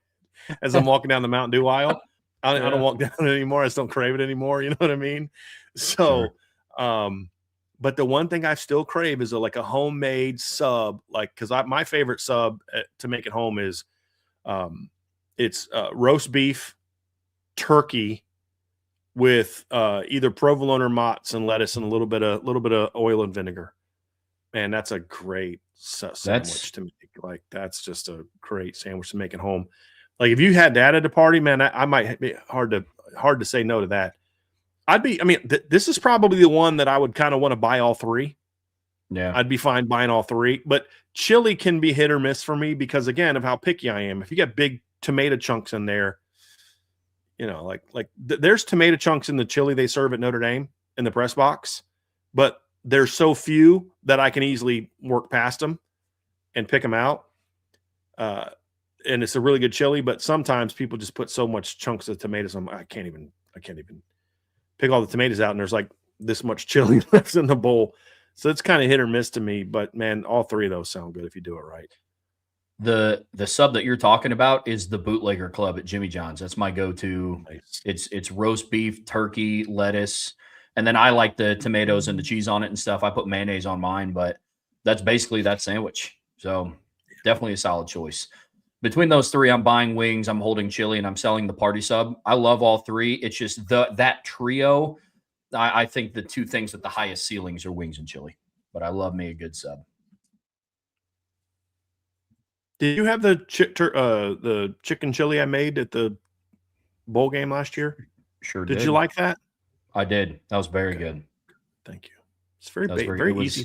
as I'm walking down the Mountain Dew aisle. I don't walk down it anymore. I just don't crave it anymore. You know what I mean? So, sure. But the one thing I still crave is a homemade sub, because my favorite sub to make at home is it's roast beef, turkey with either provolone or mozz and lettuce and a little bit of oil and vinegar. Man, that's a great sandwich to make. Like that's just a great sandwich to make at home. Like if you had that at a party, man, I might be hard to say no to that. This is probably the one that I would kind of want to buy all three. Yeah. I'd be fine buying all three, but chili can be hit or miss for me because, again, of how picky I am. If you got big tomato chunks in there, there's tomato chunks in the chili they serve at Notre Dame in the press box, but there's so few that I can easily work past them and pick them out. And it's a really good chili, but sometimes people just put so much chunks of tomatoes on. I can't even pick all the tomatoes out, and there's like this much chili left in the bowl. So it's kind of hit or miss to me, but man, all three of those sound good if you do it right. The sub that you're talking about is the Bootlegger Club at Jimmy John's. That's my go-to. Nice. It's roast beef, turkey, lettuce, and then I like the tomatoes and the cheese on it and stuff. I put mayonnaise on mine, but that's basically that sandwich. So definitely a solid choice. Between those three, I'm buying wings, I'm holding chili, and I'm selling the party sub. I love all three. It's just that trio. I think the two things with the highest ceilings are wings and chili, but I love me a good sub. Did you have the chicken chili I made at the bowl game last year? Sure did. Did you like that? I did. That was very good. Thank you. It's very easy.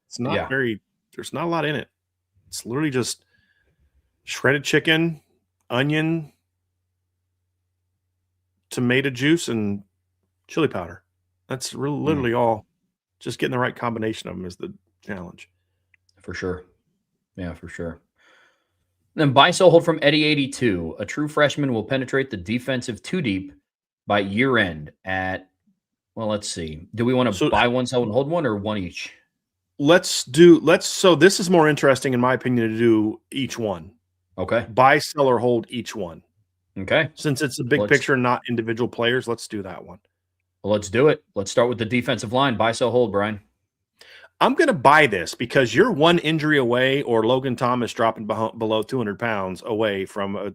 It's not there's not a lot in it. It's literally just shredded chicken, onion, tomato juice, and chili powder. That's literally all. Just getting the right combination of them is the challenge. For sure. Yeah, for sure. Then buy, sell, hold from Eddie 82. A true freshman will penetrate the defensive two deep by year end at, well, let's see. Do we want to buy one, sell, and hold one, or one each? So this is more interesting, in my opinion, to do each one. Okay. Buy, sell, or hold each one. Okay. Since it's a big picture, not individual players, let's do that one. Well, let's do it. Let's start with the defensive line. Buy, sell, hold, Brian. I'm going to buy this because you're one injury away, or Logan Thomas dropping below 200 pounds away from a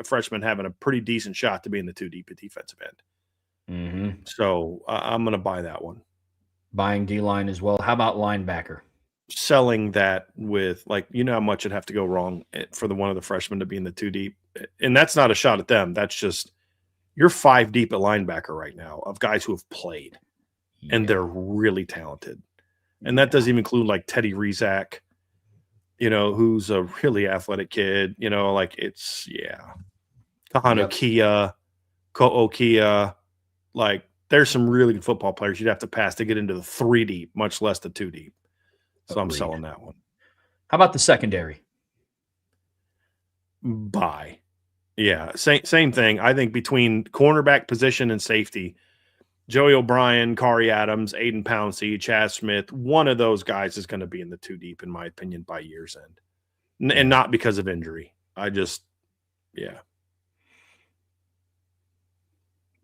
freshman having a pretty decent shot to be in the two deep at defensive end. Mm-hmm. So I'm going to buy that one. Buying D-line as well. How about linebacker? Selling that with, how much it'd have to go wrong for one of the freshmen to be in the two deep. And that's not a shot at them. That's just, you're five deep at linebacker right now of guys who have played, and they're really talented. And that doesn't even include Teddy Rizak, who's a really athletic kid, Kahano Kia, Ko'o Kia. There's some really good football players you'd have to pass to get into the three deep, much less the two deep. So I'm selling that one. How about the secondary? Buy. Yeah, same thing. I think between cornerback position and safety, Joey O'Brien, Kari Adams, Aiden Pouncey, Chaz Smith, one of those guys is going to be in the two deep, in my opinion, by year's end. And not because of injury.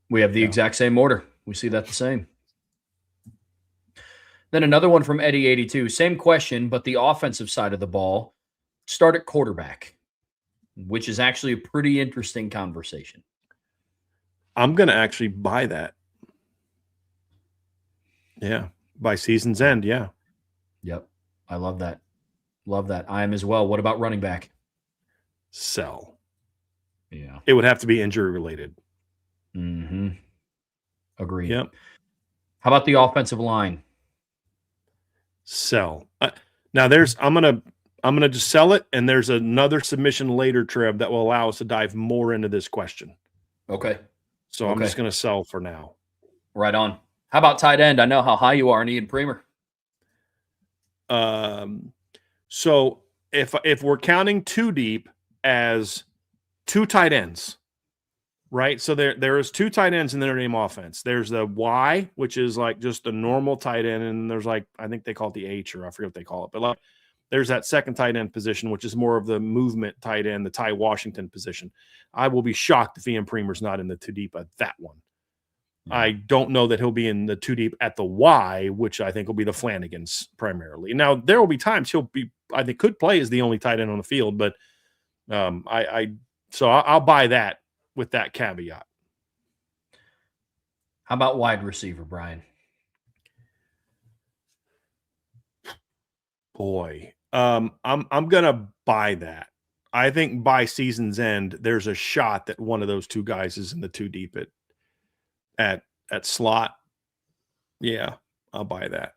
We have the exact same order. We see that the same. Then another one from Eddie 82. Same question, but the offensive side of the ball. Start at quarterback, which is actually a pretty interesting conversation. I'm going to actually buy that. Yeah. By season's end. Yeah. Yep. I love that. Love that. I am as well. What about running back? Sell. Yeah. It would have to be injury related. Mm-hmm. Agreed. Yep. How about the offensive line? Sell. Now I'm gonna just sell it, and there's another submission later, Trev, that will allow us to dive more into this question. Okay. So I'm just gonna sell for now. Right on. How about tight end? I know how high you are on Ian Premer. So if we're counting two deep as two tight ends, right? So there is two tight ends in the Notre Dame offense. There's the Y, which is just the normal tight end, and there's I think they call it the H, or I forget what they call it, but there's that second tight end position, which is more of the movement tight end, the Ty Washington position. I will be shocked if Ian Premer's not in the two deep at that one. I don't know that he'll be in the two deep at the Y, which I think will be the Flanagans primarily. Now, there will be times I think could play as the only tight end on the field, but I'll buy that with that caveat. How about wide receiver, Brian? Boy, I'm gonna buy that. I think by season's end, there's a shot that one of those two guys is in the two deep at slot. Yeah, I'll buy that.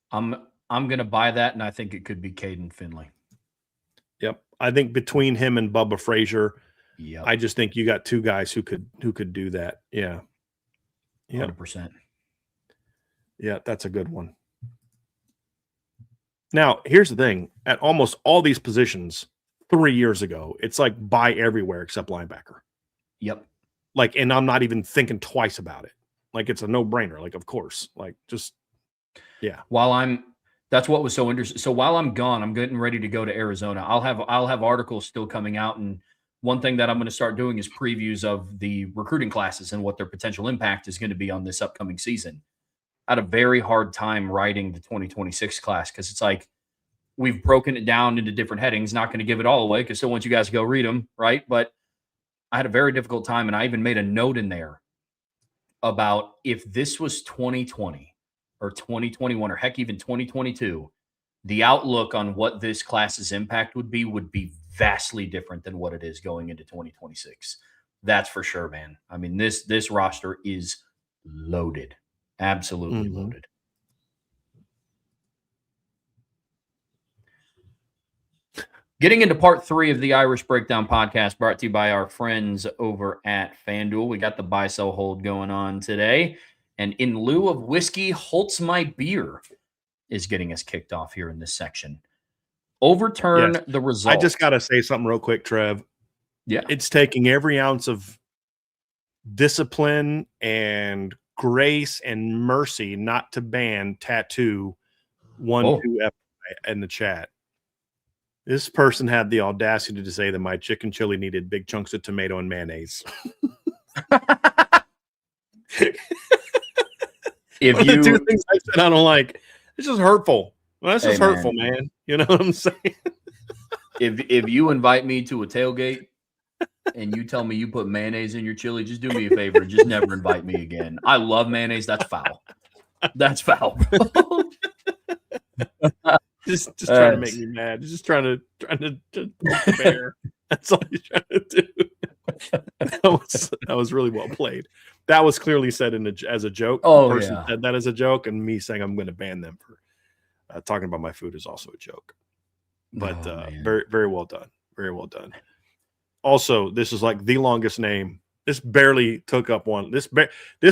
I'm gonna buy that, and I think it could be Caden Finley. Yep, I think between him and Bubba Frazier, Yeah, I just think you got two guys who could do that. Yeah. 100%. Yeah, that's a good one. Now, here's the thing. At almost all these positions 3 years ago, it's like buy everywhere except linebacker. Yep. Like, and I'm not even thinking twice about it. Like, it's a no-brainer. Like, of course. Like, just, yeah. That's what was so interesting. So while I'm gone, I'm getting ready to go to Arizona. I'll have articles still coming out, and one thing that I'm going to start doing is previews of the recruiting classes and what their potential impact is going to be on this upcoming season. I had a very hard time writing the 2026 class because it's like we've broken it down into different headings. Not going to give it all away because still want you guys to go read them, right? But I had a very difficult time, and I even made a note in there about if this was 2020 or 2021 or heck, even 2022, the outlook on what this class's impact would be vastly different than what it is going into 2026. That's for sure, man. I mean, this roster is loaded, absolutely loaded. Getting into part 3 of the Irish Breakdown podcast, brought to you by our friends over at FanDuel. We got the buy, sell, hold going on today. And in lieu of whiskey, Holtz My Beer is getting us kicked off here in this section. Overturn the result. I just got to say something real quick, Trev. Yeah. It's taking every ounce of discipline and grace and mercy not to ban tattoo 1-2 in the chat. This person had the audacity to say that my chicken chili needed big chunks of tomato and mayonnaise. If One you of the two things I said I don't like, it's just hurtful. Well, that's just hurtful, man. You know what I'm saying? If you invite me to a tailgate and you tell me you put mayonnaise in your chili, just do me a favor. Just never invite me again. I love mayonnaise. That's foul. That's foul. just trying to make me mad. Just trying to poke bear. That's all he's trying to do. That was really well played. That was clearly said as a joke. Oh, the person said that as a joke, and me saying I'm going to ban them for talking about my food is also a joke. But very, very well done. Very well done. Also, this is like the longest name. This barely took up one. This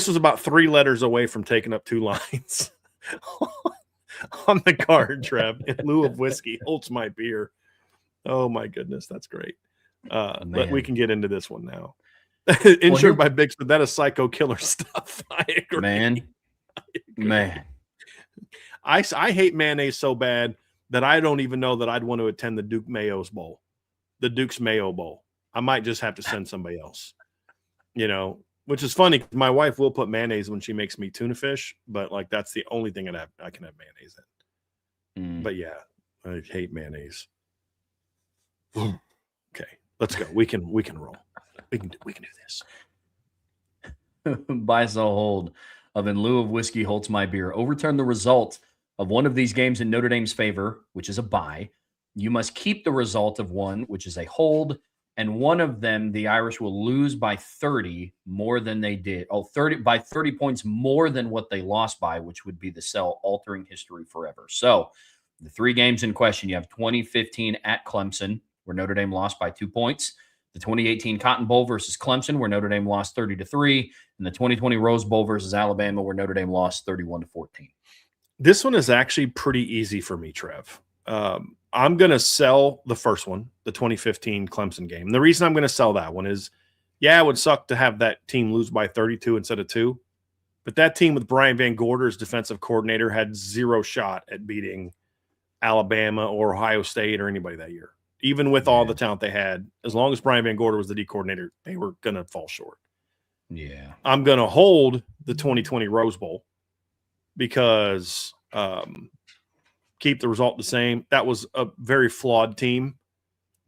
was about 3 letters away from taking up 2 lines on the card, Trev. In lieu of whiskey, Holtz My Beer. Oh my goodness, that's great. But we can get into this one now. Insured by Big Spoon. That is psycho killer stuff. I agree. Man. I hate mayonnaise so bad that I don't even know that I'd want to attend the Duke's Mayo Bowl. I might just have to send somebody else. You know, which is funny. My wife will put mayonnaise when she makes me tuna fish, but like that's the only thing that I can have mayonnaise in. But yeah, I hate mayonnaise. Okay, let's go. We can roll. We can do this. Buy, sell, hold of in lieu of whiskey, Holtz My Beer. Overturn the result of one of these games in Notre Dame's favor, which is a buy. You must keep the result of one, which is a hold, and one of them, the Irish will lose by 30 more than they did. 30 points more than what they lost by, which would be the sell, altering history forever. So the 3 games in question, you have 2015 at Clemson, where Notre Dame lost by 2 points. The 2018 Cotton Bowl versus Clemson, where Notre Dame lost 30-3, and the 2020 Rose Bowl versus Alabama, where Notre Dame lost 31-14. This one is actually pretty easy for me, Trev. I'm going to sell the first one, the 2015 Clemson game. And the reason I'm going to sell that one is, it would suck to have that team lose by 32 instead of 2. But that team with Brian Van Gorder as defensive coordinator had 0 shot at beating Alabama or Ohio State or anybody that year. Even with all the talent they had, as long as Brian Van Gorder was the D coordinator, they were going to fall short. Yeah. I'm going to hold the 2020 Rose Bowl because keep the result the same. That was a very flawed team.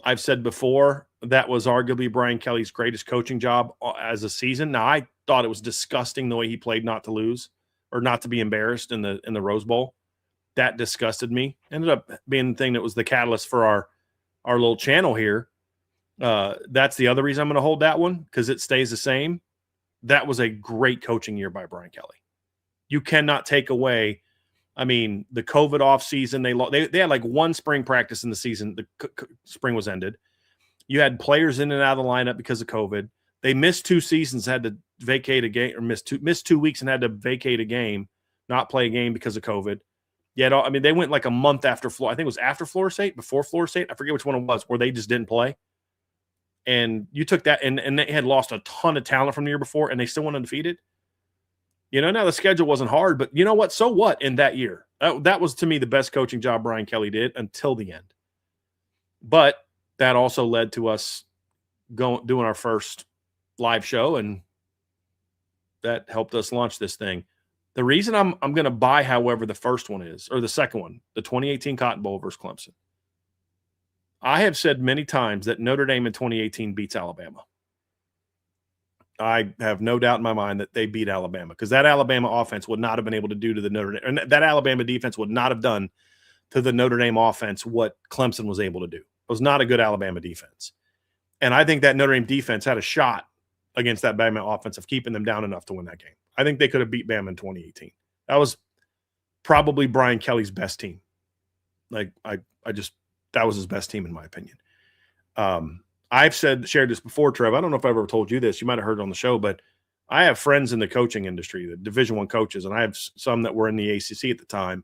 I've said before, that was arguably Brian Kelly's greatest coaching job as a season. Now, I thought it was disgusting the way he played not to lose or not to be embarrassed in the Rose Bowl. That disgusted me. Ended up being the thing that was the catalyst for our little channel here. That's the other reason I'm going to hold that one, because it stays the same. That was a great coaching year by Brian Kelly. You cannot take away. I mean, the COVID off season, they had like one spring practice in the season. The spring was ended. You had players in and out of the lineup because of COVID. They missed 2 seasons, had to vacate a game, or missed 2 weeks and had to vacate a game, not play a game because of COVID. Yet, I mean, they went like a month after Florida. I think it was after Florida State, before Florida State. I forget which one it was, where they just didn't play. And you took that, and they had lost a ton of talent from the year before, and they still went undefeated. Now the schedule wasn't hard, but you know what? So what in that year? That was, to me, the best coaching job Brian Kelly did until the end. But that also led to us doing our first live show, and that helped us launch this thing. The reason I'm going to buy, however, the first one is, or the second one, the 2018 Cotton Bowl versus Clemson. I have said many times that Notre Dame in 2018 beats Alabama. I have no doubt in my mind that they beat Alabama, because that Alabama offense would not have been able to do to the Notre Dame, and that Alabama defense would not have done to the Notre Dame offense what Clemson was able to do. It was not a good Alabama defense. And I think that Notre Dame defense had a shot against that Bama offense of keeping them down enough to win that game. I think they could have beat Bama in 2018. That was probably Brian Kelly's best team. Like, that was his best team, in my opinion. I've shared this before, Trev. I don't know if I've ever told you this. You might have heard it on the show, but I have friends in the coaching industry, the Division I coaches, and I have some that were in the ACC at the time.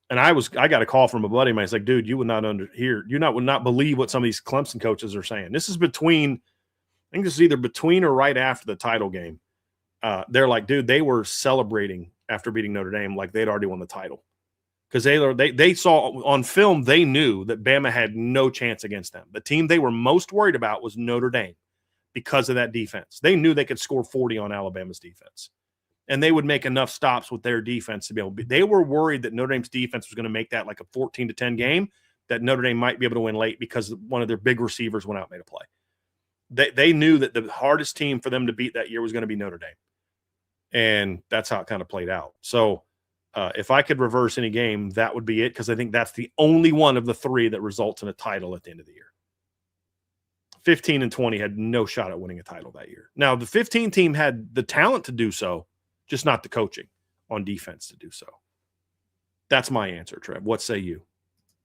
And I got a call from a buddy of mine. He's like, dude, you would not would not believe what some of these Clemson coaches are saying. This is I think this is either between or right after the title game. They're like, dude, they were celebrating after beating Notre Dame like they'd already won the title. Because they saw on film, they knew that Bama had no chance against them. The team they were most worried about was Notre Dame because of that defense. They knew they could score 40 on Alabama's defense. And they would make enough stops with their defense to be able to they were worried that Notre Dame's defense was going to make that like a 14-10 game, that Notre Dame might be able to win late because one of their big receivers went out and made a play. They knew that the hardest team for them to beat that year was going to be Notre Dame. And that's how it kind of played out. So if I could reverse any game, that would be it, because I think that's the only one of the 3 that results in a title at the end of the year. 15 and 20 had no shot at winning a title that year. Now, the 15 team had the talent to do so, just not the coaching on defense to do so. That's my answer, Trev. What say you?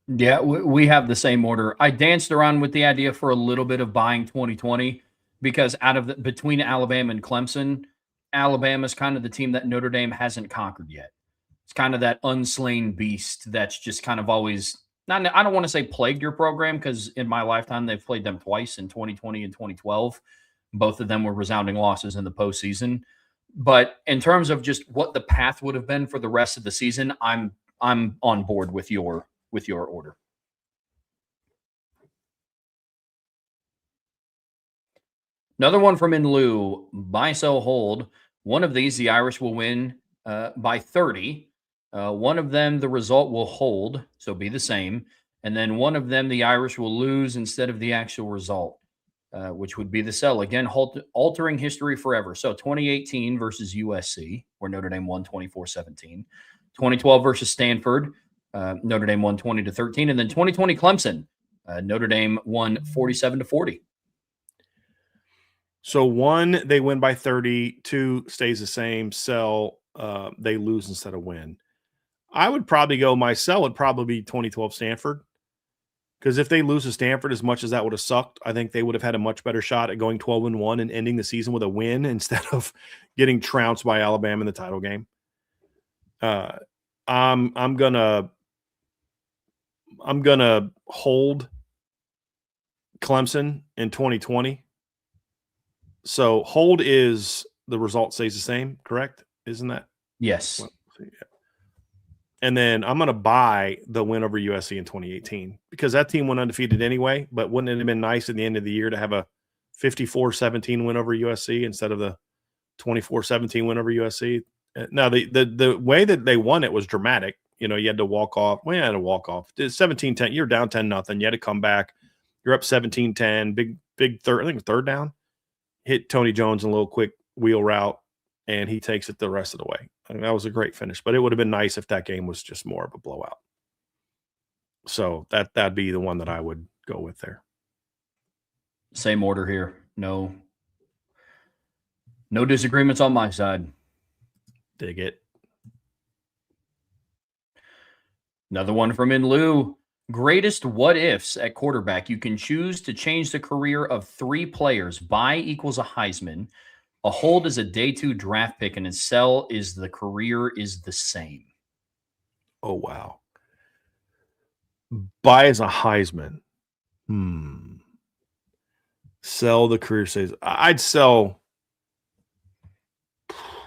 Yeah, we have the same order. I danced around with the idea for a little bit of buying 2020, because between Alabama and Clemson, Alabama's kind of the team that Notre Dame hasn't conquered yet. It's kind of that unslain beast that's just kind of always I don't want to say plagued your program, because in my lifetime they've played them twice, in 2020 and 2012. Both of them were resounding losses in the postseason. But in terms of just what the path would have been for the rest of the season, I'm on board with your order. Another one from In Lieu, buy, sell, hold. One of these, the Irish will win by 30. One of them, the result will hold, so be the same. And then one of them, the Irish will lose instead of the actual result, which would be the sell. Again, altering history forever. So 2018 versus USC, where Notre Dame won 24-17. 2012 versus Stanford, Notre Dame won 20-13. And then 2020 Clemson, Notre Dame won 47-40. So 1, they win by 30. 2, stays the same. Sell, they lose instead of win. I would probably go, my sell would probably be 2012 Stanford. Because if they lose to Stanford, as much as that would have sucked, I think they would have had a much better shot at going 12-1 and ending the season with a win instead of getting trounced by Alabama in the title game. I'm gonna hold Clemson in 2020. So hold is the result stays the same, correct? Isn't that? Yes. Well, yeah. And then I'm going to buy the win over USC in 2018, because that team went undefeated anyway. But wouldn't it have been nice at the end of the year to have a 54-17 win over USC instead of the 24-17 win over USC? Now, the way that they won it was dramatic. You had to walk off. Well, you had to walk off. 17-10. You're down 10-0. You had to come back. You're up 17-10. Big third. I think third down. Hit Tony Jones in a little quick wheel route, and he takes it the rest of the way. I mean, that was a great finish, but it would have been nice if that game was just more of a blowout. So that'd be the one that I would go with there. Same order here. No disagreements on my side. Dig it. Another one from In Lieu. Greatest what ifs at quarterback. You can choose to change the career of 3 players. Buy equals a Heisman. A hold is a day 2 draft pick, and a sell is the career is the same. Oh, wow. Buy as a Heisman. Sell the career says. I'd sell.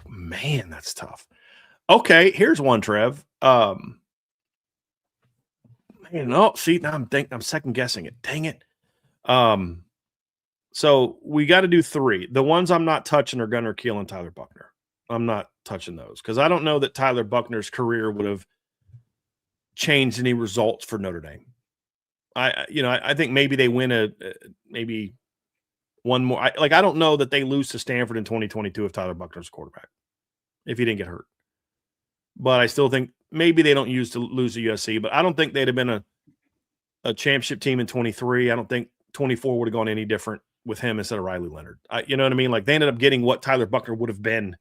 Man, that's tough. Okay, here's one, Trev. Man, no, see, now I'm second guessing it. Dang it. So we got to do 3. The ones I'm not touching are Gunnar Kiel and Tyler Buckner. I'm not touching those because I don't know that Tyler Buckner's career would have changed any results for Notre Dame. I think maybe they win maybe one more. I don't know that they lose to Stanford in 2022 if Tyler Buckner's quarterback, if he didn't get hurt. But I still think maybe they don't lose to USC, but I don't think they'd have been a championship team in 23. I don't think 24 would have gone any different with him instead of Riley Leonard. You know what I mean? Like they ended up getting what Tyler Buckner would have been,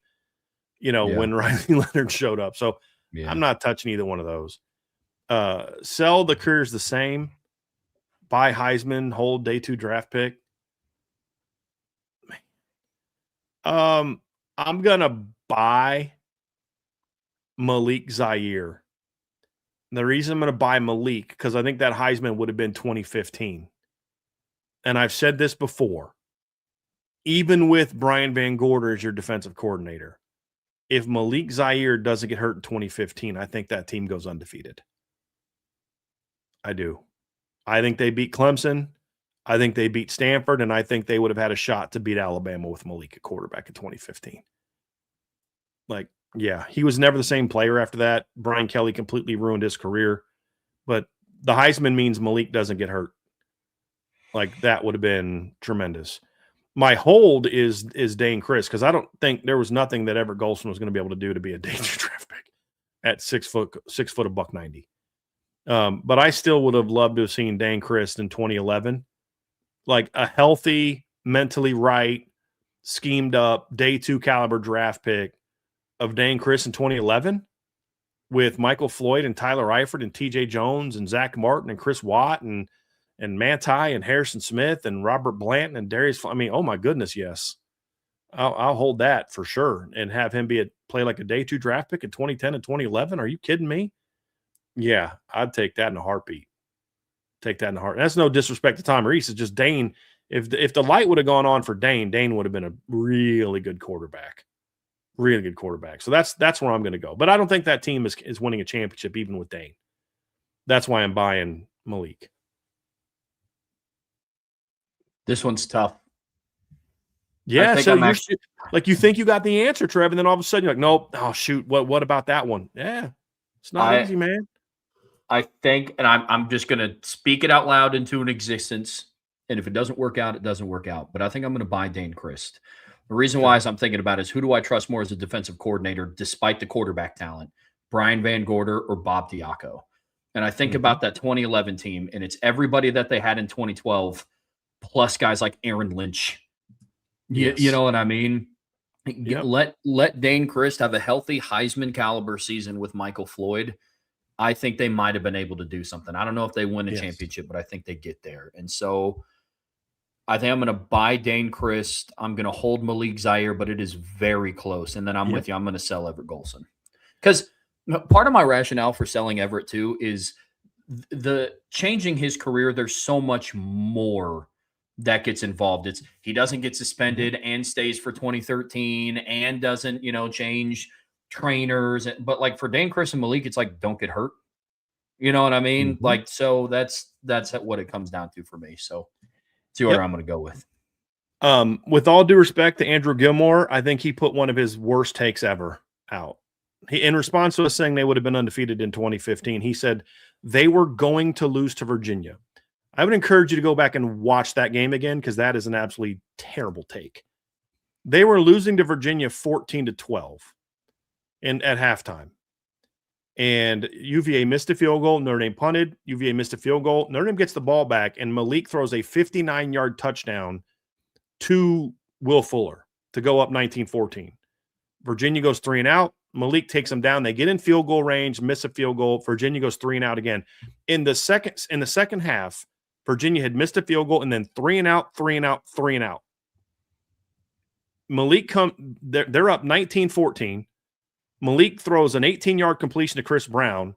when Riley Leonard showed up. So I'm not touching either one of those. Sell the career's the same. Buy Heisman, hold day 2 draft pick. I'm gonna buy Malik Zaire. And the reason I'm going to buy Malik, because I think that Heisman would have been 2015. And I've said this before, even with Brian Van Gorder as your defensive coordinator, if Malik Zaire doesn't get hurt in 2015, I think that team goes undefeated. I do. I think they beat Clemson. I think they beat Stanford, and I think they would have had a shot to beat Alabama with Malik at quarterback in 2015. Yeah, he was never the same player after that. Brian Kelly completely ruined his career. But the Heisman means Malik doesn't get hurt. That would have been tremendous. My hold is Dane Chris, because I don't think there was nothing that Everett Golson was going to be able to do to be a day 2 draft pick at 6 foot $190. But I still would have loved to have seen Dane Chris in 2011. A healthy, mentally right, schemed up, day 2 caliber draft pick of Dane Chris in 2011 with Michael Floyd and Tyler Eifert and TJ Jones and Zach Martin and Chris Watt and Manti and Harrison Smith and Robert Blanton and Darius. I mean, oh my goodness, yes. I'll hold that for sure and have him play like a day 2 draft pick in 2010 and 2011. Are you kidding me? Yeah, I'd take that in a heartbeat. Take that in a heartbeat. That's no disrespect to Tom Reese. It's just Dane. If the light would have gone on for Dane would have been a really good quarterback. Really good quarterback. So that's where I'm going to go. But I don't think that team is winning a championship even with Dane. That's why I'm buying Malik. This one's tough. Yeah, so you think you got the answer, Trev, and then all of a sudden you're like, nope. Oh shoot, what about that one? Yeah, it's not easy, man. I think, and I'm just going to speak it out loud into an existence. And if it doesn't work out, it doesn't work out. But I think I'm going to buy Dane Christ. The reason why I'm thinking about is who do I trust more as a defensive coordinator, despite the quarterback talent, Brian Van Gorder or Bob Diaco? And I think about that 2011 team, and it's everybody that they had in 2012, plus guys like Aaron Lynch. Yes. You know what I mean? Yep. Let Dane Christ have a healthy Heisman caliber season with Michael Floyd. I think they might have been able to do something. I don't know if they win a championship, but I think they get there. And so I think I'm going to buy Dane Christ. I'm going to hold Malik Zaire, but it is very close. And then I'm with you. I'm going to sell Everett Golson. Because part of my rationale for selling Everett too is the changing his career. There's so much more that gets involved. He doesn't get suspended and stays for 2013 and doesn't, change trainers. But for Dane Christ and Malik, it's don't get hurt. You know what I mean? So that's what it comes down to for me. So see where I'm going to go with. With all due respect to Andrew Gilmore, I think he put one of his worst takes ever out. In response to us saying they would have been undefeated in 2015, he said they were going to lose to Virginia. I would encourage you to go back and watch that game again because that is an absolutely terrible take. They were losing to Virginia 14-12 at halftime. And UVA missed a field goal. Notre Dame punted. UVA missed a field goal. Notre Dame gets the ball back, and Malik throws a 59-yard touchdown to Will Fuller to go up 19-14. Virginia goes 3-and-out. Malik takes them down. They get in field goal range, miss a field goal. Virginia goes 3 and out again. In the second half, Virginia had missed a field goal and then 3 and out, 3 and out, 3 and out. Malik they're up 19-14. Malik throws an 18-yard completion to Chris Brown.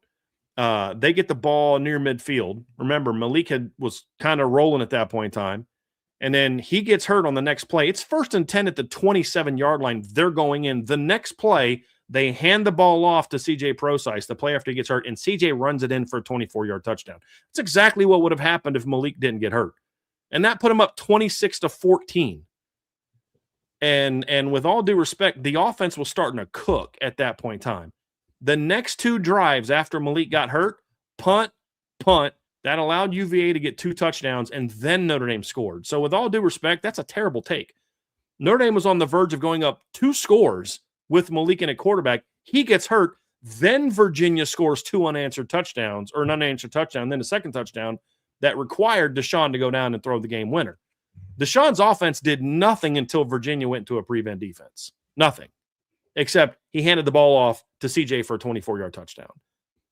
They get the ball near midfield. Remember, Malik was kind of rolling at that point in time. And then he gets hurt on the next play. It's 1st and 10 at the 27-yard line. They're going in. The next play, they hand the ball off to C.J. Prosise, the play after he gets hurt, and C.J. runs it in for a 24-yard touchdown. That's exactly what would have happened if Malik didn't get hurt. And that put him up 26-14. And with all due respect, the offense was starting to cook at that point in time. The next 2 drives after Malik got hurt, punt, that allowed UVA to get 2 touchdowns, and then Notre Dame scored. So with all due respect, that's a terrible take. Notre Dame was on the verge of going up 2 scores with Malik in a quarterback. He gets hurt. Then Virginia scores 2 unanswered touchdowns, or an unanswered touchdown, then a second touchdown that required Deshaun to go down and throw the game winner. Deshaun's offense did nothing until Virginia went to a prevent defense. Nothing. Except he handed the ball off to CJ for a 24-yard touchdown.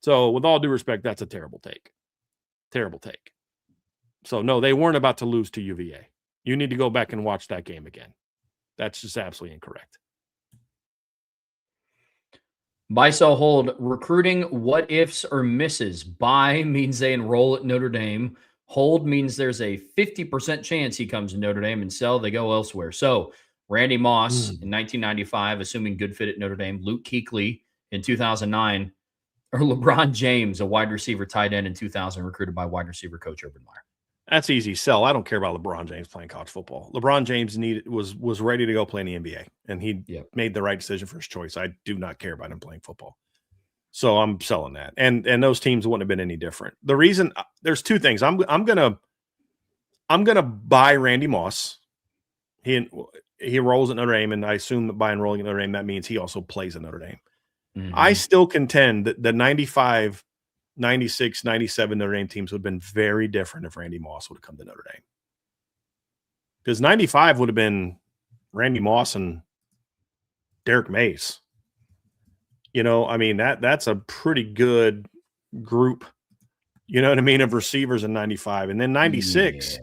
So with all due respect, that's a terrible take. Terrible take. So no, they weren't about to lose to UVA. You need to go back and watch that game again. That's just absolutely incorrect. Buy, sell, hold. Recruiting, what ifs or misses. Buy means they enroll at Notre Dame. Hold means there's a 50% chance he comes to Notre Dame, and sell, they go elsewhere. So Randy Moss in 1995, assuming good fit at Notre Dame. Luke Kuechly in 2009. Or LeBron James, a wide receiver tight end in 2000, recruited by wide receiver coach Urban Meyer. That's easy. Sell. I don't care about LeBron James playing college football. LeBron James was ready to go play in the NBA, and he made the right decision for his choice. I do not care about him playing football. So I'm selling that. And those teams wouldn't have been any different. The reason there's 2 things. I'm gonna buy Randy Moss. He enrolls at Notre Dame, and I assume that by enrolling at Notre Dame, that means he also plays at Notre Dame. Mm-hmm. I still contend that the 95, 96, 97 Notre Dame teams would have been very different if Randy Moss would have come to Notre Dame. Because 95 would have been Randy Moss and Derek Mays. You know, I mean, that's a pretty good group, you know what I mean, of receivers in 95. And then 96,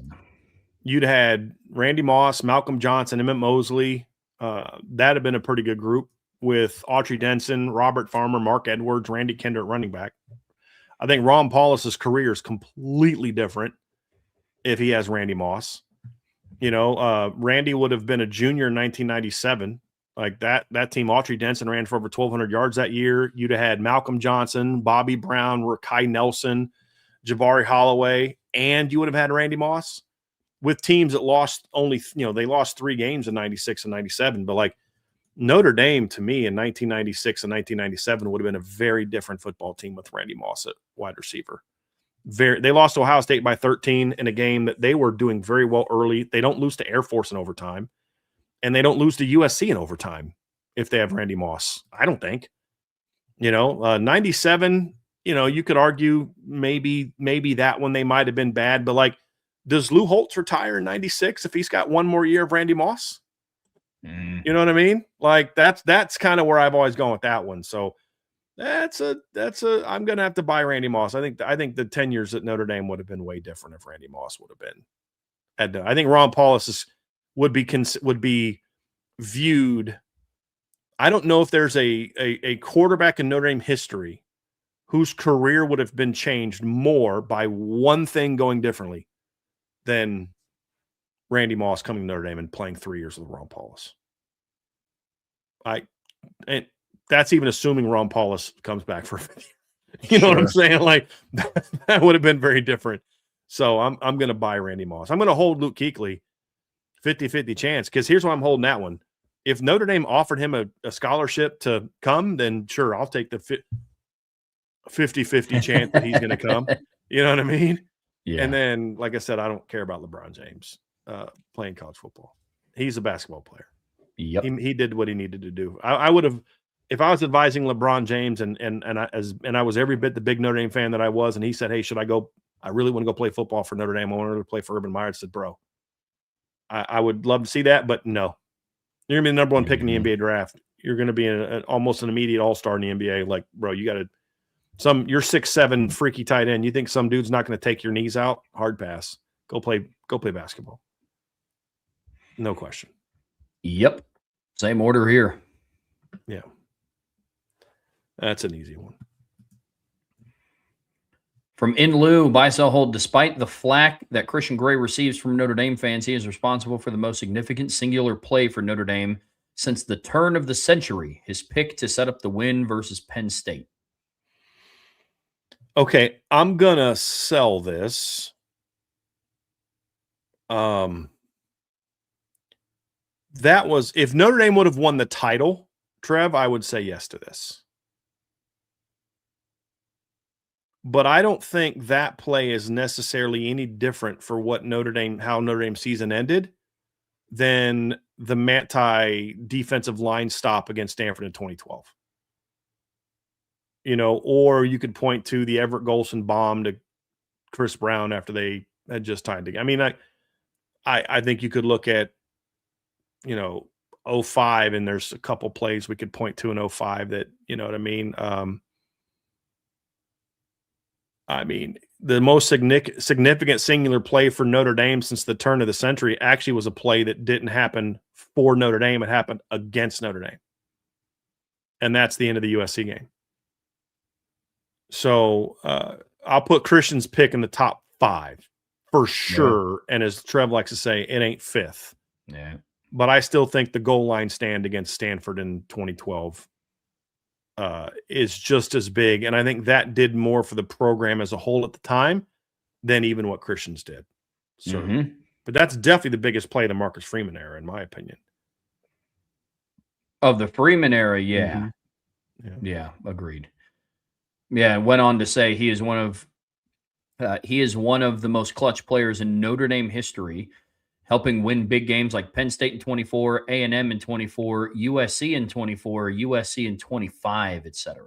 you'd had Randy Moss, Malcolm Johnson, Emmett Mosley. That'd have been a pretty good group with Autry Denson, Robert Farmer, Mark Edwards, Randy Kendrick running back. I think Ron Paulus's career is completely different if he has Randy Moss. You know, Randy would have been a junior in 1997. Like that team, Autry Denson ran for over 1,200 yards that year. You'd have had Malcolm Johnson, Bobby Brown, Rakai Nelson, Jabari Holloway, and you would have had Randy Moss with teams that lost only, they lost 3 games in 96 and 97. But like Notre Dame, to me, in 1996 and 1997 would have been a very different football team with Randy Moss at wide receiver. They lost to Ohio State by 13 in a game that they were doing very well early. They don't lose to Air Force in overtime. And they don't lose to USC in overtime if they have Randy Moss. I don't think. 97, you could argue maybe that one they might have been bad. But, like, does Lou Holtz retire in 96 if he's got one more year of Randy Moss? You know what I mean? Like, that's kind of where I've always gone with that one. So that's I'm going to have to buy Randy Moss. I think the 10 years at Notre Dame would have been way different if Randy Moss would have been. I think Ron Paulus would be viewed. I don't know if there's a quarterback in Notre Dame history whose career would have been changed more by one thing going differently than Randy Moss coming to Notre Dame and playing 3 years with Ron Paulus. And that's even assuming Ron Paulus comes back for 50 years. You know what I'm saying? Like that would have been very different. So I'm going to buy Randy Moss. I'm going to hold Luke Kuechly 50-50 chance, because here's why I'm holding that one. If Notre Dame offered him a scholarship to come, then sure, I'll take the 50-50 chance that he's going to come. You know what I mean? Yeah. And then, like I said, I don't care about LeBron James playing college football. He's a basketball player. Yep. He did what he needed to do. I would have, if I was advising LeBron James and I was every bit the big Notre Dame fan that I was, and he said, "Hey, should I go? I really want to go play football for Notre Dame. I want to play for Urban Meyer." I said, "Bro, I would love to see that, but no. You're going to be the number 1 pick in the NBA draft. you're going to be almost an immediate all-star in the NBA. Like, bro, you got to you're 6'7" freaky tight end. You think some dude's not going to take your knees out? Hard pass. Go play basketball. No question. Yep. Same order here. Yeah. That's an easy one. From In Lieu, buy, sell, hold. Despite the flack that Christian Gray receives from Notre Dame fans, he is responsible for the most significant singular play for Notre Dame since the turn of the century, his pick to set up the win versus Penn State. Okay, I'm going to sell this. That was, if Notre Dame would have won the title, Trev, I would say yes to this. But I don't think that play is necessarily any different for how Notre Dame season ended than the Manti defensive line stop against Stanford in 2012. Or you could point to the Everett Golson bomb to Chris Brown after they had just tied together. I mean, I think you could look at, 05, and there's a couple plays we could point to in 05 that, you know what I mean? The most significant singular play for Notre Dame since the turn of the century actually was a play that didn't happen for Notre Dame. It happened against Notre Dame. And that's the end of the USC game. So I'll put Christian's pick in the top 5 for sure. Yeah. And as Trev likes to say, it ain't 5th. Yeah. But I still think the goal line stand against Stanford in 2012 is just as big. And I think that did more for the program as a whole at the time than even what Christians did. So, But that's definitely the biggest play of the Marcus Freeman era, in my opinion. Of the Freeman era, yeah. Yeah, agreed. Yeah, went on to say he is one of the most clutch players in Notre Dame history, helping win big games like Penn State in 24, A&M in 24, USC in 24, USC in 25, etc.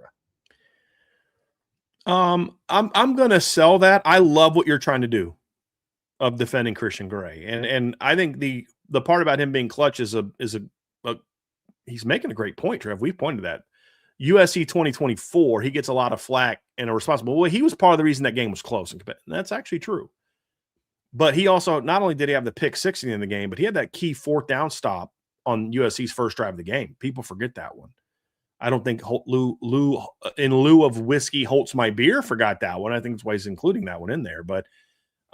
I'm going to sell that. I love what you're trying to do of defending Christian Gray. And I think the part about him being clutch is he's making a great point, Trev. We've pointed to that. USC 2024, he gets a lot of flack and are responsible. Well, he was part of the reason that game was close. And that's actually true. But he also, not only did he have the pick 60 in the game, but he had that key 4th down stop on USC's first drive of the game. People forget that one. I don't think in lieu of whiskey, Holt's my beer forgot that one. I think that's why he's including that one in there. But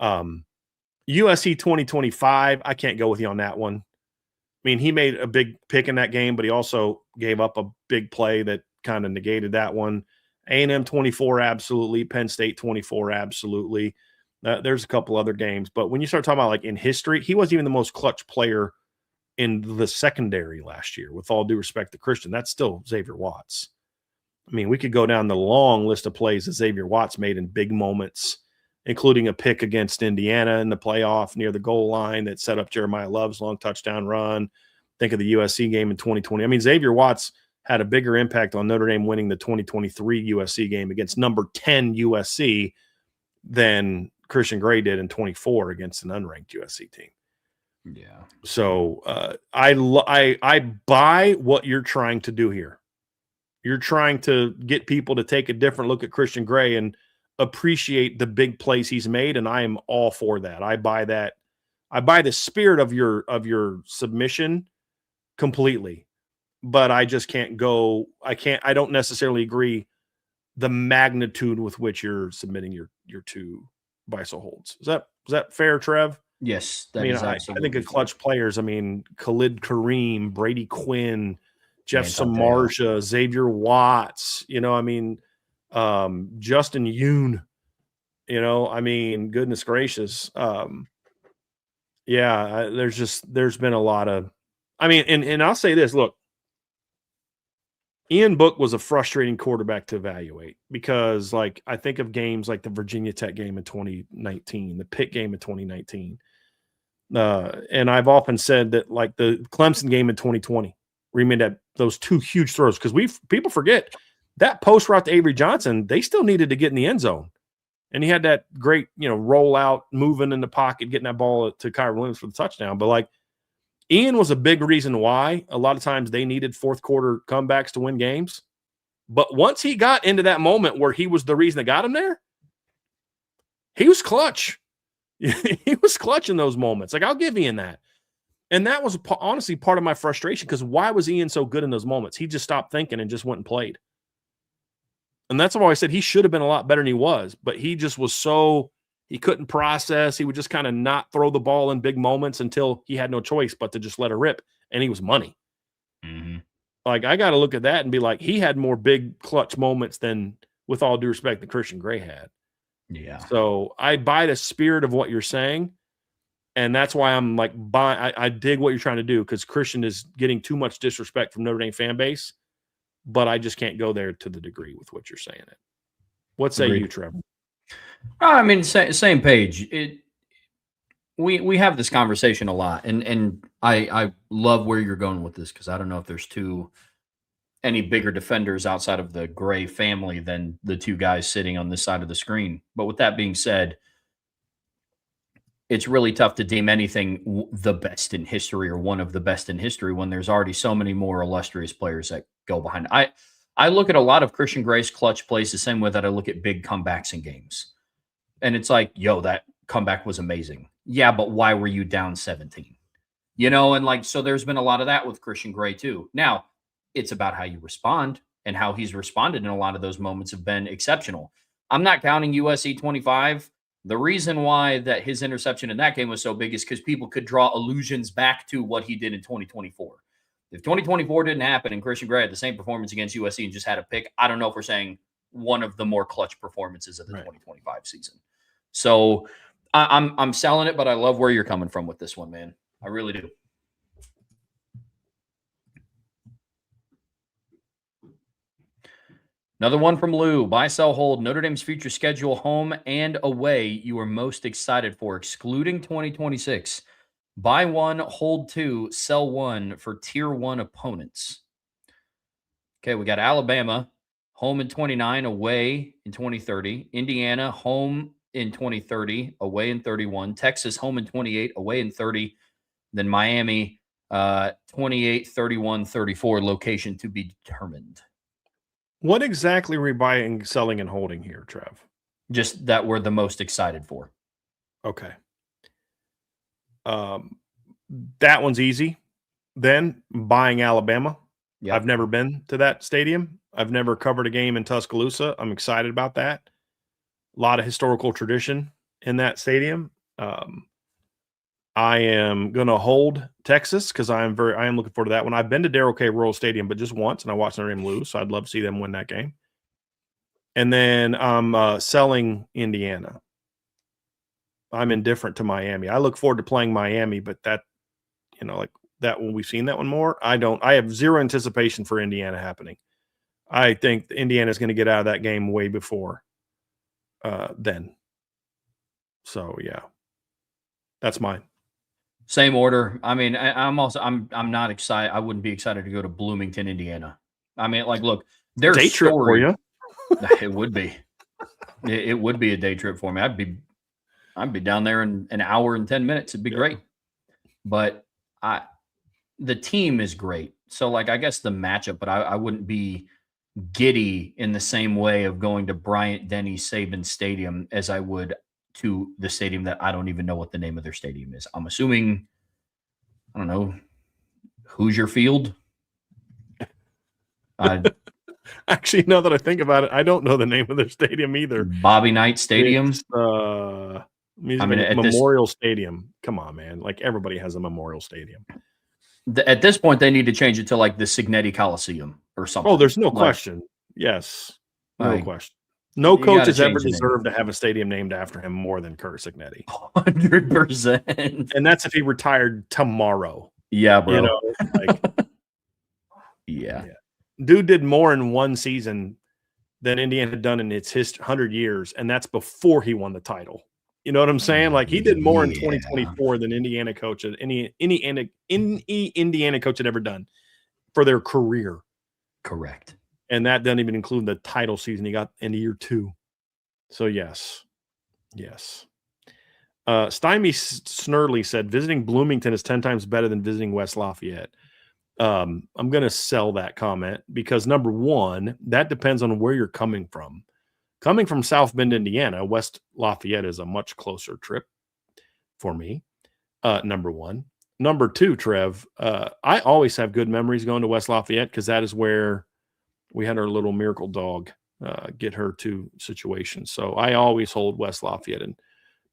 USC 2025, I can't go with you on that one. I mean, he made a big pick in that game, but he also gave up a big play that kind of negated that one. A&M 24, absolutely. Penn State 24, absolutely. There's a couple other games, but when you start talking about like in history, he wasn't even the most clutch player in the secondary last year, with all due respect to Christian. That's still Xavier Watts. I mean, we could go down the long list of plays that Xavier Watts made in big moments, including a pick against Indiana in the playoff near the goal line that set up Jeremiah Love's long touchdown run. Think of the USC game in 2020. I mean, Xavier Watts had a bigger impact on Notre Dame winning the 2023 USC game against number 10 USC than Christian Gray did in 24 against an unranked USC team. Yeah. So I buy what you're trying to do here. You're trying to get people to take a different look at Christian Gray and appreciate the big plays he's made, and I am all for that. I buy that. I buy the spirit of your submission completely, but I just can't go. I don't necessarily agree the magnitude with which you're submitting your 2 Bisel holds. Is that fair, Trev? Yes, I think of clutch players. I mean, Khalid Kareem, Brady Quinn, Jeff Samardzija, Xavier Watts. Justin Yoon. Goodness gracious. There's been a lot of. And I'll say this. Look, Ian Book was a frustrating quarterback to evaluate because, like, I think of games like the Virginia Tech game in 2019, the Pitt game in 2019. And I've often said that, like, the Clemson game in 2020, where he made those 2 huge throws, because people forget that post route to Avery Johnson, they still needed to get in the end zone. And he had that great, roll out, moving in the pocket, getting that ball to Kyron Williams for the touchdown. But, like, Ian was a big reason why a lot of times they needed fourth quarter comebacks to win games. But once he got into that moment where he was the reason that got him there, he was clutch. He was clutch in those moments. Like, I'll give Ian that. And that was honestly part of my frustration, because why was Ian so good in those moments? He just stopped thinking and just went and played. And that's why I said he should have been a lot better than he was, but he just was he couldn't process. He would just kind of not throw the ball in big moments until he had no choice but to just let it rip. And he was money. Mm-hmm. Like, I got to look at that and be like, he had more big clutch moments than, with all due respect, than Christian Gray had. Yeah. So I buy the spirit of what you're saying. And that's why I'm like, I dig what you're trying to do, because Christian is getting too much disrespect from Notre Dame fan base, but I just can't go there to the degree with what you're saying. What say you, Trevor? I mean, same page. We have this conversation a lot, and I love where you're going with this, because I don't know if there's any bigger defenders outside of the Gray family than the two guys sitting on this side of the screen. But with that being said, it's really tough to deem anything the best in history or one of the best in history when there's already so many more illustrious players that go behind. I look at a lot of Christian Gray's clutch plays the same way that I look at big comebacks in games. And it's like, yo, that comeback was amazing. Yeah, but why were you down 17? And like, so there's been a lot of that with Christian Gray too. Now, it's about how you respond, and how he's responded in a lot of those moments have been exceptional. I'm not counting USC 25. The reason why that his interception in that game was so big is because people could draw allusions back to what he did in 2024. If 2024 didn't happen and Christian Gray had the same performance against USC and just had a pick, I don't know if we're saying one of the more clutch performances of the 2025 season. So I'm selling it, but I love where you're coming from with this one, man. I really do. Another one from Lou. Buy, sell, hold. Notre Dame's future schedule, home and away, you are most excited for, excluding 2026. Buy one, hold two, sell one for tier one opponents. Okay, we got Alabama, home in 29, away in 2030. Indiana, home in 2030, away in 31. Texas, home in 28, away in 30. Then Miami, 28, 31, 34, location to be determined. What exactly are we buying, selling, and holding here, Trev? Just that we're the most excited for. Okay. That one's easy. Then buying Alabama. Yep. I've never been to that stadium. I've never covered a game in Tuscaloosa. I'm excited about that. A lot of historical tradition in that stadium. I am going to hold Texas because I am looking forward to that one. I've been to Darrell K. Royal Stadium, but just once, and I watched Notre Dame lose, so I'd love to see them win that game. And then I'm selling Indiana. I'm indifferent to Miami. I look forward to playing Miami, but that, like that when we've seen that one more, I have zero anticipation for Indiana happening. I think Indiana is going to get out of that game way before then. So yeah, that's mine. Same order. I mean, I'm not excited. I wouldn't be excited to go to Bloomington, Indiana. I mean, like, look, their day trip for you. It would be. It would be a day trip for me. I'd be down there in an hour and 10 minutes. It'd be great. But the team is great. So, like, I guess the matchup, but I wouldn't be giddy in the same way of going to Bryant-Denny Saban Stadium as I would to the stadium that I don't even know what the name of their stadium is. I'm assuming, I don't know, Hoosier Field. Actually, now that I think about it, I don't know the name of their stadium either. Bobby Knight Stadium. It's, Memorial Stadium. Come on, man. Like, everybody has a Memorial Stadium. At this point, they need to change it to like the Signetti Coliseum or something. Oh, there's no question. Yes. No question. No coach has ever deserved to have a stadium named after him more than Kurt Signetti. 100%. And that's if he retired tomorrow. Yeah, bro. Yeah. Dude did more in one season than Indiana had done in its 100 years, and that's before he won the title. You know what I'm saying? Like, he did more in 2024 than Indiana coach any Indiana coach had ever done for their career. Correct. And that doesn't even include the title season he got in year 2. So yes. Stymie Snurley said, visiting Bloomington is 10 times better than visiting West Lafayette. I'm going to sell that comment because, number one, that depends on where you're coming from. Coming from South Bend, Indiana, West Lafayette is a much closer trip for me, number one. Number two, Trev, I always have good memories going to West Lafayette because that is where we had our little miracle dog get her to situations. So I always hold West Lafayette and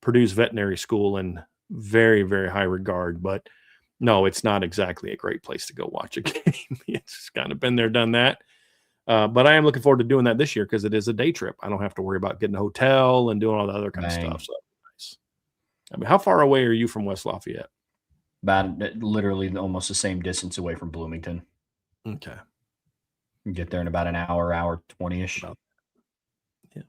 Purdue's veterinary school in very, very high regard. But no, it's not exactly a great place to go watch a game. It's kind of been there, done that. But I am looking forward to doing that this year because it is a day trip. I don't have to worry about getting a hotel and doing all the other kind of stuff. So nice. I mean, how far away are you from West Lafayette? About literally almost the same distance away from Bloomington. Okay. You get there in about an hour 20-ish. Yeah.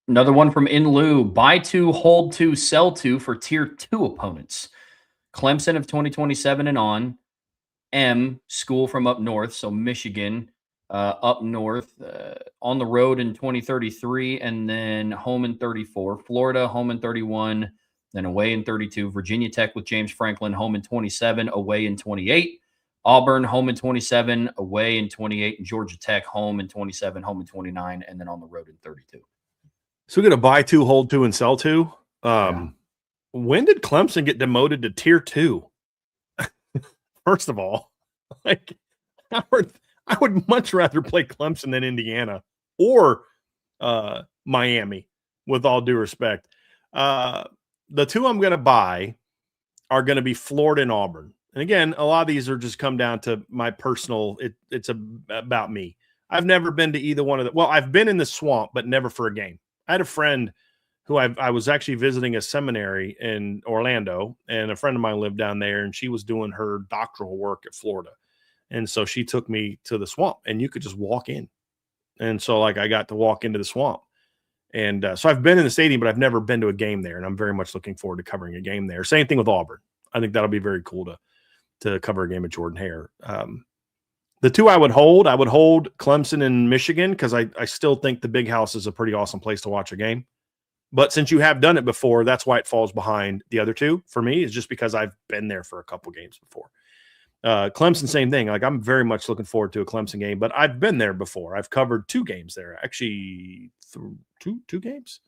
Another one from In Lieu. Buy 2, hold 2, sell 2 for tier 2 opponents. Clemson of 2027 and on. M, school from up north, so Michigan up north, on the road in 2033, and then home in 34. Florida, home in 31, then away in 32. Virginia Tech with James Franklin, home in 27, away in 28. Auburn, home in 27, away in 28. And Georgia Tech, home in 27, home in 29, and then on the road in 32. So we're going to buy 2, hold 2, and sell 2. When did Clemson get demoted to tier 2? First of all, like I would much rather play Clemson than Indiana or Miami, with all due respect. The 2 I'm going to buy are going to be Florida and Auburn. And again, a lot of these are just come down to my personal, it's about me. I've never been to either one of them. Well, I've been in the swamp, but never for a game. I had a friend who I was actually visiting a seminary in Orlando, and a friend of mine lived down there, and she was doing her doctoral work at Florida. And so she took me to the swamp, and you could just walk in. And so like I got to walk into the swamp. And so I've been in the stadium, but I've never been to a game there, and I'm very much looking forward to covering a game there. Same thing with Auburn. I think that'll be very cool to cover a game at Jordan Hare. The 2 I would hold Clemson and Michigan because I still think the Big House is a pretty awesome place to watch a game. But since you have done it before, that's why it falls behind the other 2 for me, is just because I've been there for a couple games before. Clemson, same thing. Like I'm very much looking forward to a Clemson game, but I've been there before. I've covered 2 games there, actually two games,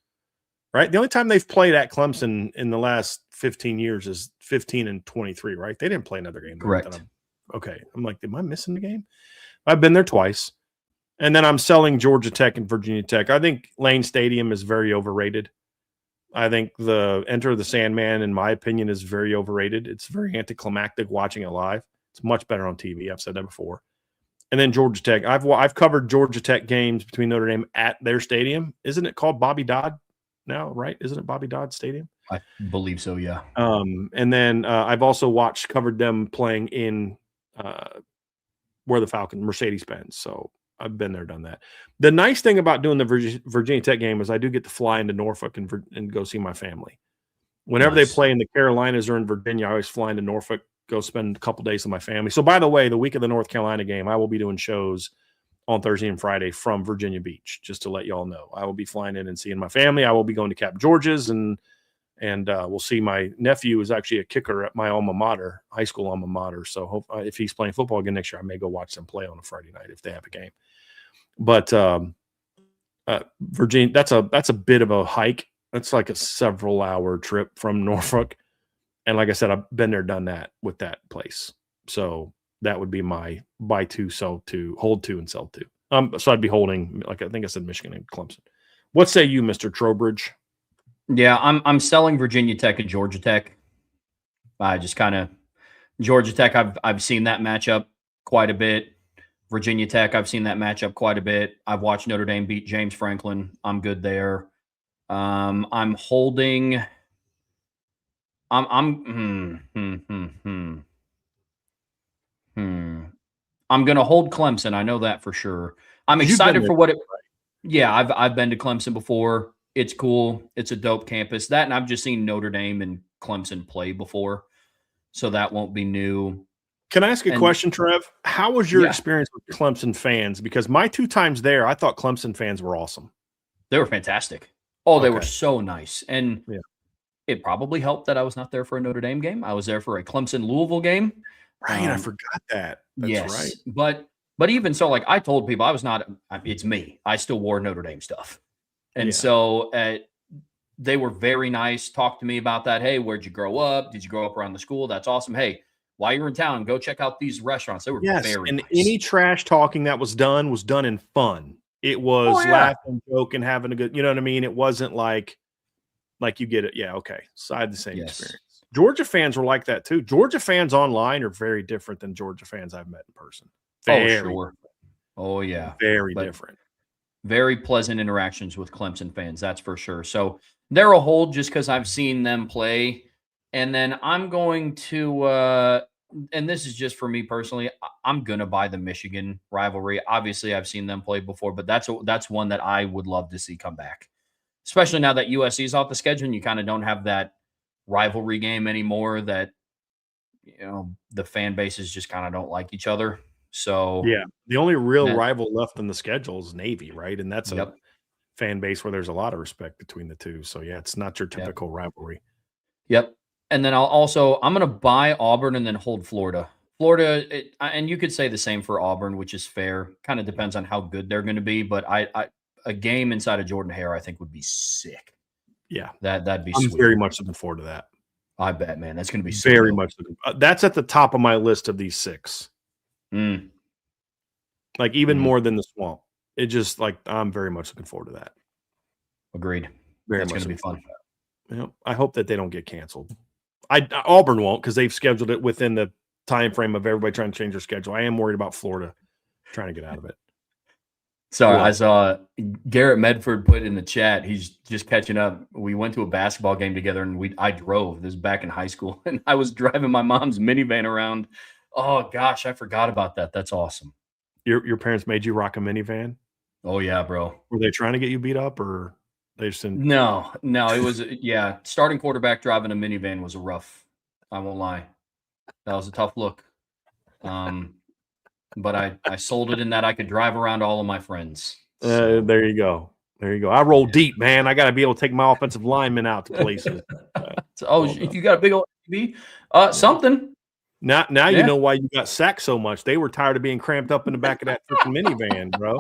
right? The only time they've played at Clemson in the last 15 years is 15 and 23, right? They didn't play another game. Correct. Okay. I'm like, am I missing the game? I've been there twice. And then I'm selling Georgia Tech and Virginia Tech. I think Lane Stadium is very overrated. I think the Enter the Sandman, in my opinion, is very overrated. It's very anticlimactic watching it live. It's much better on TV. I've said that before. And then Georgia Tech. I've covered Georgia Tech games between Notre Dame at their stadium. Isn't it called Bobby Dodd now, right? Isn't it Bobby Dodd Stadium? I believe so, yeah. And then I've also covered them playing in where the Falcon, Mercedes-Benz. So I've been there, done that. The nice thing about doing the Virginia Tech game is I do get to fly into Norfolk and go see my family. Whenever they play in the Carolinas or in Virginia, I always fly into Norfolk, go spend a couple days with my family. So, by the way, the week of the North Carolina game, I will be doing shows on Thursday and Friday from Virginia Beach, just to let y'all know. I will be flying in and seeing my family. I will be going to Cap George's, and we'll see. My nephew is actually a kicker at my alma mater, high school alma mater. So if he's playing football again next year, I may go watch them play on a Friday night if they have a game. But Virginia, that's a bit of a hike. That's like a several-hour trip from Norfolk. And like I said, I've been there, done that with that place. So that would be my buy 2, sell 2, hold 2, and sell 2. So I'd be holding, like I think I said, Michigan and Clemson. What say you, Mr. Trowbridge? Yeah, I'm selling Virginia Tech and Georgia Tech. I just kind of Georgia Tech. I've seen that matchup quite a bit. Virginia Tech, I've seen that matchup quite a bit. I've watched Notre Dame beat James Franklin. I'm good there. I'm holding. I'm gonna hold Clemson. I know that for sure. I'm excited for what it. Yeah, I've been to Clemson before. It's cool. It's a dope campus. That, and I've just seen Notre Dame and Clemson play before, so that won't be new. Can I ask a question, Trev? How was your experience with Clemson fans? Because my 2 times there, I thought Clemson fans were awesome. They were fantastic. Oh, they were so nice. And it probably helped that I was not there for a Notre Dame game. I was there for a Clemson-Louisville game. Right, I forgot that. That's right. But even so, like I told people, I was not – it's me. I still wore Notre Dame stuff. And so they were very nice, talked to me about that. Hey, where'd you grow up? Did you grow up around the school? That's awesome. Hey, while you're in town, go check out these restaurants. They were very nice. Any trash talking that was done in fun. It was laughing, joking, having a good, you know what I mean? It wasn't like you get it. Yeah, okay. So I had the same experience. Georgia fans were like that too. Georgia fans online are very different than Georgia fans I've met in person. Sure. Oh, yeah. Very different. Very pleasant interactions with Clemson fans, that's for sure. So they're a hold just because I've seen them play. And then I'm going to and this is just for me personally, I'm going to buy the Michigan rivalry. Obviously, I've seen them play before, but that's one that I would love to see come back, especially now that USC is off the schedule and you kind of don't have that rivalry game anymore that, the fan bases just kind of don't like each other. So, the only real rival left in the schedule is Navy, right? And that's a fan base where there's a lot of respect between the two. So, it's not your typical rivalry. Yep. And then I'm going to buy Auburn and then hold Florida. And you could say the same for Auburn, which is fair. Kind of depends on how good they're going to be. But a game inside of Jordan-Hare, I think, would be sick. Yeah. That'd be I'm sweet. very much looking forward to that. I bet, man. That's going to be very much looking. That's at the top of my list of these 6. Like even more than the Swamp. It just I'm very much looking forward to that. Agreed. That's going to be fun. I hope that they don't get canceled. Auburn won't because they've scheduled it within the time frame of everybody trying to change their schedule. I am worried about Florida trying to get out of it. Sorry, I saw Garrett Medford put in the chat. He's just catching up. We went to a basketball game together, and I drove. This is back in high school, and I was driving my mom's minivan around. Oh gosh, I forgot about that. That's awesome. Your parents made you rock a minivan? Oh yeah, bro. Were they trying to get you beat up, or they just didn't? No. It was starting quarterback driving a minivan was a rough. I won't lie. That was a tough look. But I sold it in that I could drive around all of my friends. So. There you go. I roll deep, man. I got to be able to take my offensive linemen out to places. You got a big old TV? Something. Now you know why you got sacked so much. They were tired of being cramped up in the back of that freaking minivan, bro.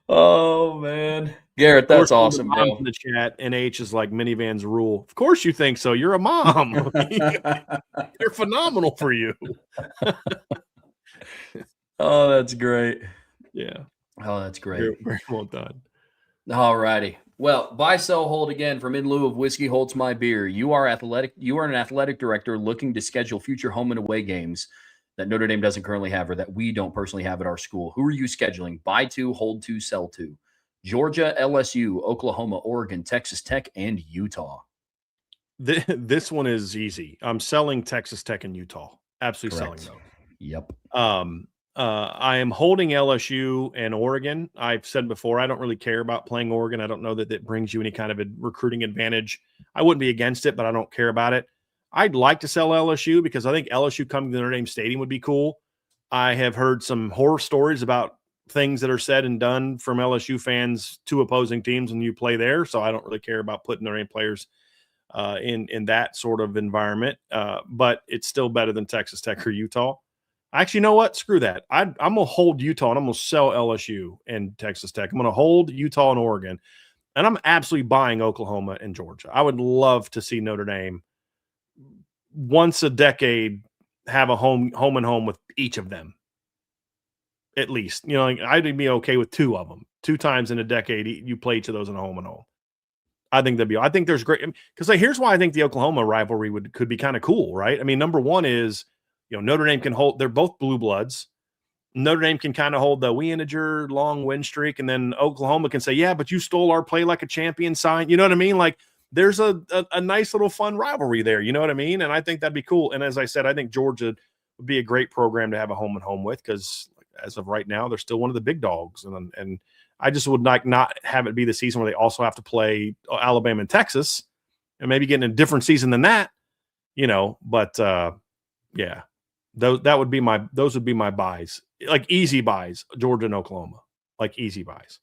Oh man, Garrett, that's awesome, bro. In the chat, NH is like minivans rule. Of course you think so. You're a mom. They're phenomenal for you. Oh, that's great. Yeah. Oh, that's great. Very well done. All righty. Well, buy, sell, hold again from In Lieu of Whiskey Holds My Beer. You are an athletic director looking to schedule future home and away games that Notre Dame doesn't currently have or that we don't personally have at our school. Who are you scheduling? Buy to, hold to, sell to. Georgia, LSU, Oklahoma, Oregon, Texas Tech, and Utah. This one is easy. I'm selling Texas Tech and Utah. Absolutely Correct. selling those. Yep. I am holding LSU and Oregon. I've said before, I don't really care about playing Oregon. I don't know that it brings you any kind of a recruiting advantage. I wouldn't be against it, but I don't care about it. I'd like to sell LSU because I think LSU coming to Notre Dame Stadium would be cool. I have heard some horror stories about things that are said and done from LSU fans to opposing teams when you play there. So I don't really care about putting Notre Dame players in that sort of environment. But it's still better than Texas Tech or Utah. Actually, you know what? Screw that. I'm going to hold Utah and I'm going to sell LSU and Texas Tech. I'm going to hold Utah and Oregon. And I'm absolutely buying Oklahoma and Georgia. I would love to see Notre Dame once a decade have a home and home with each of them. At least, I'd be okay with 2 of them. 2 times in a decade, you play each of those in a home and home. I think I think there's great because here's why I think the Oklahoma rivalry could be kind of cool, right? I mean, number one is, Notre Dame can hold. They're both blue bloods. Notre Dame can kind of hold the we integer long win streak, and then Oklahoma can say, "Yeah, but you stole our play like a champion sign." You know what I mean? Like, there's a nice little fun rivalry there. You know what I mean? And I think that'd be cool. And as I said, I think Georgia would be a great program to have a home and home with because as of right now, they're still one of the big dogs. And I just would like not have it be the season where they also have to play Alabama and Texas, and maybe get in a different season than that. But yeah, those would be my buys, like easy buys. Georgia and Oklahoma, like easy buys.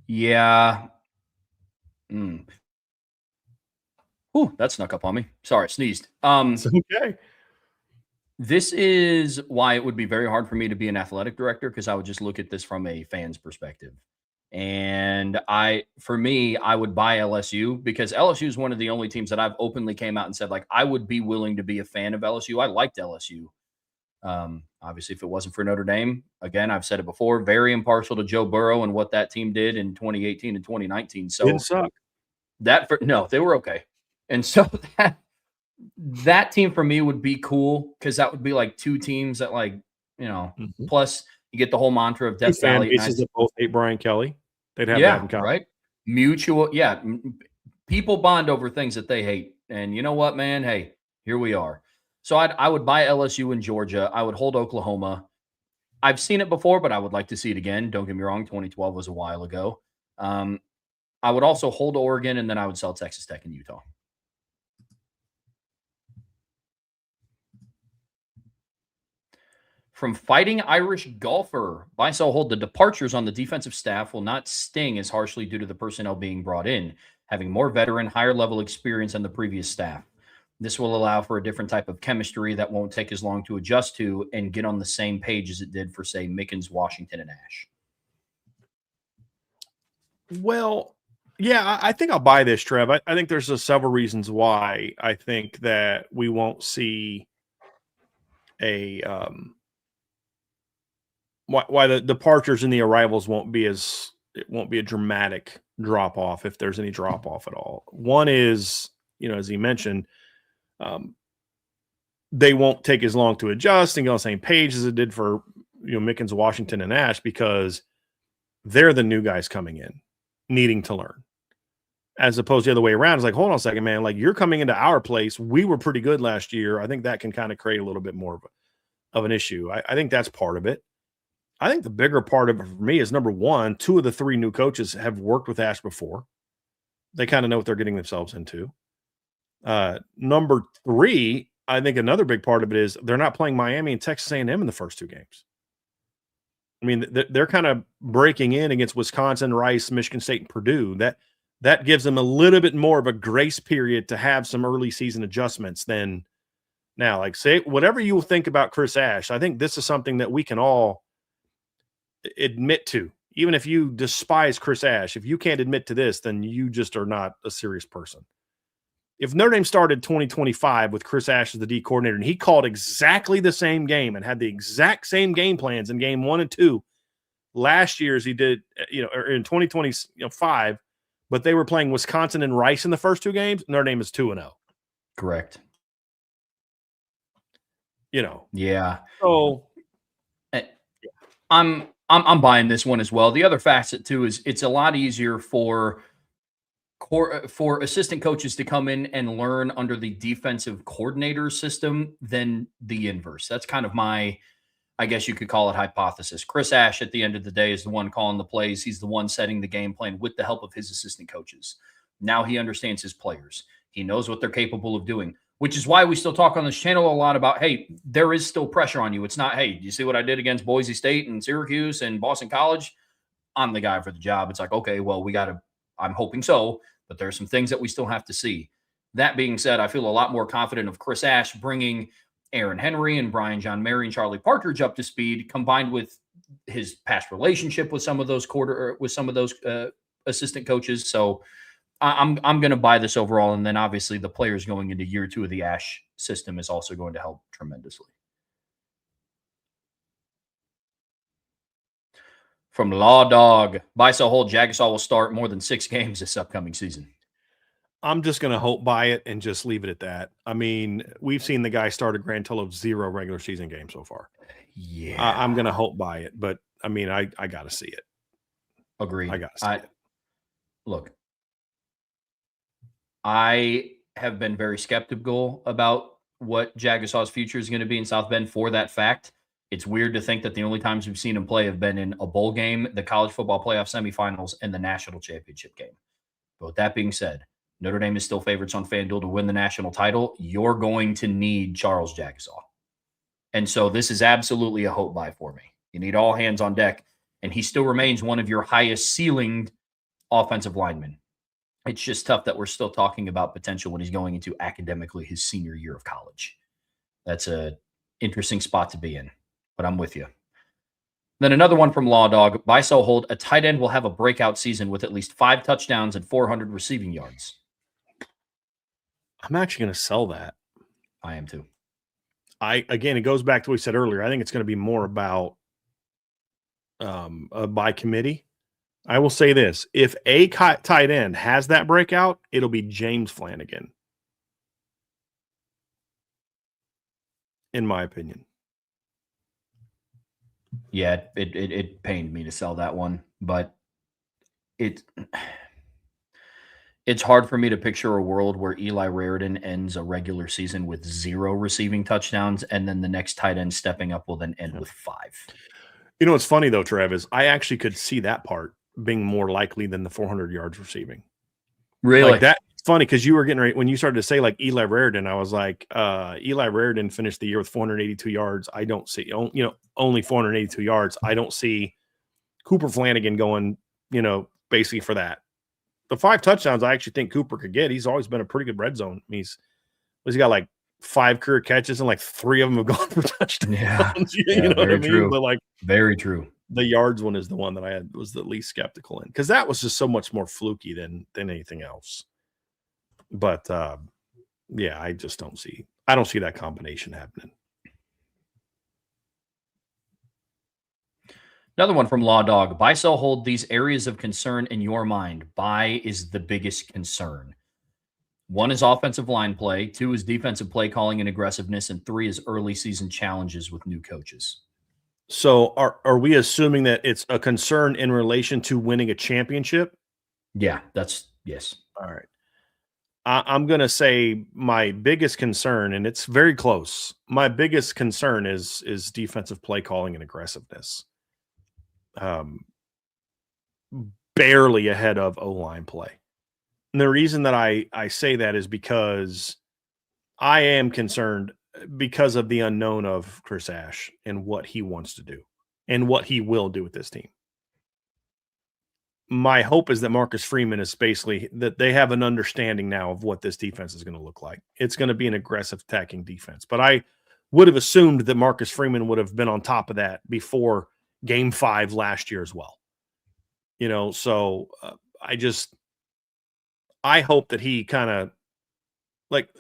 Yeah. Ooh, that snuck up on me. Sorry, sneezed. It's okay. This is why it would be very hard for me to be an athletic director, because I would just look at this from a fan's perspective. And for me, I would buy LSU, because LSU is one of the only teams that I've openly came out and said, like, I would be willing to be a fan of LSU. I liked LSU. Obviously, if it wasn't for Notre Dame, again, I've said it before, very impartial to Joe Burrow and what that team did in 2018 and 2019. So didn't suck. No, they were okay. And so that team for me would be cool, because that would be like two teams that, like, plus you get the whole mantra of Death Fan Valley. bases that both hate Brian Kelly. They'd have that in common. Right. Mutual. Yeah. People bond over things that they hate. And you know what, man? Hey, here we are. So I would buy LSU in Georgia. I would hold Oklahoma. I've seen it before, but I would like to see it again. Don't get me wrong. 2012 was a while ago. I would also hold Oregon, and then I would sell Texas Tech and Utah. From Fighting Irish Golfer, buy, sell, hold. The departures on the defensive staff will not sting as harshly due to the personnel being brought in, having more veteran, higher level experience than the previous staff. This will allow for a different type of chemistry that won't take as long to adjust to and get on the same page as it did for, say, Mickens, Washington, and Ash. Well, yeah, I think I'll buy this, Trev. I think there's several reasons why I think that we won't see why the departures and the arrivals won't be a dramatic drop off, if there's any drop off at all. One is, as he mentioned, they won't take as long to adjust and get on the same page as it did for Mickens, Washington, and Ash, because they're the new guys coming in, needing to learn, as opposed to the other way around. It's like, hold on a second, man. Like, you're coming into our place. We were pretty good last year. I think that can kind of create a little bit more of an issue. I think that's part of it. I think the bigger part of it for me is, number one, 2 of the 3 new coaches have worked with Ash before. They kind of know what they're getting themselves into. Number 3, I think another big part of it is they're not playing Miami and Texas A&M in the first 2 games. I mean, they're kind of breaking in against Wisconsin, Rice, Michigan State, and Purdue. That gives them a little bit more of a grace period to have some early season adjustments than now. Like, say, whatever you think about Chris Ash, I think this is something that we can all admit to. Even if you despise Chris Ash, if you can't admit to this, then you just are not a serious person. If Notre Dame started 2025 with Chris Ash as the D coordinator, and he called exactly the same game and had the exact same game plans in game 1 and 2 last year as he did, or in 2025, but they were playing Wisconsin and Rice in the first 2 games, Notre Dame is 2-0. Correct. Yeah. So I'm buying this one as well. The other facet too is it's a lot easier for assistant coaches to come in and learn under the defensive coordinator system than the inverse. That's kind of my, I guess you could call it, hypothesis. Chris Ash, at the end of the day, is the one calling the plays. He's the one setting the game plan with the help of his assistant coaches. Now he understands his players. He knows what they're capable of doing, which is why we still talk on this channel a lot about, hey, there is still pressure on you. It's not, hey, do you see what I did against Boise State and Syracuse and Boston College? I'm the guy for the job. It's like, okay, well, I'm hoping so, but there's some things that we still have to see. That being said, I feel a lot more confident of Chris Ash bringing Aaron Henry and Brian John Mary and Charlie Partridge up to speed, combined with his past relationship with some of those assistant coaches. So I'm going to buy this overall. And then obviously the players going into year 2 of the Ash system is also going to help tremendously. From Law Dog, buy, sell, hold. Jagasaw will start more than 6 games this upcoming season. I'm just going to hope buy it and just leave it at that. I mean, we've seen the guy start a grand total of 0 regular season games so far. Yeah. I'm going to hope buy it, but I mean, I got to see it. Agreed. I got to see it. Look, I have been very skeptical about what Jagasaw's future is going to be in South Bend for that fact. It's weird to think that the only times we've seen him play have been in a bowl game, the college football playoff semifinals, and the national championship game. But with that being said, Notre Dame is still favorites on FanDuel to win the national title. You're going to need Charles Jagasaw. And so this is absolutely a hope buy for me. You need all hands on deck, and he still remains one of your highest ceilinged offensive linemen. It's just tough that we're still talking about potential when he's going into academically his senior year of college. That's a interesting spot to be in, but I'm with you. Then another one from Law Dog. Buy, sell, hold. A tight end will have a breakout season with at least 5 touchdowns and 400 receiving yards. I'm actually going to sell that. I am too. Again, it goes back to what we said earlier. I think it's going to be more about by committee. I will say this. If a tight end has that breakout, it'll be James Flanagan, in my opinion. Yeah, it pained me to sell that one, but it's hard for me to picture a world where Eli Raridan ends a regular season with 0 receiving touchdowns, and then the next tight end stepping up will then end with 5. You know what's funny though, Trev, is I actually could see that part being more likely than the 400 yards receiving. Really? Like that. It's funny because you were getting ready when you started to say like Eli Raridan. I was like, Eli Raridan finished the year with 482 yards. I don't see, only 482 yards. I don't see Cooper Flanagan going, basically for that. The 5 touchdowns I actually think Cooper could get. He's always been a pretty good red zone. He's got like 5 career catches and like 3 of them have gone for touchdowns. Yeah, you know what I mean? True. But like, very true. The yards one is the one that I was the least skeptical in because that was just so much more fluky than anything else. But yeah, I don't see that combination happening. Another one from Law Dog. Buy, sell, hold. These areas of concern in your mind. Buy is the biggest concern. 1 is offensive line play. 2 is defensive play calling and aggressiveness. And 3 is early season challenges with new coaches. So are we assuming that it's a concern in relation to winning a championship? Yeah, yes. All right. I'm going to say my biggest concern, and it's very close. My biggest concern is defensive play calling and aggressiveness. Barely ahead of O-line play. And the reason that I say that is because I am concerned because of the unknown of Chris Ash and what he wants to do and what he will do with this team. My hope is that Marcus Freeman is basically that they have an understanding now of what this defense is going to look like. It's going to be an aggressive attacking defense, but I would have assumed that Marcus Freeman would have been on top of that before Game 5 last year as well. So I hope that he kind of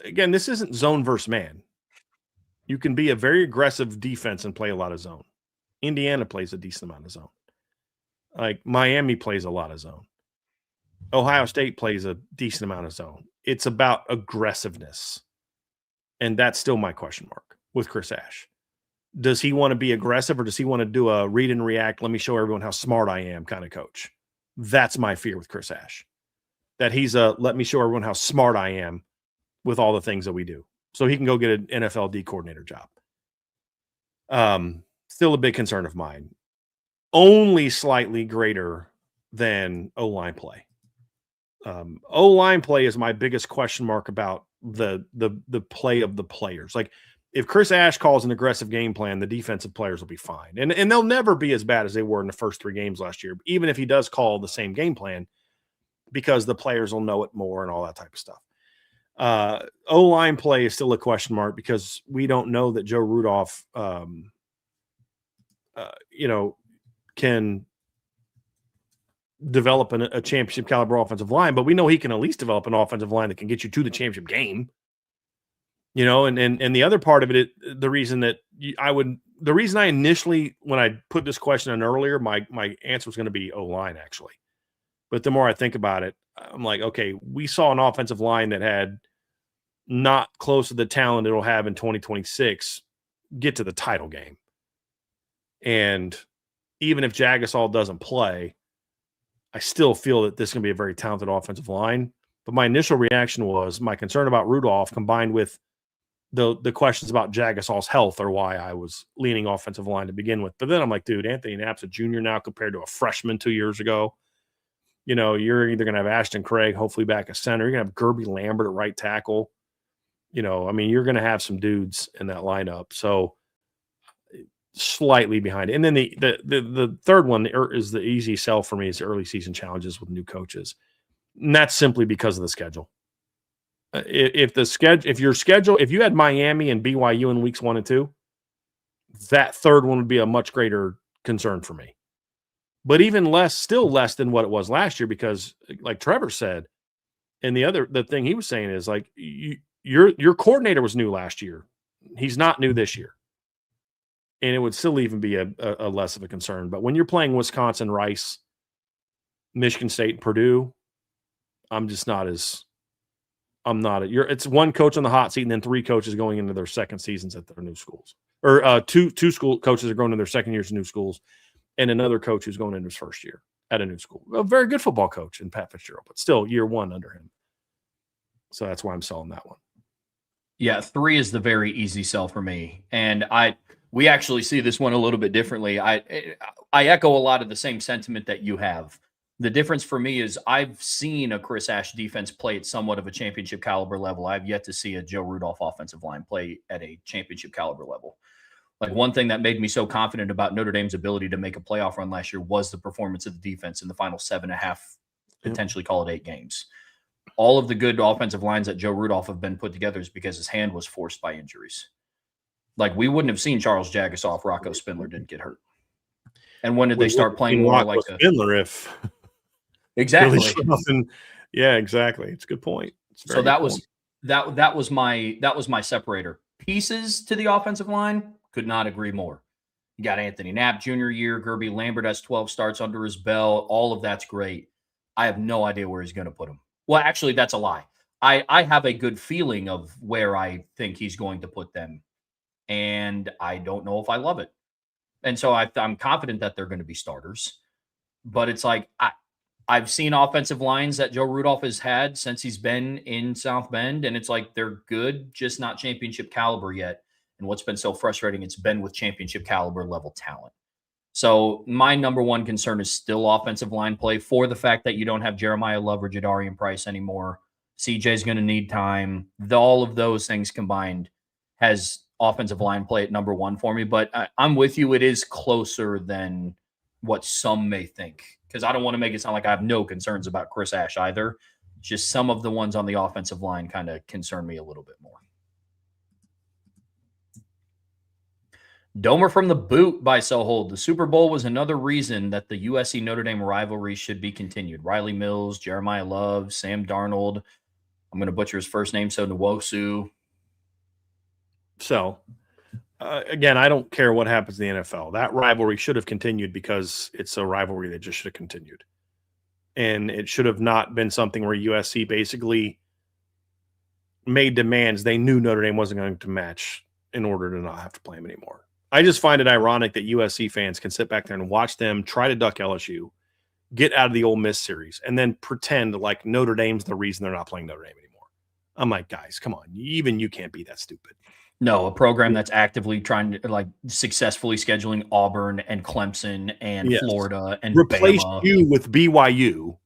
again, this isn't zone versus man. You can be a very aggressive defense and play a lot of zone. Indiana plays a decent amount of zone. Like Miami plays a lot of zone. Ohio State plays a decent amount of zone. It's about aggressiveness. And that's still my question mark with Chris Ash. Does he want to be aggressive or does he want to do a read and react, let me show everyone how smart I am kind of coach? That's my fear with Chris Ash. That he's a let me show everyone how smart I am with all the things that we do. So he can go get an NFL D coordinator job. Still a big concern of mine. Only slightly greater than O-line play. O-line play is my biggest question mark about the play of the players. Like if Chris Ash calls an aggressive game plan, the defensive players will be fine. And they'll never be as bad as they were in the first 3 games last year, even if he does call the same game plan, because the players will know it more and all that type of stuff. O-line play is still a question mark because we don't know that Joe Rudolph, can develop a championship caliber offensive line, but we know he can at least develop an offensive line that can get you to the championship game. And the other part of it, the reason I initially, when I put this question on earlier, my answer was going to be O-line actually. But the more I think about it, I'm like, okay, we saw an offensive line that had not close to the talent it'll have in 2026 get to the title game. And even if Jagasaw doesn't play, I still feel that this is going to be a very talented offensive line. But my initial reaction was my concern about Rudolph combined with the questions about Jagasaw's health are why I was leaning offensive line to begin with. But then I'm like, dude, Anthony Knapp's a junior now compared to a freshman 2 years ago. You're either going to have Ashton Craig, hopefully back at center. You're going to have Gerby Lambert at right tackle. You're going to have some dudes in that lineup. So slightly behind it. And then the third one is the easy sell for me is the early season challenges with new coaches. And that's simply because of the schedule. If you had Miami and BYU in weeks 1 and 2, that third one would be a much greater concern for me. But still less than what it was last year, because like Trevor said, and the thing he was saying is like your coordinator was new last year. He's not new this year. And it would still even be a less of a concern. But when you're playing Wisconsin, Rice, Michigan State, and Purdue, it's one coach on the hot seat and then 3 coaches going into their second seasons at their new schools. Or two school coaches are going into their second years of new schools, and another coach who's going into his first year at a new school. A very good football coach in Pat Fitzgerald, but still year 1 under him. So that's why I'm selling that one. Yeah, 3 is the very easy sell for me. And we actually see this one a little bit differently. I echo a lot of the same sentiment that you have. The difference for me is I've seen a Chris Ash defense play at somewhat of a championship caliber level. I've yet to see a Joe Rudolph offensive line play at a championship caliber level. Like, one thing that made me so confident about Notre Dame's ability to make a playoff run last year was the performance of the defense in the final 7.5, potentially call it 8 games. All of the good offensive lines that Joe Rudolph have been put together is because his hand was forced by injuries. Like, we wouldn't have seen Charles Jagasaw if Rocco Spindler didn't get hurt. And when did they start playing more like Spindler if exactly? Yeah, exactly. It's a good point. So that was my separator. Pieces to the offensive line, could not agree more. You got Anthony Knapp junior year, Gerby Lambert has 12 starts under his belt. All of that's great. I have no idea where he's going to put him. Well, actually, that's a lie. I have a good feeling of where I think he's going to put them, and I don't know if I love it. And so I'm confident that they're going to be starters. But it's like I've seen offensive lines that Joe Rudolph has had since he's been in South Bend, and it's like they're good, just not championship caliber yet. And what's been so frustrating, it's been with championship caliber level talent. So my number one concern is still offensive line play, for the fact that you don't have Jeremiah Love or Jadarian Price anymore. CJ's going to need time. All of those things combined has offensive line play at number 1 for me. But I'm with you. It is closer than what some may think, because I don't want to make it sound like I have no concerns about Chris Ash either. Just some of the ones on the offensive line kind of concern me a little bit more. Domer from the boot by Sohold. The Super Bowl was another reason that the USC Notre Dame rivalry should be continued. Riley Mills, Jeremiah Love, Sam Darnold. I'm going to butcher his first name, so Nwosu. So, again, I don't care what happens in the NFL. That rivalry should have continued because it's a rivalry that just should have continued. And it should have not been something where USC basically made demands they knew Notre Dame wasn't going to match in order to not have to play them anymore. I just find it ironic that USC fans can sit back there and watch them try to duck LSU, get out of the Ole Miss series, and then pretend like Notre Dame's the reason they're not playing Notre Dame anymore. I'm like, guys, come on. Even you can't be that stupid. No, a program that's actively trying to, like, successfully scheduling Auburn and Clemson and Florida and replace Bama. You with BYU.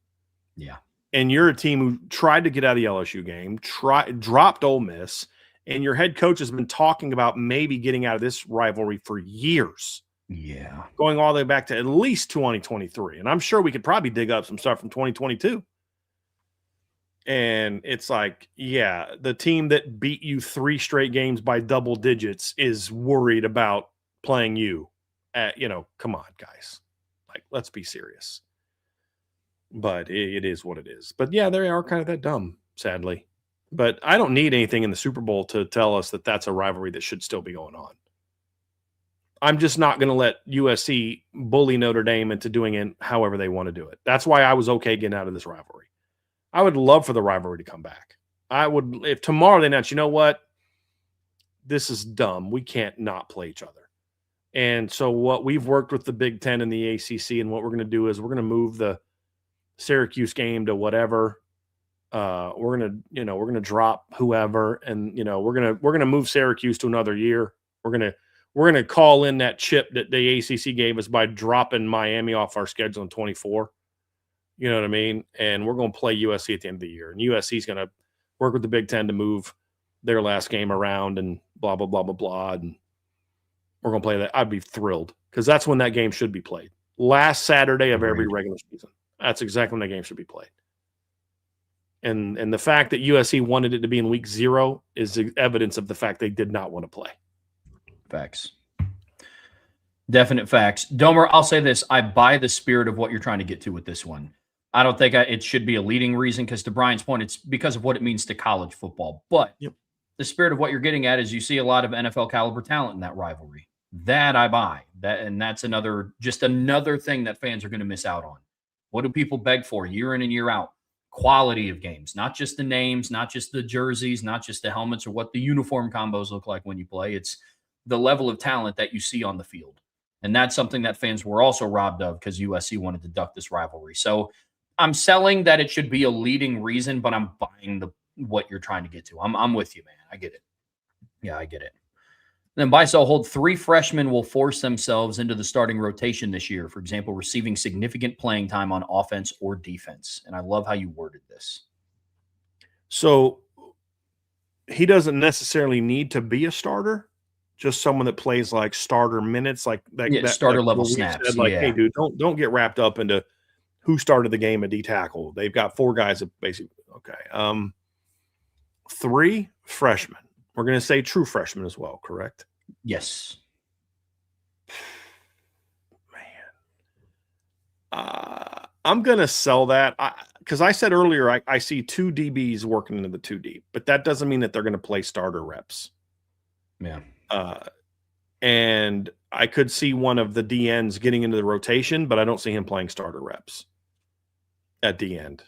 Yeah. And you're a team who tried to get out of the LSU game, dropped Ole Miss, and your head coach has been talking about maybe getting out of this rivalry for years. Yeah. Going all the way back to at least 2023. And I'm sure we could probably dig up some stuff from 2022. And it's like, yeah, the team that beat you 3 straight games by double digits is worried about playing you. Come on, guys. Like, let's be serious. But it is what it is. But yeah, they are kind of that dumb, sadly. But I don't need anything in the Super Bowl to tell us that that's a rivalry that should still be going on. I'm just not going to let USC bully Notre Dame into doing it however they want to do it. That's why I was okay getting out of this rivalry. I would love for the rivalry to come back. I would, if tomorrow they announce, you know what? This is dumb. We can't not play each other. And so what we've worked with the Big Ten and the ACC, and what we're going to do is we're going to move the Syracuse game to whatever. We're gonna drop whoever, and we're gonna move Syracuse to another year. We're gonna call in that chip that the ACC gave us by dropping Miami off our schedule in 24. You know what I mean? And we're going to play USC at the end of the year. And USC is going to work with the Big Ten to move their last game around and blah, blah, blah, blah, blah. And we're going to play that. I'd be thrilled because that's when that game should be played. Last Saturday of every regular season. That's exactly when that game should be played. And the fact that USC wanted it to be in week 0 is evidence of the fact they did not want to play. Facts. Definite facts. Domer, I'll say this. I buy the spirit of what you're trying to get to with this one. I don't think it should be a leading reason because to Brian's point, it's because of what it means to college football. But the spirit of what you're getting at is you see a lot of NFL caliber talent in that rivalry. That I buy. And that's another thing that fans are going to miss out on. What do people beg for year in and year out? Quality of games, not just the names, not just the jerseys, not just the helmets or what the uniform combos look like when you play. It's the level of talent that you see on the field. And that's something that fans were also robbed of because USC wanted to duck this rivalry. So I'm selling that it should be a leading reason, but I'm buying what you're trying to get to. I'm with you, man. I get it. Yeah, I get it. Then buy, sell, hold. 3 freshmen will force themselves into the starting rotation this year. For example, receiving significant playing time on offense or defense. And I love how you worded this. So he doesn't necessarily need to be a starter, just someone that plays like starter minutes, like that. Yeah, starter like level snaps. Said, hey, dude, don't get wrapped up into who started the game at D tackle. They've got 4 guys that basically okay. 3 freshmen. We're going to say true freshmen as well, correct? Yes. Man. I'm going to sell that because I said earlier I see 2 DBs working into the 2 deep, but that doesn't mean that they're going to play starter reps. Yeah. And I could see one of the DNs getting into the rotation, but I don't see him playing starter reps at the end.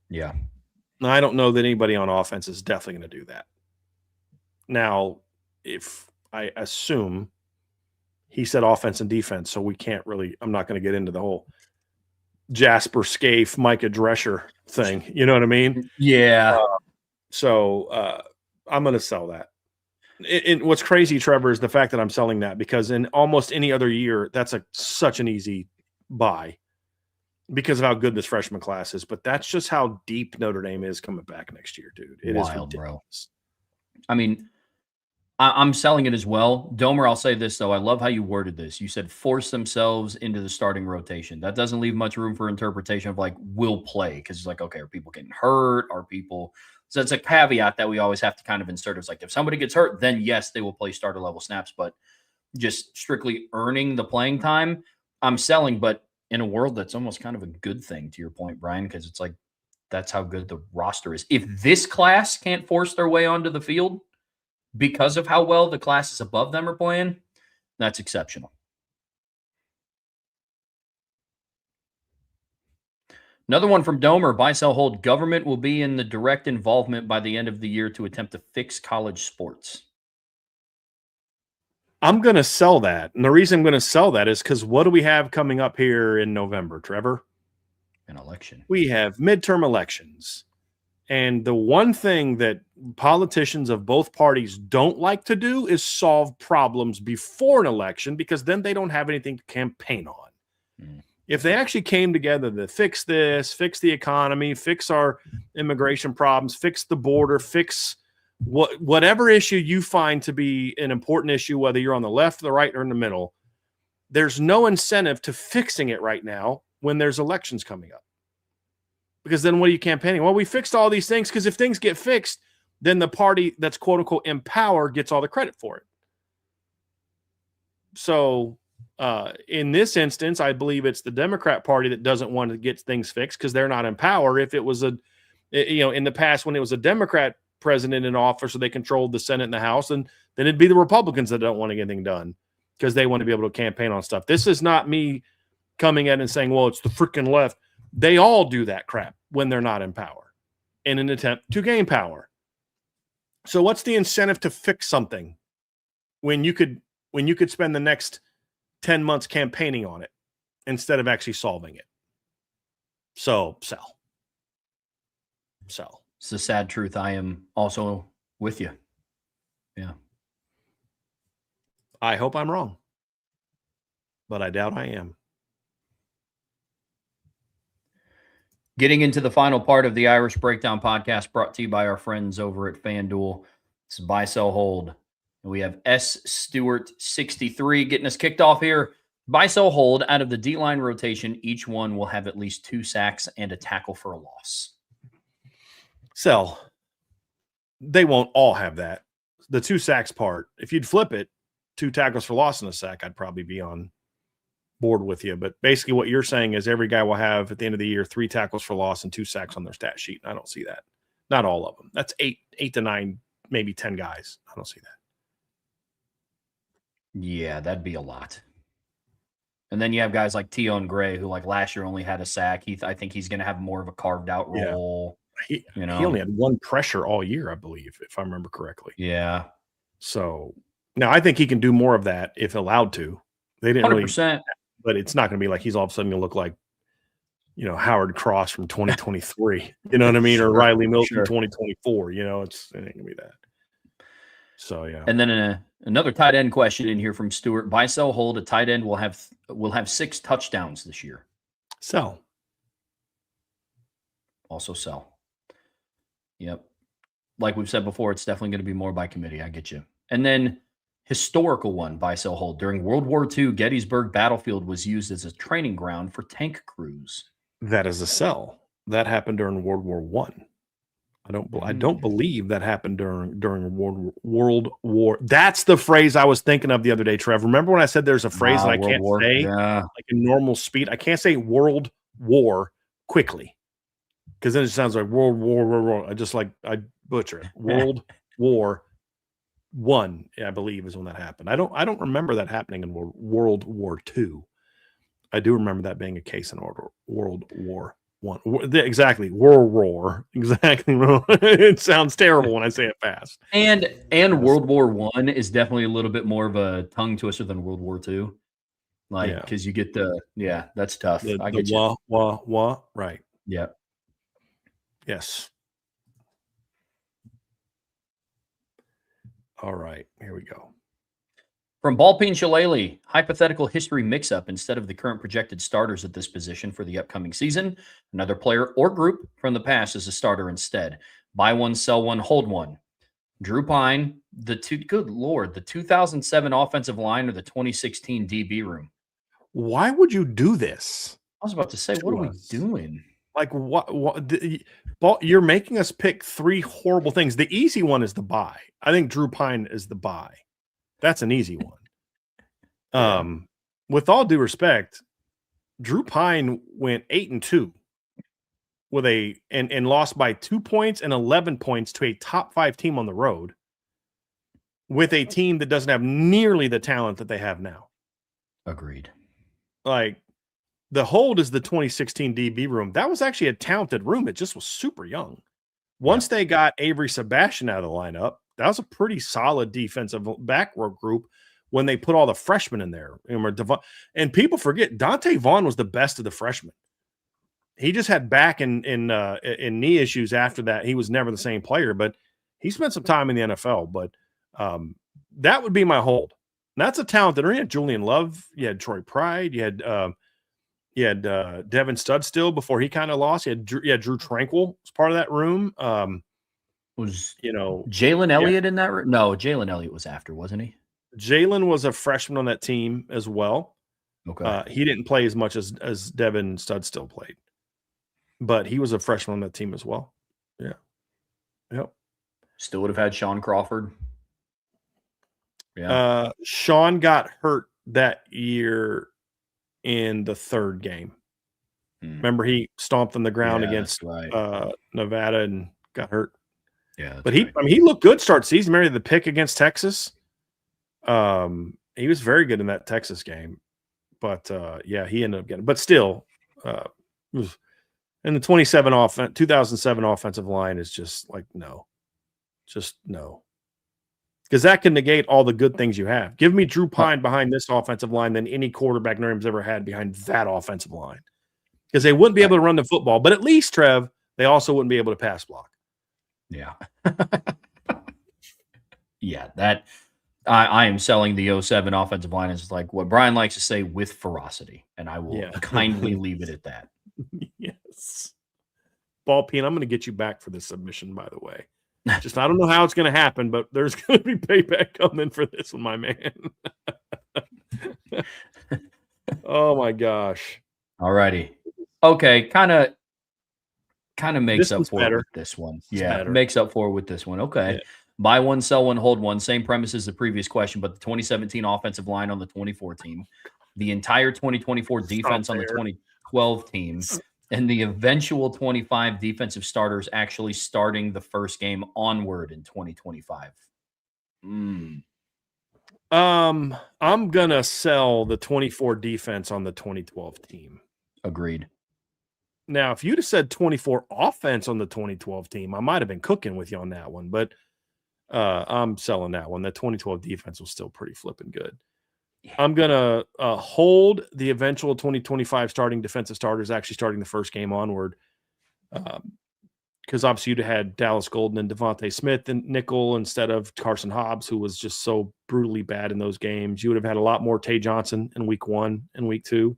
Yeah. Now, I don't know that anybody on offense is definitely going to do that. Now, if I assume he said offense and defense, so we can't really – I'm not going to get into the whole Jasper Scaife, Micah Drescher thing. You know what I mean? Yeah. So I'm going to sell that. And what's crazy, Trevor, is the fact that I'm selling that because in almost any other year, that's such an easy buy because of how good this freshman class is. But that's just how deep Notre Dame is coming back next year, dude. It Wild, is ridiculous. Bro. I mean – I'm selling it as well. Domer, I'll say this, though. I love how you worded this. You said force themselves into the starting rotation. That doesn't leave much room for interpretation of like will play because it's like, okay, are people getting hurt? Are people – so it's a caveat that we always have to kind of insert. It's like if somebody gets hurt, then yes, they will play starter level snaps. But just strictly earning the playing time, I'm selling. But in a world that's almost kind of a good thing, to your point, Brian, because it's like that's how good the roster is. If this class can't force their way onto the field – because of how well the classes above them are playing, that's exceptional. Another one from Domer, buy, sell, hold. Government will be in the direct involvement by the end of the year to attempt to fix college sports. I'm going to sell that. And the reason I'm going to sell that is because what do we have coming up here in November, Trevor? An election. We have midterm elections. And the one thing that politicians of both parties don't like to do is solve problems before an election because then they don't have anything to campaign on. If they actually came together to fix this, fix the economy, fix our immigration problems, fix the border, fix whatever issue you find to be an important issue, whether you're on the left, the right, or in the middle, there's no incentive to fixing it right now when there's elections coming up. Because then what are you campaigning? Well, we fixed all these things because if things get fixed, then the party that's quote unquote in power gets all the credit for it. So in this instance, I believe it's the Democrat Party that doesn't want to get things fixed because they're not in power. If it was in the past when it was a Democrat president in office or they controlled the Senate and the House, and then it'd be the Republicans that don't want to get anything done because they want to be able to campaign on stuff. This is not me coming in and saying, well, it's the freaking left. They all do that crap when they're not in power in an attempt to gain power. So what's the incentive to fix something when you could spend the next 10 months campaigning on it instead of actually solving it? So sell. It's the sad truth. I am also with you. Yeah. I hope I'm wrong, but I doubt I am. Getting into the final part of the Irish Breakdown podcast, brought to you by our friends over at FanDuel. It's buy, sell, hold. And we have S. Stewart 63 getting us kicked off here. Buy, sell, hold. Out of the D-line rotation, each one will have at least 2 sacks and a tackle for a loss. Sell. They won't all have that. The 2 sacks part, if you'd flip it, 2 tackles for loss and a sack, I'd probably be on board with you. But basically what you're saying is every guy will have at the end of the year 3 tackles for loss and 2 sacks on their stat sheet. And I don't see that. Not all of them. That's 8 to 9, maybe 10 guys. I don't see that. Yeah, that'd be a lot. And then you have guys like Tion Gray, who like last year only had a sack. I think he's going to have more of a carved out role. He only had 1 pressure all year, I believe, if I remember correctly. Yeah. So now I think he can do more of that if allowed to. They didn't 100%. really, but it's not going to be like he's all of a sudden going to look like, Howard Cross from 2023. You know what I mean? Sure, or Riley Mills sure. from 2024. It ain't going to be that. So, yeah. And then another tight end question in here from Stewart. Buy, sell, hold. A tight end will have 6 touchdowns this year. Sell. Also sell. Yep. Like we've said before, it's definitely going to be more by committee. I get you. And then historical one, buy, sell, hold. During World War II, Gettysburg Battlefield was used as a training ground for tank crews. That is a sell. That happened during World War I. I don't believe that happened during World War. That's the phrase I was thinking of the other day, Trev. Remember when I said there's a phrase that I can't say like in normal speed? I can't say World War quickly because then it sounds like World War. I butcher it. World War I, I believe, is when that happened. I don't remember that happening in World War II. I do remember that being a case in World War I. Exactly. War. Exactly. It sounds terrible when I say it fast. And World War I is definitely a little bit more of a tongue twister than World War II. Because you get that's tough. I get you. Right. Yeah. Yes. All right. Here we go. From Ballpeen Shillelagh, hypothetical history mix-up instead of the current projected starters at this position for the upcoming season. Another player or group from the past is a starter instead. Buy one, sell one, hold one. Drew Pine, the 2007 offensive line or the 2016 DB room. Why would you do this? I was about to say, what are we doing? Like you're making us pick 3 horrible things. The easy one is the buy. I think Drew Pine is the buy. That's an easy one. With all due respect, Drew Pine went 8-2 with and lost by 2 points and 11 points to a top 5 team on the road with a team that doesn't have nearly the talent that they have now. Agreed. Like the hold is the 2016 DB room. That was actually a talented room. It just was super young. Once they got Avery Sebastian out of the lineup, that was a pretty solid defensive back row group when they put all the freshmen in there. And people forget Dante Vaughn was the best of the freshmen. He just had back and knee issues after that. He was never the same player, but he spent some time in the NFL. But that would be my hold. And that's a talented arena. Julian Love, you had Troy Pride, you had Devin Studstill before he kind of lost. You had Drew Tranquil was part of that room. Was Jalen Elliott in that room? No, Jalen Elliott was after, wasn't he? Jalen was a freshman on that team as well. Okay. He didn't play as much as Devin Studstill played, but he was a freshman on that team as well. Yeah. Yep. Still would have had Sean Crawford. Yeah. Sean got hurt that year in the 3rd game. Remember he stomped on the ground against Nevada and got hurt. Yeah. But he looked good start season. Remember the pick against Texas? He was very good in that Texas game. But he ended up getting, but still, and the 2007 offensive line is just like, no. Because that can negate all the good things you have. Give me Drew Pine behind this offensive line than any quarterback Notre Dame's ever had behind that offensive line. Because they wouldn't be able to run the football. But at least, Trev, they also wouldn't be able to pass block. Yeah. That I am selling the 07 offensive line as like what Brian likes to say, with ferocity. And I will kindly leave it at that. Yes. Ball Peen, I'm going to get you back for this submission, by the way. Just I don't know how it's going to happen, but there's going to be payback coming for this one, my man. Oh my gosh. All righty. Okay, kind of makes up for it with this one. Yeah, makes up for it with this one. Okay. Yeah. Buy one, sell one, hold one. Same premise as the previous question, but the 2017 offensive line on the 24 team, the entire 2024 defense on the 2012 team, and the eventual 25 defensive starters actually starting the first game onward in 2025. I'm gonna sell the 24 defense on the 2012 team. Agreed. Now, if you'd have said 24 offense on the 2012 team, I might have been cooking with you on that one, but I'm selling that one. The 2012 defense was still pretty flipping good. Yeah. I'm gonna hold the eventual 2025 starting defensive starters actually starting the first game onward, because obviously you'd have had Dallas Golden and Devontae Smith and nickel instead of Carson Hobbs, who was just so brutally bad in those games. You would have had a lot more Tay Johnson in week 1 and week 2.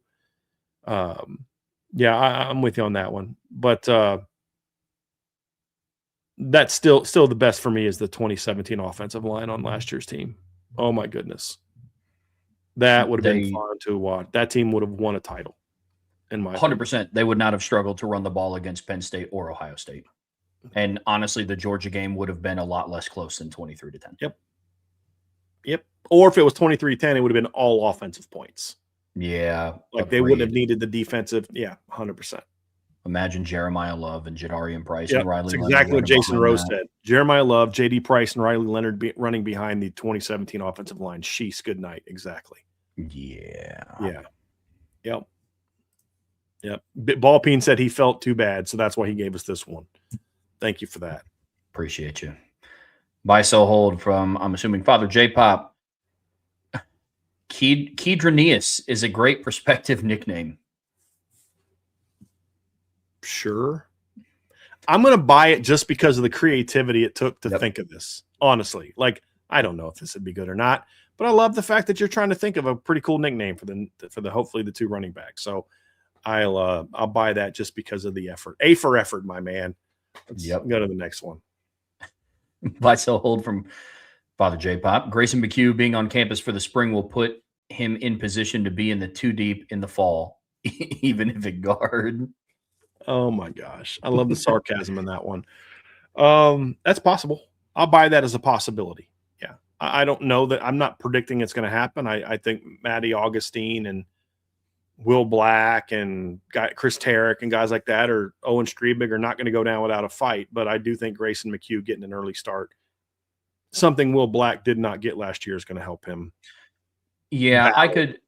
Yeah, I'm with you on that one. But that's still the best for me is the 2017 offensive line on last year's team. Oh, my goodness. That would have been fun to watch. That team would have won a title, in my 100%. opinion. They would not have struggled to run the ball against Penn State or Ohio State. And honestly, the Georgia game would have been a lot less close than 23-10. Yep. Or if it was 23-10, it would have been all offensive points. Yeah. Like they wouldn't have needed the defensive. Yeah, 100%. Imagine Jeremiah Love and Jadarian Price and Riley Leonard. That's exactly what Jason Rose said. Jeremiah Love, J.D. Price, and Riley Leonard running behind the 2017 offensive line. Sheesh, good night. Exactly. Yeah. Yep. Ball Peen said he felt too bad, so that's why he gave us this one. Thank you for that. Appreciate you. Buy, sell, hold from, I'm assuming, Father J-Pop. Kedranius is a great prospective nickname. Sure. I'm going to buy it just because of the creativity it took to think of this. Honestly, like, I don't know if this would be good or not, but I love the fact that you're trying to think of a pretty cool nickname for the hopefully the 2 running backs. So I'll buy that just because of the effort. A for effort, my man. Let's go to the next one. Buy, sell, hold from Father J-Pop. Grayson McHugh being on campus for the spring will put him in position to be in the 2 deep in the fall, even if at guard. Oh my gosh. I love the sarcasm in that one. That's possible. I'll buy that as a possibility. Yeah. I don't know that I'm not predicting it's going to happen. I think Matty Augustine and Will Black and Chris Tarrick and guys like that, or Owen Strebig, are not going to go down without a fight. But I do think Grayson McHugh getting an early start, something Will Black did not get last year, is going to help him. Yeah, I could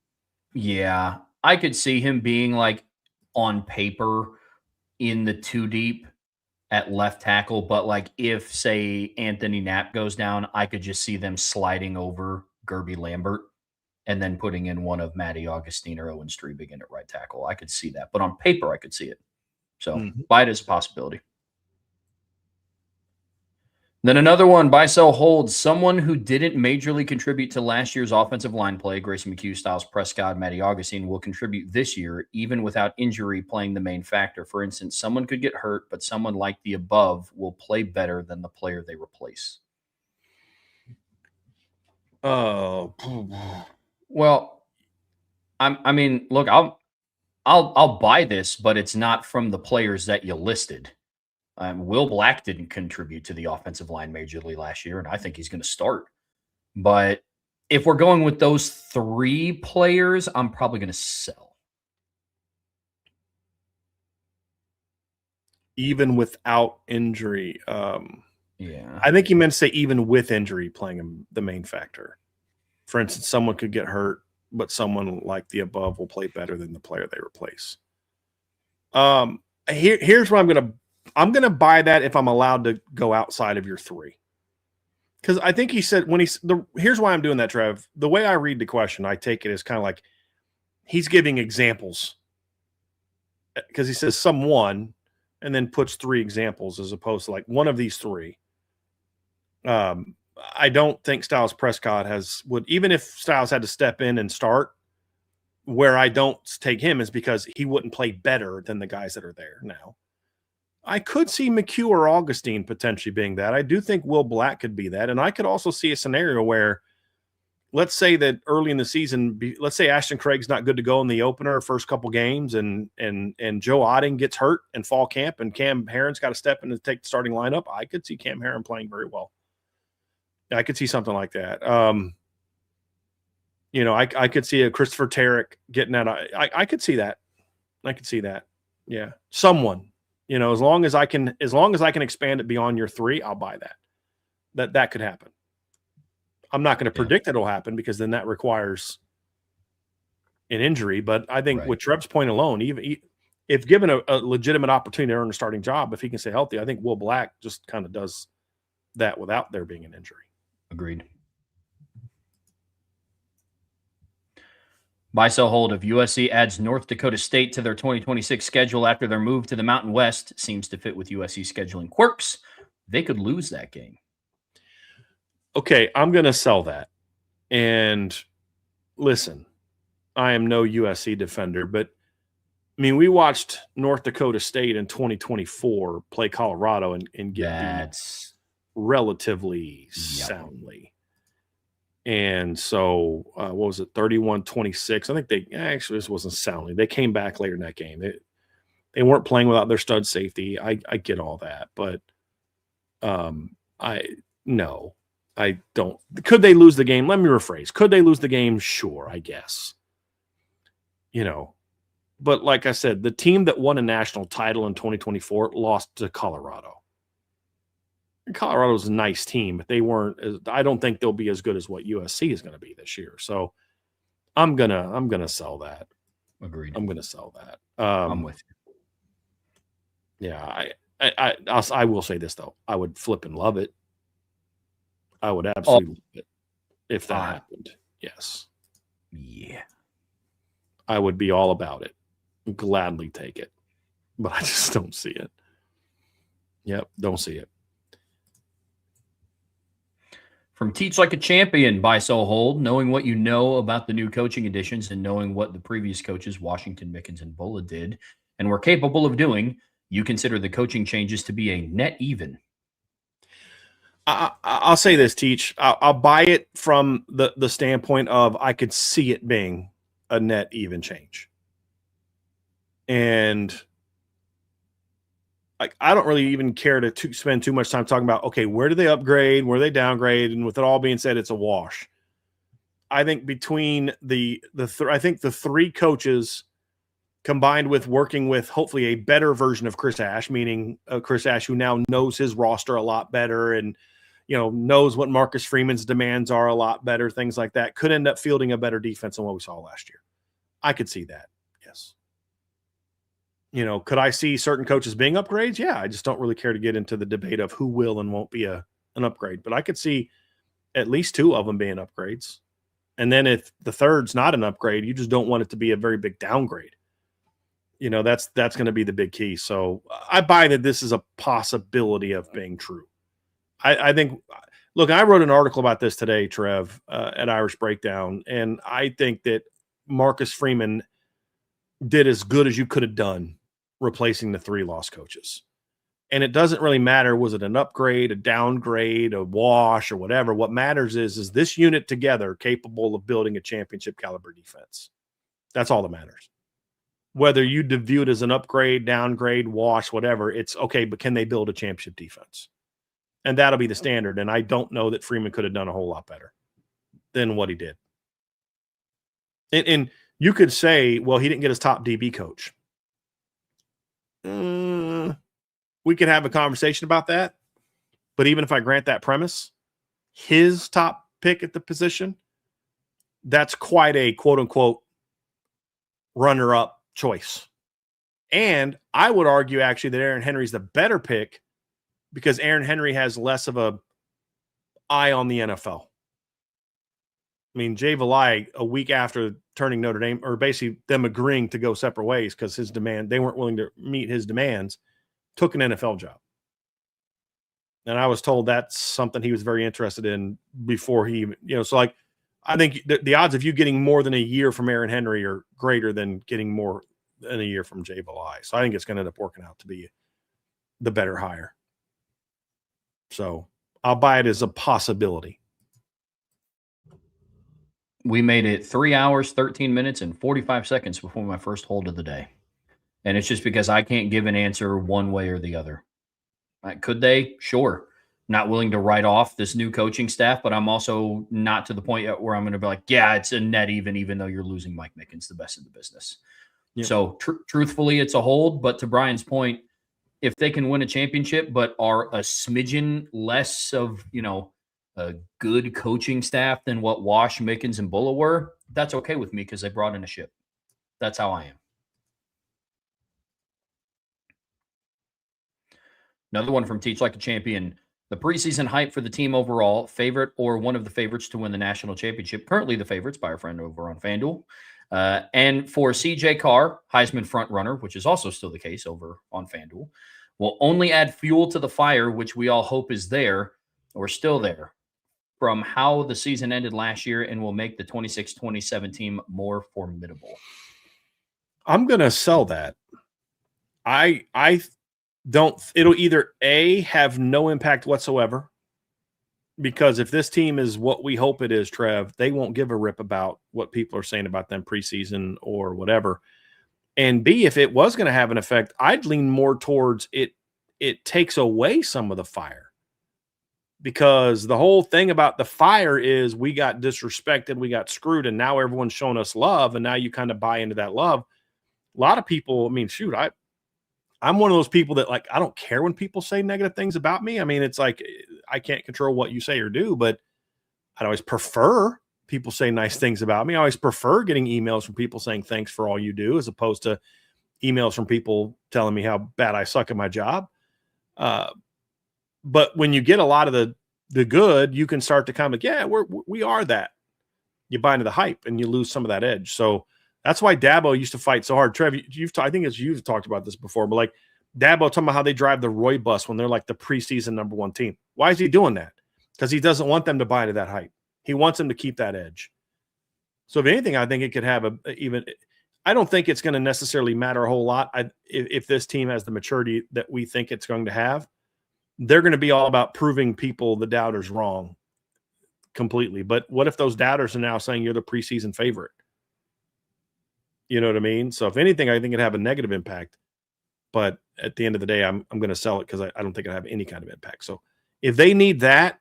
see him being like on paper in the 2 deep at left tackle, but like if, say, Anthony Knapp goes down, I could just see them sliding over Gerby Lambert and then putting in one of Matty Augustine or Owen Strebig in at right tackle. I could see that, but on paper, I could see it. So buy it as a possibility. Then another one, buy, sell, hold. Someone who didn't majorly contribute to last year's offensive line play, Grayson McHugh, Styles Prescott, Matty Augustine, will contribute this year, even without injury playing the main factor. For instance, someone could get hurt, but someone like the above will play better than the player they replace. Oh, well, I mean, look, I'll buy this, but it's not from the players that you listed. Will Black didn't contribute to the offensive line majorly last year, and I think he's going to start. But if we're going with those 3 players, I'm probably going to sell. Even without injury. Yeah. I think he meant to say even with injury playing the main factor. For instance, someone could get hurt, but someone like the above will play better than the player they replace. Here's what I'm going to buy that if I'm allowed to go outside of your 3. Because I think he said here's why I'm doing that, Trev. The way I read the question, I take it as kind of like he's giving examples. Because he says someone and then puts 3 examples as opposed to like one of these 3. I don't think Styles Prescott would, even if Styles had to step in and start, where I don't take him is because he wouldn't play better than the guys that are there now. I could see McHugh or Augustine potentially being that. I do think Will Black could be that. And I could also see a scenario where, let's say that early in the season, let's say Ashton Craig's not good to go in the opener, first couple games, and Joe Otting gets hurt in fall camp, and Cam Herron's got to step in to take the starting lineup. I could see Cam Herron playing very well. I could see something like that. I could see a Christopher Tarrick getting that. I could see that. I could see that. Yeah, someone. As long as I can expand it beyond your three, I'll buy that. That could happen. I'm not going to predict it'll happen because then that requires an injury. But I think with Trev's point alone, even if given a legitimate opportunity to earn a starting job, if he can stay healthy, I think Will Black just kind of does that without there being an injury. Agreed. Buy, sell, hold. If USC adds North Dakota State to their 2026 schedule after their move to the Mountain West, seems to fit with USC scheduling quirks, they could lose that game. Okay, I'm going to sell that. And listen, I am no USC defender, but I mean, we watched North Dakota State in 2024 play Colorado and get beat relatively soundly. And so, what was it, 31-26? I think this wasn't soundly. They came back later in that game. They weren't playing without their stud safety. I get all that, but I don't. Could they lose the game? Let me rephrase. Could they lose the game? Sure, I guess. But like I said, the team that won a national title in 2024 lost to Colorado. Colorado's a nice team, but they weren't. I don't think they'll be as good as what USC is going to be this year. So I'm gonna sell that. Agreed. I'm gonna sell that. I'm with you. Yeah, I will say this though. I would flip and love it. I would absolutely love it if that happened. Yes. Yeah. I would be all about it. Gladly take it. But I just don't see it. Yep, don't see it. From Teach Like a Champion, buy, sell, hold, knowing what you know about the new coaching additions and knowing what the previous coaches, Washington, Mickens, and Bulla, did and were capable of doing, you consider the coaching changes to be a net even. I'll say this, Teach. I'll buy it from the standpoint of I could see it being a net even change. And I don't really even care to spend too much time talking about, okay, where do they upgrade? Where do they downgrade? And with it all being said, it's a wash. I think between I think the three coaches combined with working with hopefully a better version of Chris Ash, meaning Chris Ash who now knows his roster a lot better and knows what Marcus Freeman's demands are a lot better, things like that, could end up fielding a better defense than what we saw last year. I could see that. Yes. Could I see certain coaches being upgrades? Yeah, I just don't really care to get into the debate of who will and won't be an upgrade. But I could see at least two of them being upgrades. And then if the third's not an upgrade, you just don't want it to be a very big downgrade. That's going to be the big key. So I buy that this is a possibility of being true. I think, look, I wrote an article about this today, Trev, at Irish Breakdown, and I think that Marcus Freeman did as good as you could have done replacing the three lost coaches. And it doesn't really matter, was it an upgrade, a downgrade, a wash, or whatever. What matters is this unit together capable of building a championship caliber defense? That's all that matters. Whether you view it as an upgrade, downgrade, wash, whatever, it's okay, but can they build a championship defense? And that'll be the standard. And I don't know that Freeman could have done a whole lot better than what he did. And you could say, well, he didn't get his top DB coach. We could have a conversation about that. But even if I grant that premise, his top pick at the position, that's quite a quote-unquote runner-up choice. And I would argue, actually, that Aaron Henry's the better pick because Aaron Henry has less of a eye on the NFL. I mean, Jay Valai, a week after turning Notre Dame, or basically them agreeing to go separate ways because they weren't willing to meet his demands, took an NFL job. And I was told that's something he was very interested in before he, so I think the odds of you getting more than a year from Aaron Henry are greater than getting more than a year from Jay Valai. So I think it's going to end up working out to be the better hire. So I'll buy it as a possibility. We made it 3 hours, 13 minutes, and 45 seconds before my first hold of the day. And it's just because I can't give an answer one way or the other. Could they? Sure. Not willing to write off this new coaching staff, but I'm also not to the point yet where I'm going to be like, yeah, it's a net even though you're losing Mike Mickens, the best in the business. Yep. So truthfully, it's a hold. But to Brian's point, if they can win a championship but are a smidgen less of, a good coaching staff than what Wash, Mickens, and Bulla were, that's okay with me because they brought in a ship. That's how I am. Another one from Teach Like a Champion. The preseason hype for the team overall, favorite or one of the favorites to win the national championship. Currently the favorites by our friend over on FanDuel. And for CJ Carr, Heisman front runner, which is also still the case over on FanDuel, will only add fuel to the fire, which we all hope is there or still there from how the season ended last year and will make the 26-27 team more formidable. I'm going to sell that. I don't, it'll either A, have no impact whatsoever, because if this team is what we hope it is, Trev, they won't give a rip about what people are saying about them preseason or whatever. And B, if it was going to have an effect, I'd lean more towards it takes away some of the fire, because the whole thing about the fire is we got disrespected, we got screwed, and now everyone's showing us love, and now you kind of buy into that love. A lot of people, I mean, shoot, I'm one of those people that, like, I don't care when people say negative things about me. I mean, it's like I can't control what you say or do, but I'd always prefer people say nice things about me. I always prefer getting emails from people saying thanks for all you do, as opposed to emails from people telling me how bad I suck at my job. But when you get a lot of the good, you can start to kind of, yeah, we are that. You buy into the hype and you lose some of that edge. So that's why Dabo used to fight so hard. Trev, I think you've talked about this before, but like Dabo talking about how they drive the Roy bus when they're like the preseason number one team. Why is he doing that? Because he doesn't want them to buy into that hype. He wants them to keep that edge. So if anything, I think it could have I don't think it's going to necessarily matter a whole lot. If this team has the maturity that we think it's going to have, they're going to be all about proving people, the doubters, wrong completely. But what if those doubters are now saying you're the preseason favorite? You know what I mean? So if anything, I think it'd have a negative impact. But at the end of the day, I'm going to sell it because I don't think it'll have any kind of impact. So if they need that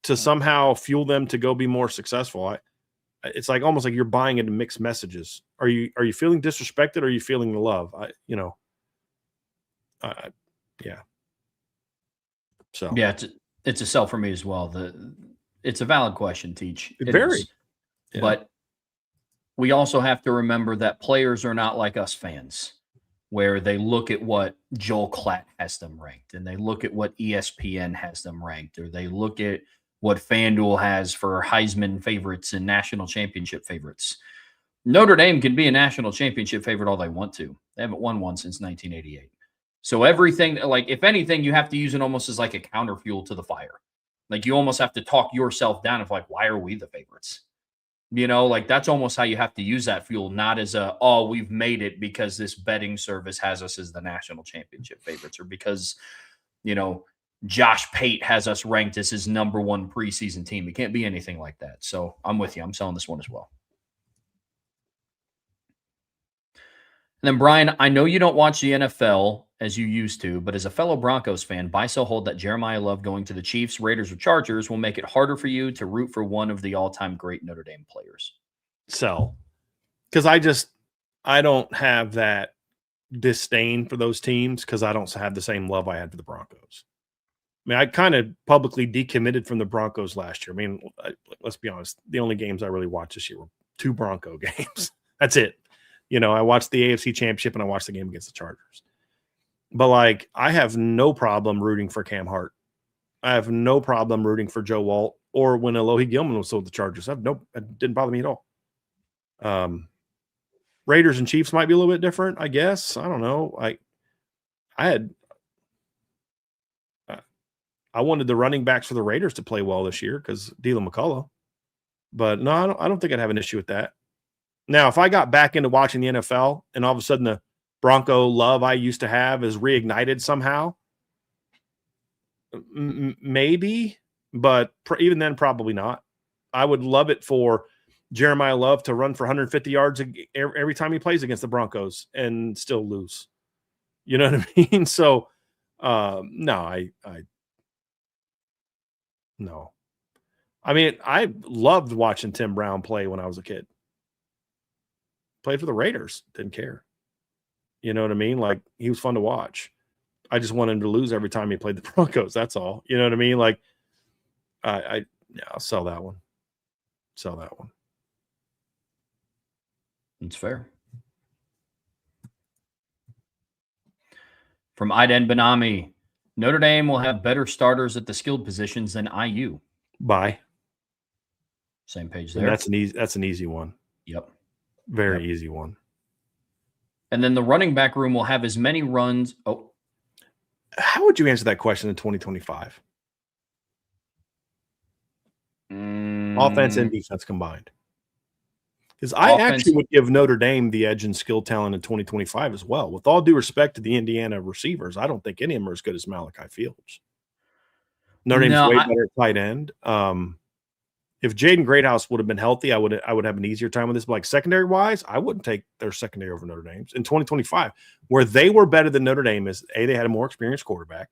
to somehow fuel them to go be more successful, it's like almost like you're buying into mixed messages. Are you feeling disrespected, or are you feeling the love? Yeah. So yeah, it's a sell for me as well. It's a valid question, Teach. Very. Yeah. But we also have to remember that players are not like us fans, where they look at what Joel Klatt has them ranked, and they look at what ESPN has them ranked, or they look at what FanDuel has for Heisman favorites and national championship favorites. Notre Dame can be a national championship favorite all they want to. They haven't won one since 1988. So everything, like, if anything, you have to use it almost as like a counter fuel to the fire. Like, you almost have to talk yourself down of like, why are we the favorites? Like, that's almost how you have to use that fuel, not as we've made it because this betting service has us as the national championship favorites, or because, Josh Pate has us ranked as his number one preseason team. It can't be anything like that. So I'm with you. I'm selling this one as well. And then, Brian, I know you don't watch the NFL as you used to, but as a fellow Broncos fan, buy, sell, hold that Jeremiah Love going to the Chiefs, Raiders, or Chargers will make it harder for you to root for one of the all-time great Notre Dame players. Sell. Because I don't have that disdain for those teams, because I don't have the same love I had for the Broncos. I mean, I kind of publicly decommitted from the Broncos last year. I mean, let's be honest. The only games I really watched this year were 2 Bronco games. That's it. I watched the AFC Championship and I watched the game against the Chargers. But, like, I have no problem rooting for Cam Hart. I have no problem rooting for Joe Walt, or when Alohi Gilman was sold the Chargers. It didn't bother me at all. Raiders and Chiefs might be a little bit different, I guess. I don't know. I wanted the running backs for the Raiders to play well this year because Dylan McCullough. But no, I don't think I'd have an issue with that. Now, if I got back into watching the NFL and all of a sudden the Bronco love I used to have is reignited somehow, maybe, but even then, probably not. I would love it for Jeremiah Love to run for 150 yards every time he plays against the Broncos and still lose. You know what I mean? So, no, no. I mean, I loved watching Tim Brown play when I was a kid. Played for the Raiders, didn't care. You know what I mean? Like, he was fun to watch. I just wanted him to lose every time he played the Broncos. That's all. You know what I mean? Like, yeah, I'll sell that one. Sell that one. It's fair. From Aiden Benami, Notre Dame will have better starters at the skilled positions than IU. Bye. Same page there. And that's an easy one. Yep. Very easy one. And then the running back room will have as many runs. Oh. How would you answer that question in 2025? Offense and defense combined. Because I actually would give Notre Dame the edge in skill talent in 2025 as well. With all due respect to the Indiana receivers, I don't think any of them are as good as Malachi Fields. Notre Dame's way better at tight end. If Jaden Greathouse would have been healthy, I would have an easier time with this. But like secondary wise, I wouldn't take their secondary over Notre Dame's in 2025. Where they were better than Notre Dame is they had a more experienced quarterback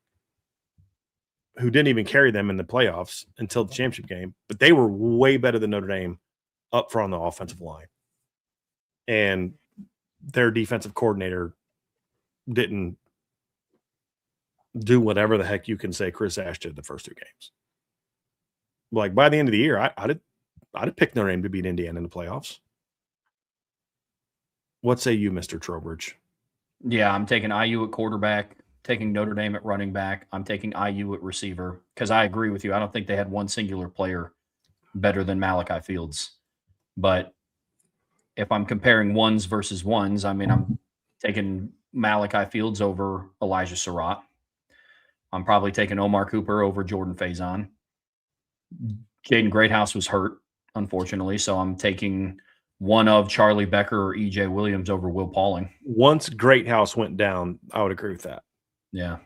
who didn't even carry them in the playoffs until the championship game, but they were way better than Notre Dame up front on the offensive line. And their defensive coordinator didn't do whatever the heck you can say Chris Ash did the first two games. Like, by the end of the year, I'd have picked Notre Dame to beat Indiana in the playoffs. What say you, Mr. Trowbridge? Yeah, I'm taking IU at quarterback, taking Notre Dame at running back. I'm taking IU at receiver because I agree with you. I don't think they had one singular player better than Malachi Fields. But if I'm comparing ones versus ones, I mean, I'm taking Malachi Fields over Elijah Surratt. I'm probably taking Omar Cooper over Jordan Faison. Jaden Greathouse was hurt, unfortunately, so I'm taking one of Charlie Becker or EJ Williams over Will Pauling. Once Greathouse went down, I would agree with that. Yeah.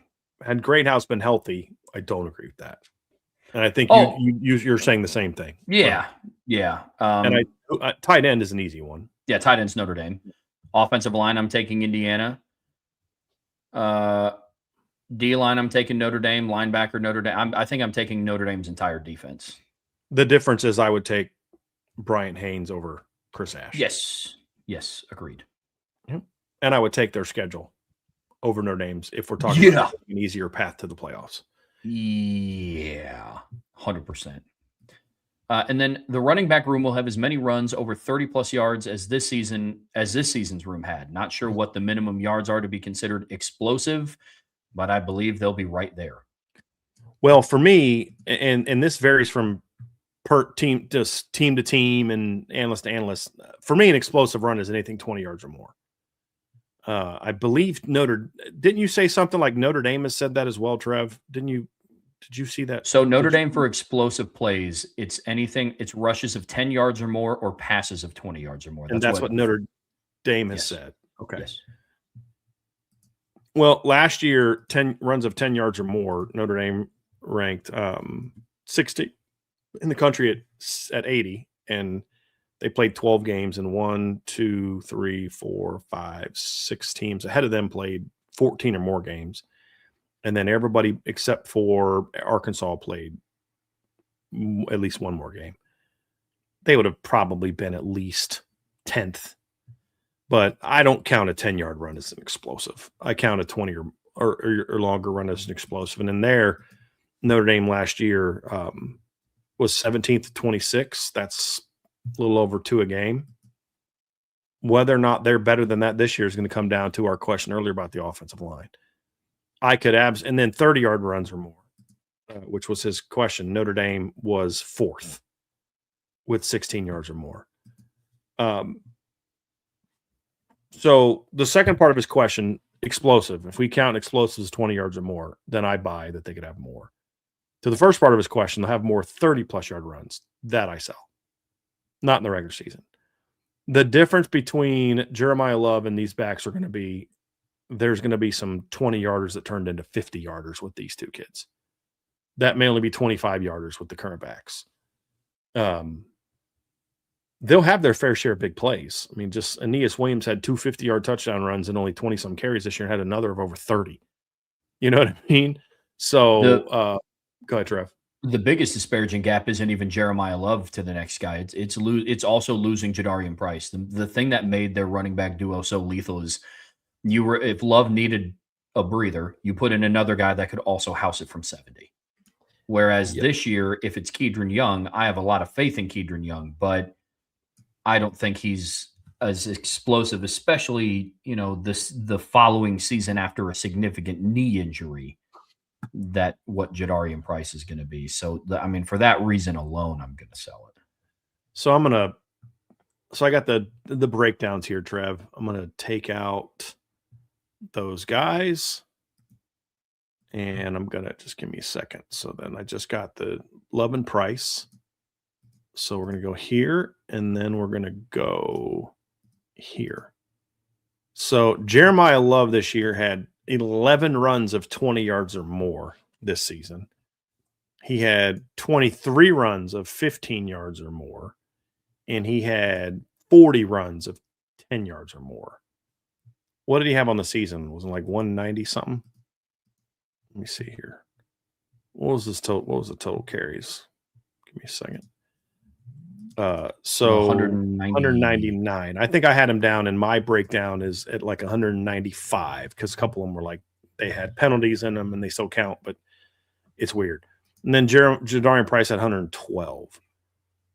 Had Greathouse been healthy, I don't agree with that. And I think you're saying the same thing. Yeah, right? Yeah. And tight end is an easy one. Yeah, tight end's Notre Dame. Offensive line, I'm taking Indiana. D-line, I'm taking Notre Dame. Linebacker, Notre Dame. I think I'm taking Notre Dame's entire defense. The difference is I would take Bryant Haynes over Chris Ash. Yes, agreed. Yep. And I would take their schedule over Notre Dame's if we're talking about an easier path to the playoffs. Yeah, 100%. And then the running back room will have as many runs over 30-plus yards as this season's room had. Not sure what the minimum yards are to be considered explosive, but I believe they'll be right there. Well, for me, and this varies from team to team and analyst to analyst. For me, an explosive run is anything 20 yards or more. I believe didn't you say something like Notre Dame has said that as well, Trev? Did you see that? So Notre Dame for explosive plays, it's rushes of 10 yards or more or passes of 20 yards or more. That's what Notre Dame has said. Okay. Yes. Well, last year, 10 runs of 10 yards or more, Notre Dame ranked 60 in the country at 80, and they played 12 games, and 1, 2, 3, 4, 5, 6 teams ahead of them played 14 or more games. And then everybody except for Arkansas played at least one more game. They would have probably been at least 10th. But I don't count a 10-yard run as an explosive. I count a 20 or longer run as an explosive. And in there, Notre Dame last year was 17th to 26. That's a little over 2 a game. Whether or not they're better than that this year is going to come down to our question earlier about the offensive line. I could and then 30-yard runs or more, which was his question. Notre Dame was 4th with 16 yards or more. So the second part of his question, explosive. If we count explosives as 20 yards or more, then I buy that they could have more. To the first part of his question, they'll have more 30-plus yard runs. That I sell. Not in the regular season. The difference between Jeremiah Love and these backs are going to be there's going to be some 20-yarders that turned into 50-yarders with these two kids. that may only be 25 yarders with the current backs. They'll have their fair share of big plays. I mean, just Aeneas Williams had 2 50-yard touchdown runs and only 20-some carries this year and had another of over 30. You know what I mean? So, go ahead, Trev. The biggest disparaging gap isn't even Jeremiah Love to the next guy. It's also losing Jadarian Price. The thing that made their running back duo so lethal is if Love needed a breather, you put in another guy that could also house it from 70. Whereas this year, if it's Kedron Young, I have a lot of faith in Kedron Young, but I don't think he's as explosive, especially, the following season after a significant knee injury, that what Jadarian Price is going to be. So, for that reason alone, I'm going to sell it. So I got the breakdowns here, Trev. I'm going to take out those guys and I'm going to just give me a second. So then I just got the Love and Price. So we're going to go here, and then we're going to go here. So Jeremiah Love this year had 11 runs of 20 yards or more this season. He had 23 runs of 15 yards or more, and he had 40 runs of 10 yards or more. What did he have on the season? Was it like 190 something? Let me see here. What was the total carries? Give me a second. So 199. I think I had him down, and my breakdown is at like 195 because a couple of them were like they had penalties in them and they still count, but it's weird. And then Jadarian Price had 112.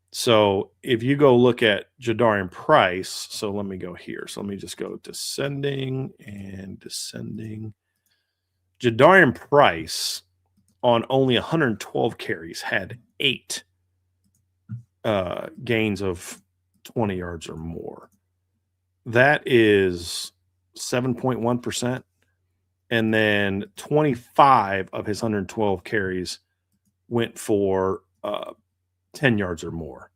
So if you go look at Jadarian Price, so let me go here. So let me just go descending and descending. Jadarian Price on only 112 carries had 8 gains of 20 yards or more. That is 7.1%. And then 25 of his 112 carries went for 10 yards or more.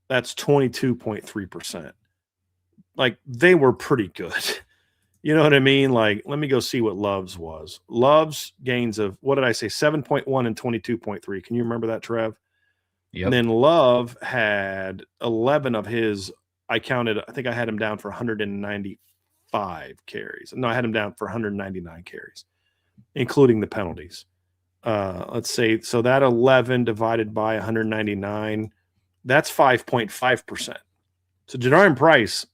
That's 22.3%. Like, they were pretty good. You know what I mean? Like, let me go see what Love's was. Love's gains of, what did I say? 7.1 and 22.3. Can you remember that, Trev? Yep. And then Love had 11 of his, I think I had him down for 195 carries. No, I had him down for 199 carries, including the penalties. Let's say, so that 11 divided by 199, that's 5.5%. So Jadarian Price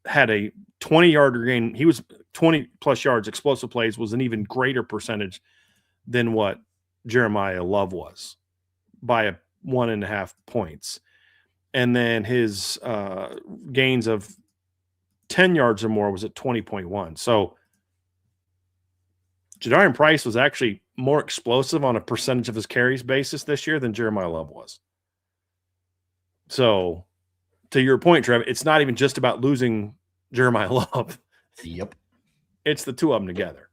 had a 20-yarder gain. He was 20 plus yards, explosive plays was an even greater percentage than what Jeremiah Love was, by 1.5 points. And then his gains of 10 yards or more was at 20.1. So Jadarian Price was actually more explosive on a percentage of his carries basis this year than Jeremiah Love was. So to your point, Trev, it's not even just about losing Jeremiah Love. Yep. It's the two of them together.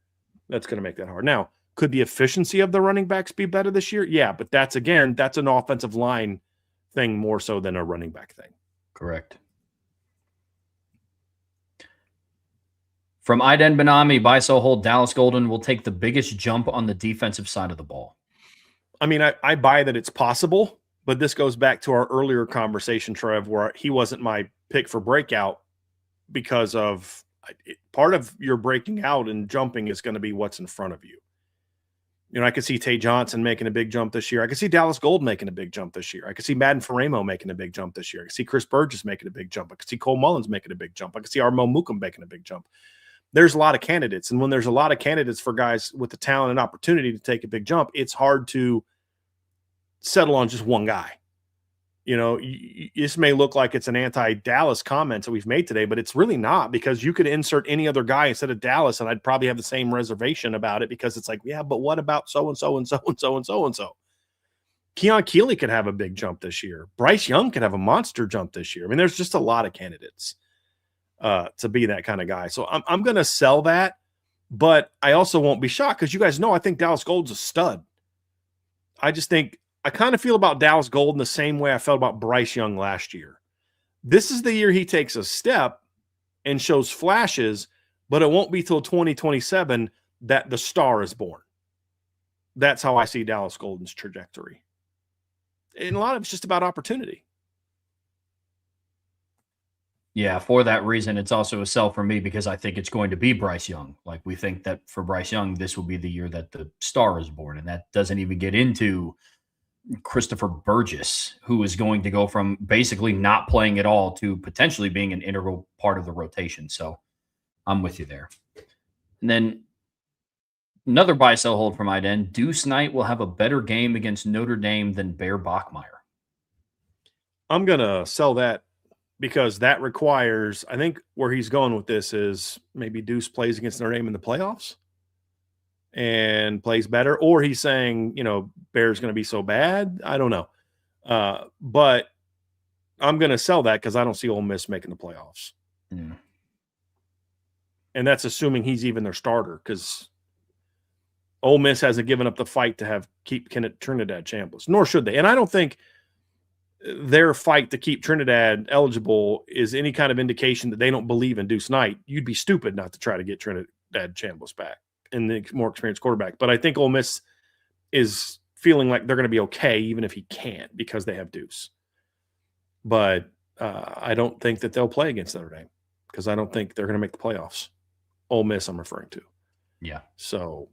That's going to make that hard. Now, could the efficiency of the running backs be better this year? Yeah, but that's an offensive line thing more so than a running back thing. Correct. From Iden Benami, buy, sell, hold, Dallas Golden will take the biggest jump on the defensive side of the ball. I mean, I buy that it's possible, but this goes back to our earlier conversation, Trev, where he wasn't my pick for breakout because of part of your breaking out and jumping is going to be what's in front of you. You know, I could see Tay Johnson making a big jump this year. I could see Dallas Gold making a big jump this year. I could see Madden Faremo making a big jump this year. I could see Chris Burgess making a big jump. I could see Cole Mullins making a big jump. I could see Armo Mukum making a big jump. There's a lot of candidates. And when there's a lot of candidates for guys with the talent and opportunity to take a big jump, it's hard to settle on just one guy. You know, this may look like it's an anti-Dallas comment that we've made today, but it's really not, because you could insert any other guy instead of Dallas, and I'd probably have the same reservation about it, because it's like, yeah, but what about so-and-so and so-and-so and so-and-so? Keon Keeley could have a big jump this year. Bryce Young could have a monster jump this year. I mean, there's just a lot of candidates to be that kind of guy. So I'm going to sell that, but I also won't be shocked, because you guys know I think Dallas Gold's a stud. I just think I kind of feel about Dallas Gold the same way I felt about Bryce Young last year. This is the year he takes a step and shows flashes, but it won't be till 2027 that the star is born. that's how I see Dallas Golden's trajectory. And a lot of it's just about opportunity. Yeah, for that reason, it's also a sell for me because I think it's going to be Bryce Young. Like, we think that for Bryce Young, this will be the year that the star is born. And that doesn't even get into Christopher Burgess, who is going to go from basically not playing at all to potentially being an integral part of the rotation. So I'm with you there. And then another buy sell hold for my end. Deuce Knight will have a better game against Notre Dame than Bear Bachmeier. I'm going to sell that because that requires, I think where he's going with this is maybe Deuce plays against Notre Dame in the playoffs and plays better, or he's saying, Bear's going to be so bad. I don't know. But I'm going to sell that because I don't see Ole Miss making the playoffs. Yeah. And that's assuming he's even their starter, because Ole Miss hasn't given up the fight to keep Trinidad champions, nor should they. And I don't think their fight to keep Trinidad eligible is any kind of indication that they don't believe in Deuce Knight. You'd be stupid not to try to get Trinidad Chambliss back and the more experienced quarterback. But I think Ole Miss is feeling like they're going to be okay, even if he can't, because they have Deuce. But I don't think that they'll play against Notre Dame because I don't think they're going to make the playoffs. Ole Miss, I'm referring to. Yeah. So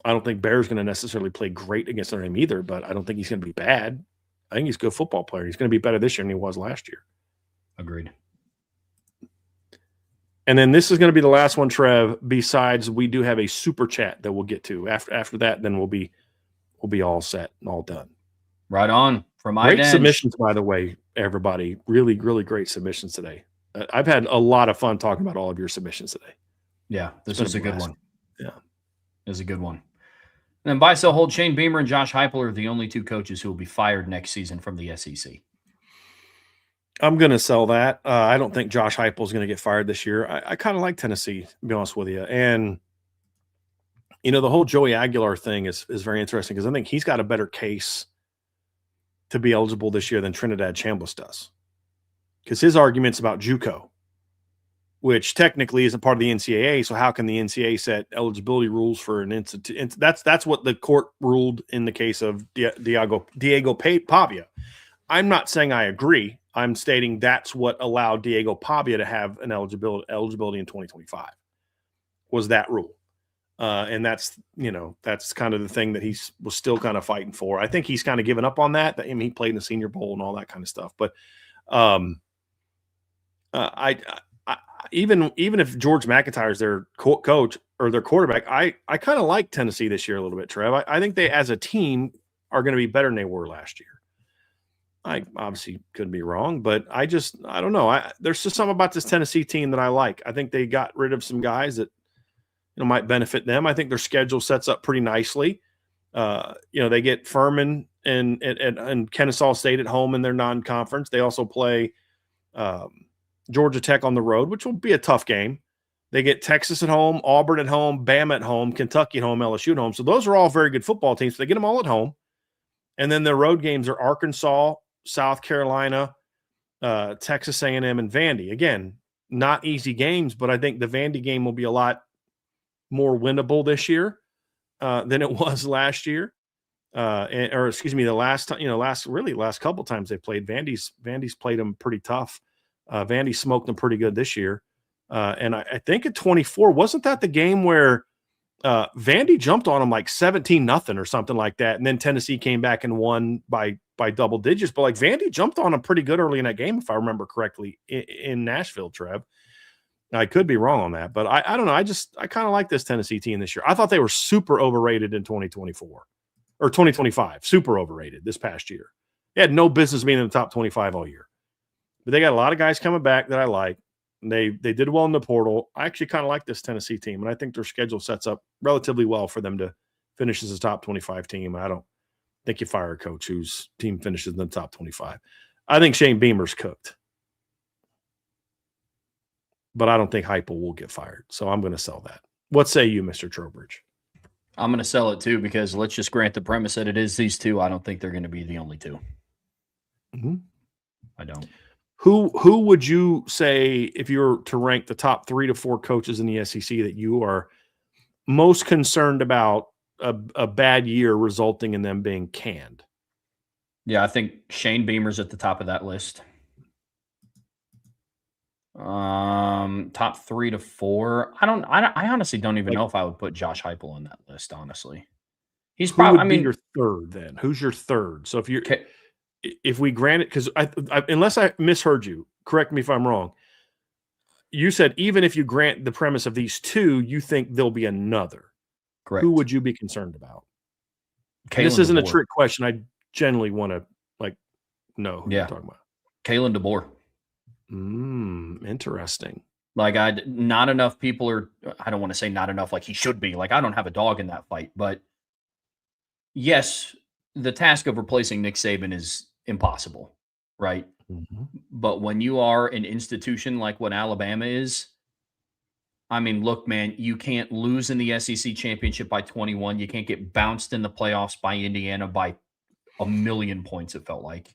I don't think Bear's going to necessarily play great against Notre Dame either, but I don't think he's going to be bad. I think he's a good football player. He's going to be better this year than he was last year. Agreed. And then this is going to be the last one, Trev. Besides, we do have a super chat that we'll get to. After that, then we'll be all set and all done. Right on. From my great submissions, by the way, everybody. Really, really great submissions today. I've had a lot of fun talking about all of your submissions today. Yeah, this was a good one. Yeah, it was a good one. And then buy, sell, hold. Shane Beamer and Josh Heupel are the only two coaches who will be fired next season from the SEC. I'm going to sell that. I don't think Josh Heupel is going to get fired this year. I kind of like Tennessee, to be honest with you. And, the whole Joey Aguilar thing is very interesting because I think he's got a better case to be eligible this year than Trinidad Chambliss does. Because his argument's about JUCO, which technically isn't part of the NCAA. So how can the NCAA set eligibility rules for an institute? That's what the court ruled in the case of Diego Pavia. I'm not saying I agree. I'm stating that's what allowed Diego Pavia to have an eligibility in 2025 was that rule. And that's kind of the thing that he was still kind of fighting for. I think he's kind of given up on that. I mean, he played in the Senior Bowl and all that kind of stuff. But even if George McIntyre is their coach or their quarterback, I kind of like Tennessee this year a little bit, Trev. I think they, as a team, are going to be better than they were last year. I obviously could be wrong, but I don't know. There's just something about this Tennessee team that I like. I think they got rid of some guys that might benefit them. I think their schedule sets up pretty nicely. They get Furman and Kennesaw State at home in their non-conference. They also play Georgia Tech on the road, which will be a tough game. They get Texas at home, Auburn at home, Bama at home, Kentucky at home, LSU at home. So those are all very good football teams. So they get them all at home. And then their road games are Arkansas, South Carolina, Texas A&M, and Vandy. Again, not easy games, but I think the Vandy game will be a lot more winnable this year than it was last year. The last couple times they played. Vandy's played them pretty tough. Vandy smoked them pretty good this year. And I think at 24, wasn't that the game where Vandy jumped on them like 17-0 or something like that, and then Tennessee came back and won by double digits. But like Vandy jumped on them pretty good early in that game, if I remember correctly, in Nashville, Trev. I could be wrong on that, but I don't know. I kind of like this Tennessee team this year. I thought they were super overrated in 2024 or 2025, super overrated this past year. They had no business being in the top 25 all year, but they got a lot of guys coming back that I like. They did well in the portal. I actually kind of like this Tennessee team, and I think their schedule sets up relatively well for them to finish as a top 25 team. I don't think you fire a coach whose team finishes in the top 25. I think Shane Beamer's cooked, but I don't think Heupel will get fired. So I'm going to sell that. What say you, Mr. Trowbridge? I'm going to sell it too, because let's just grant the premise that it is these two. I don't think they're going to be the only two. Mm-hmm. I don't. Who would you say, if you were to rank the top 3 to 4 coaches in the SEC that you are most concerned about a bad year resulting in them being canned. Yeah, I think Shane Beamer's at the top of that list. Top 3 to 4. I honestly don't even know if I would put Josh Heupel on that list, honestly. He's Who probably, would be your third then? Who's your third? So if we grant it, because unless I misheard you, correct me if I'm wrong. You said even if you grant the premise of these two, you think there'll be another. correct. Who would you be concerned about? Kalen This isn't DeBoer. a trick question. I generally want to know who you're talking about. Kalen DeBoer. Interesting. Like not enough people are. I don't want to say not enough. Like he should be. Like I don't have a dog in that fight, but yes, the task of replacing Nick Saban is impossible, right? Mm-hmm. But when you are an institution like what Alabama is, I mean, look, man, you can't lose in the SEC championship by 21. You can't get bounced in the playoffs by Indiana by 1,000,000 points, it felt like.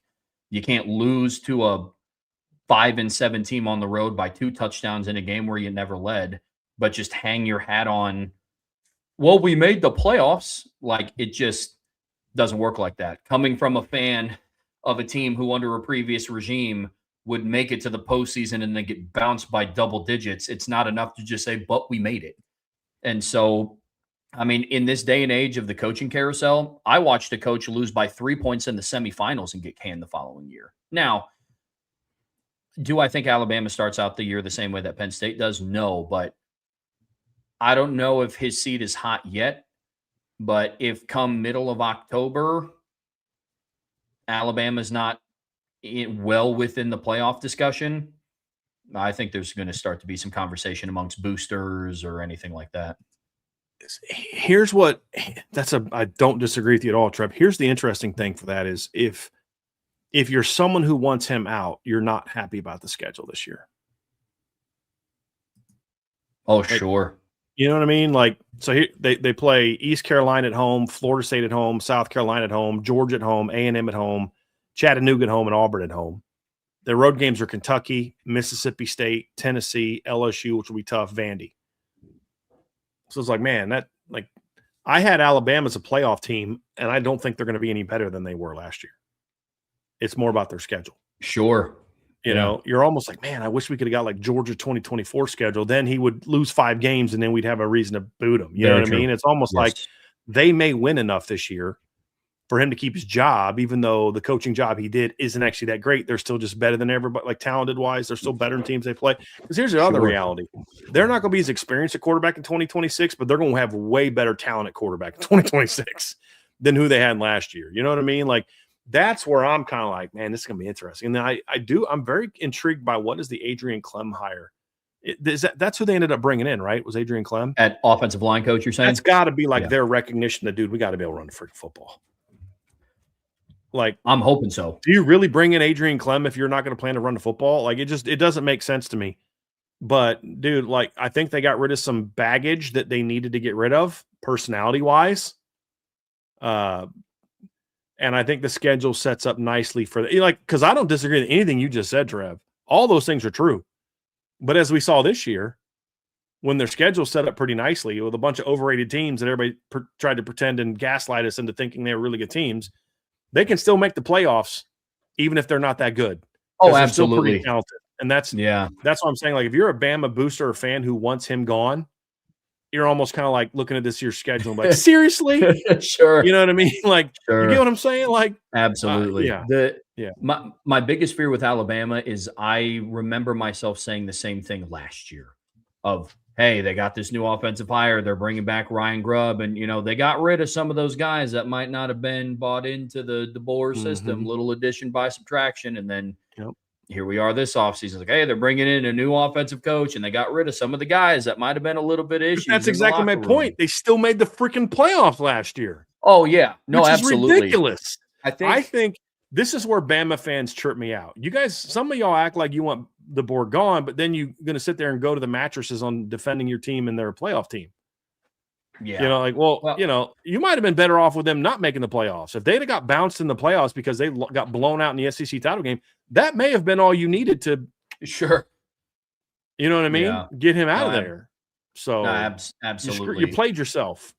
You can't lose to a 5-7 team on the road by 2 touchdowns in a game where you never led, but just hang your hat on, well, we made the playoffs. Like, it just doesn't work like that. Coming from a fan of a team who under a previous regime would make it to the postseason and then get bounced by double digits, it's not enough to just say, but we made it. And so, I mean, in this day and age of the coaching carousel, I watched a coach lose by 3 points in the semifinals and get canned the following year. Now, do I think Alabama starts out the year the same way that Penn State does? No, but I don't know if his seat is hot yet. But if come middle of October, Alabama's not well within the playoff discussion, I think there's going to start to be some conversation amongst boosters or anything like that. Here's what I don't disagree with you at all, Trev. Here's the interesting thing for that is if you're someone who wants him out, you're not happy about the schedule this year. Oh, sure. You know what I mean? Like, so here, they play East Carolina at home, Florida State at home, South Carolina at home, Georgia at home, A&M at home, Chattanooga at home, and Auburn at home. Their road games are Kentucky, Mississippi State, Tennessee, LSU, which will be tough, Vandy. So it's like, man, I had Alabama as a playoff team, and I don't think they're going to be any better than they were last year. It's more about their schedule. Sure. You know, you're almost like, man, I wish we could have got like Georgia 2024 schedule. Then he would lose 5 games and then we'd have a reason to boot him. You know what I mean? It's almost like they may win enough this year for him to keep his job, even though the coaching job he did isn't actually that great. They're still just better than everybody, like talented wise. They're still better than teams they play. Because here's the other reality. They're not going to be as experienced a quarterback in 2026, but they're going to have way better talent at quarterback in 2026 than who they had last year. You know what I mean? Like, that's where I'm kind of like, man, this is going to be interesting. And then I'm very intrigued by what is the Adrian Clem hire. That's who they ended up bringing in, right? Was Adrian Clem at offensive line coach? You're saying that's got to be like their recognition that, dude, we got to be able to run freaking football. Like, I'm hoping so. Do you really bring in Adrian Clem if you're not going to plan to run the football? Like, it doesn't make sense to me. But dude, like, I think they got rid of some baggage that they needed to get rid of personality wise. And I think the schedule sets up nicely for because I don't disagree with anything you just said, Trev. All those things are true. But as we saw this year, when their schedule set up pretty nicely with a bunch of overrated teams that everybody tried to pretend and gaslight us into thinking they were really good teams, they can still make the playoffs even if they're not that good. Oh, absolutely. They're still pretty talented. And that's what I'm saying. Like, if you're a Bama booster or fan who wants him gone, you're almost kind of like looking at this year's schedule and like, seriously? Sure. You know what I mean? Like, you get what I'm saying? Like, absolutely. My biggest fear with Alabama is I remember myself saying the same thing last year of, hey, they got this new offensive hire. They're bringing back Ryan Grubb. And, they got rid of some of those guys that might not have been bought into the DeBoer system, little addition by subtraction. And then here we are this offseason. Like, hey, they're bringing in a new offensive coach, and they got rid of some of the guys that might have been a little bit issues. That's exactly my point. They still made the freaking playoffs last year. Oh, yeah. No, which absolutely. Is ridiculous. I think this is where Bama fans trip me out. You guys, some of y'all act like you want the board gone, but then you're going to sit there and go to the mattresses on defending your team and their playoff team. Yeah. You might have been better off with them not making the playoffs. If they'd have got bounced in the playoffs because they got blown out in the SEC title game, that may have been all you needed to. Sure. You know what I mean? Yeah. Get him out of there. So absolutely. You played yourself.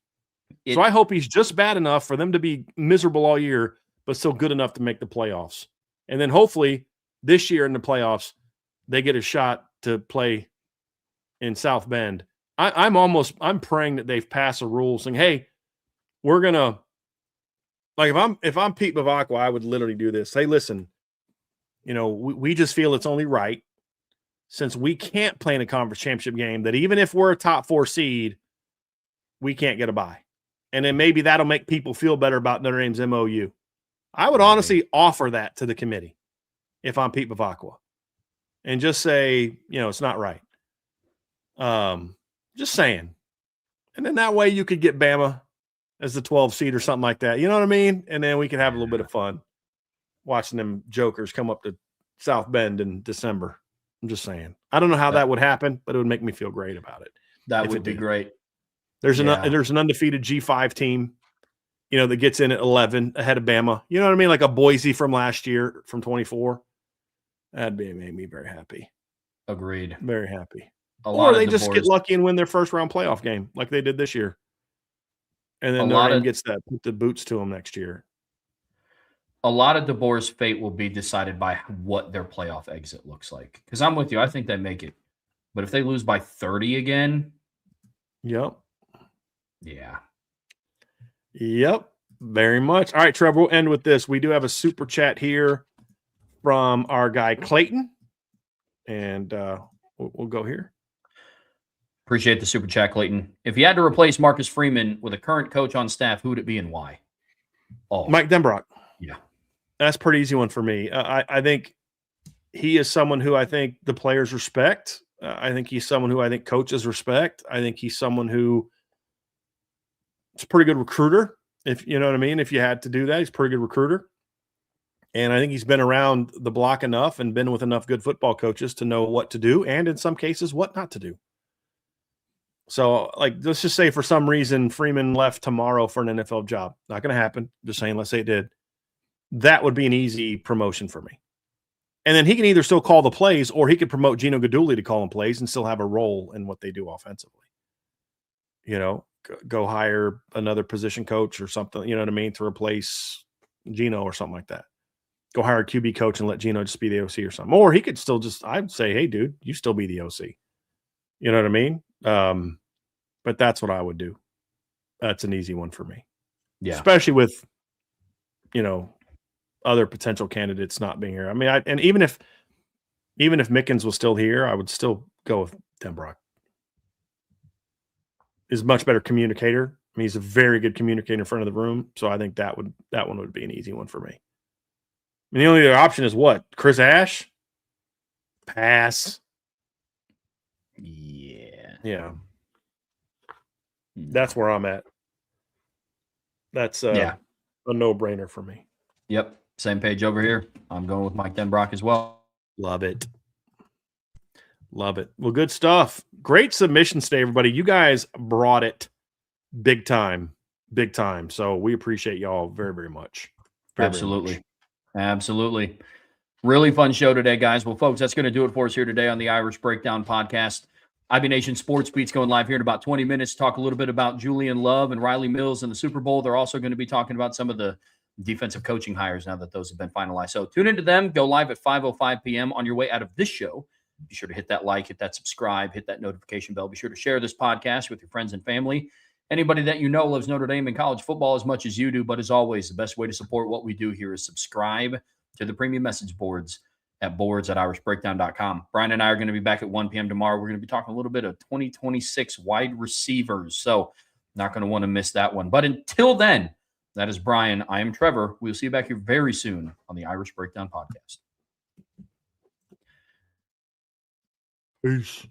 So I hope he's just bad enough for them to be miserable all year, but still good enough to make the playoffs. And then hopefully this year in the playoffs, they get a shot to play in South Bend. I'm praying that they've passed a rule saying, hey, we're going to, like, if I'm Pete Bavacqua, I would literally do this. Hey, listen, we just feel it's only right, since we can't play in a conference championship game, that even if we're a top 4 seed, we can't get a bye. And then maybe that'll make people feel better about Notre Dame's MOU. I would honestly offer that to the committee if I'm Pete Bavacqua, and just say, it's not right. Just saying. And then that way you could get Bama as the 12 seed or something like that. You know what I mean? And then we can have a little bit of fun watching them jokers come up to South Bend in December. I'm just saying. I don't know how that would happen, but it would make me feel great about it. That would be great. There's an undefeated G5 team, that gets in at 11 ahead of Bama. You know what I mean? Like a Boise from last year, from 24. That'd make me very happy. Agreed. Very happy. Or they just get lucky and win their first round playoff game like they did this year. And then Notre Dame gets that, put the boots to them next year. A lot of DeBoer's fate will be decided by what their playoff exit looks like. Because I'm with you. I think they make it. But if they lose by 30 again. Yep. Yeah. Yep. Very much. All right, Trevor, we'll end with this. We do have a super chat here from our guy Clayton. And we'll go here. Appreciate the super chat, Clayton. If you had to replace Marcus Freeman with a current coach on staff, who would it be and why? Mike Denbrock. Yeah. That's a pretty easy one for me. I think he is someone who I think the players respect. I think he's someone who I think coaches respect. I think he's someone who is a pretty good recruiter, if you know what I mean. If you had to do that, he's a pretty good recruiter. And I think he's been around the block enough and been with enough good football coaches to know what to do and in some cases what not to do. So, let's just say for some reason Freeman left tomorrow for an NFL job. Not going to happen. Just saying, let's say it did. That would be an easy promotion for me. And then he can either still call the plays or he could promote Gino Guidugli to call them plays and still have a role in what they do offensively. Go hire another position coach or something, you know what I mean, to replace Gino or something like that. Go hire a QB coach and let Gino just be the OC or something. Or he could still I'd say, hey, dude, you still be the OC. You know what I mean? But that's what I would do. That's an easy one for me. Yeah. Especially with, other potential candidates not being here. I mean, and even if Mickens was still here, I would still go with Denbrock. He's a much better communicator. I mean, he's a very good communicator in front of the room. So I think that one would be an easy one for me. I mean, the only other option is what? Chris Ash? Pass. Yeah. Yeah. That's where I'm at. That's a no-brainer for me. Yep. Same page over here. I'm going with Mike Denbrock as well. Love it. Love it. Well, good stuff. Great submissions today, everybody. You guys brought it big time. Big time. So we appreciate y'all very, very much. Absolutely. Very much. Absolutely. Really fun show today, guys. Well, folks, that's going to do it for us here today on the Irish Breakdown podcast. IB Nation Sports Beat's going live here in about 20 minutes. Talk a little bit about Julian Love and Riley Mills in the Super Bowl. They're also going to be talking about some of the defensive coaching hires now that those have been finalized. So tune into them. Go live at 5:05 p.m. on your way out of this show. Be sure to hit that like, hit that subscribe, hit that notification bell. Be sure to share this podcast with your friends and family. Anybody that you know loves Notre Dame and college football as much as you do. But as always, the best way to support what we do here is subscribe to the premium message boards at boards@irishbreakdown.com. Brian and I are going to be back at 1 p.m. tomorrow. We're going to be talking a little bit of 2026 wide receivers. So not going to want to miss that one. But until then, that is Brian. I am Trevor. We'll see you back here very soon on the Irish Breakdown podcast. Peace.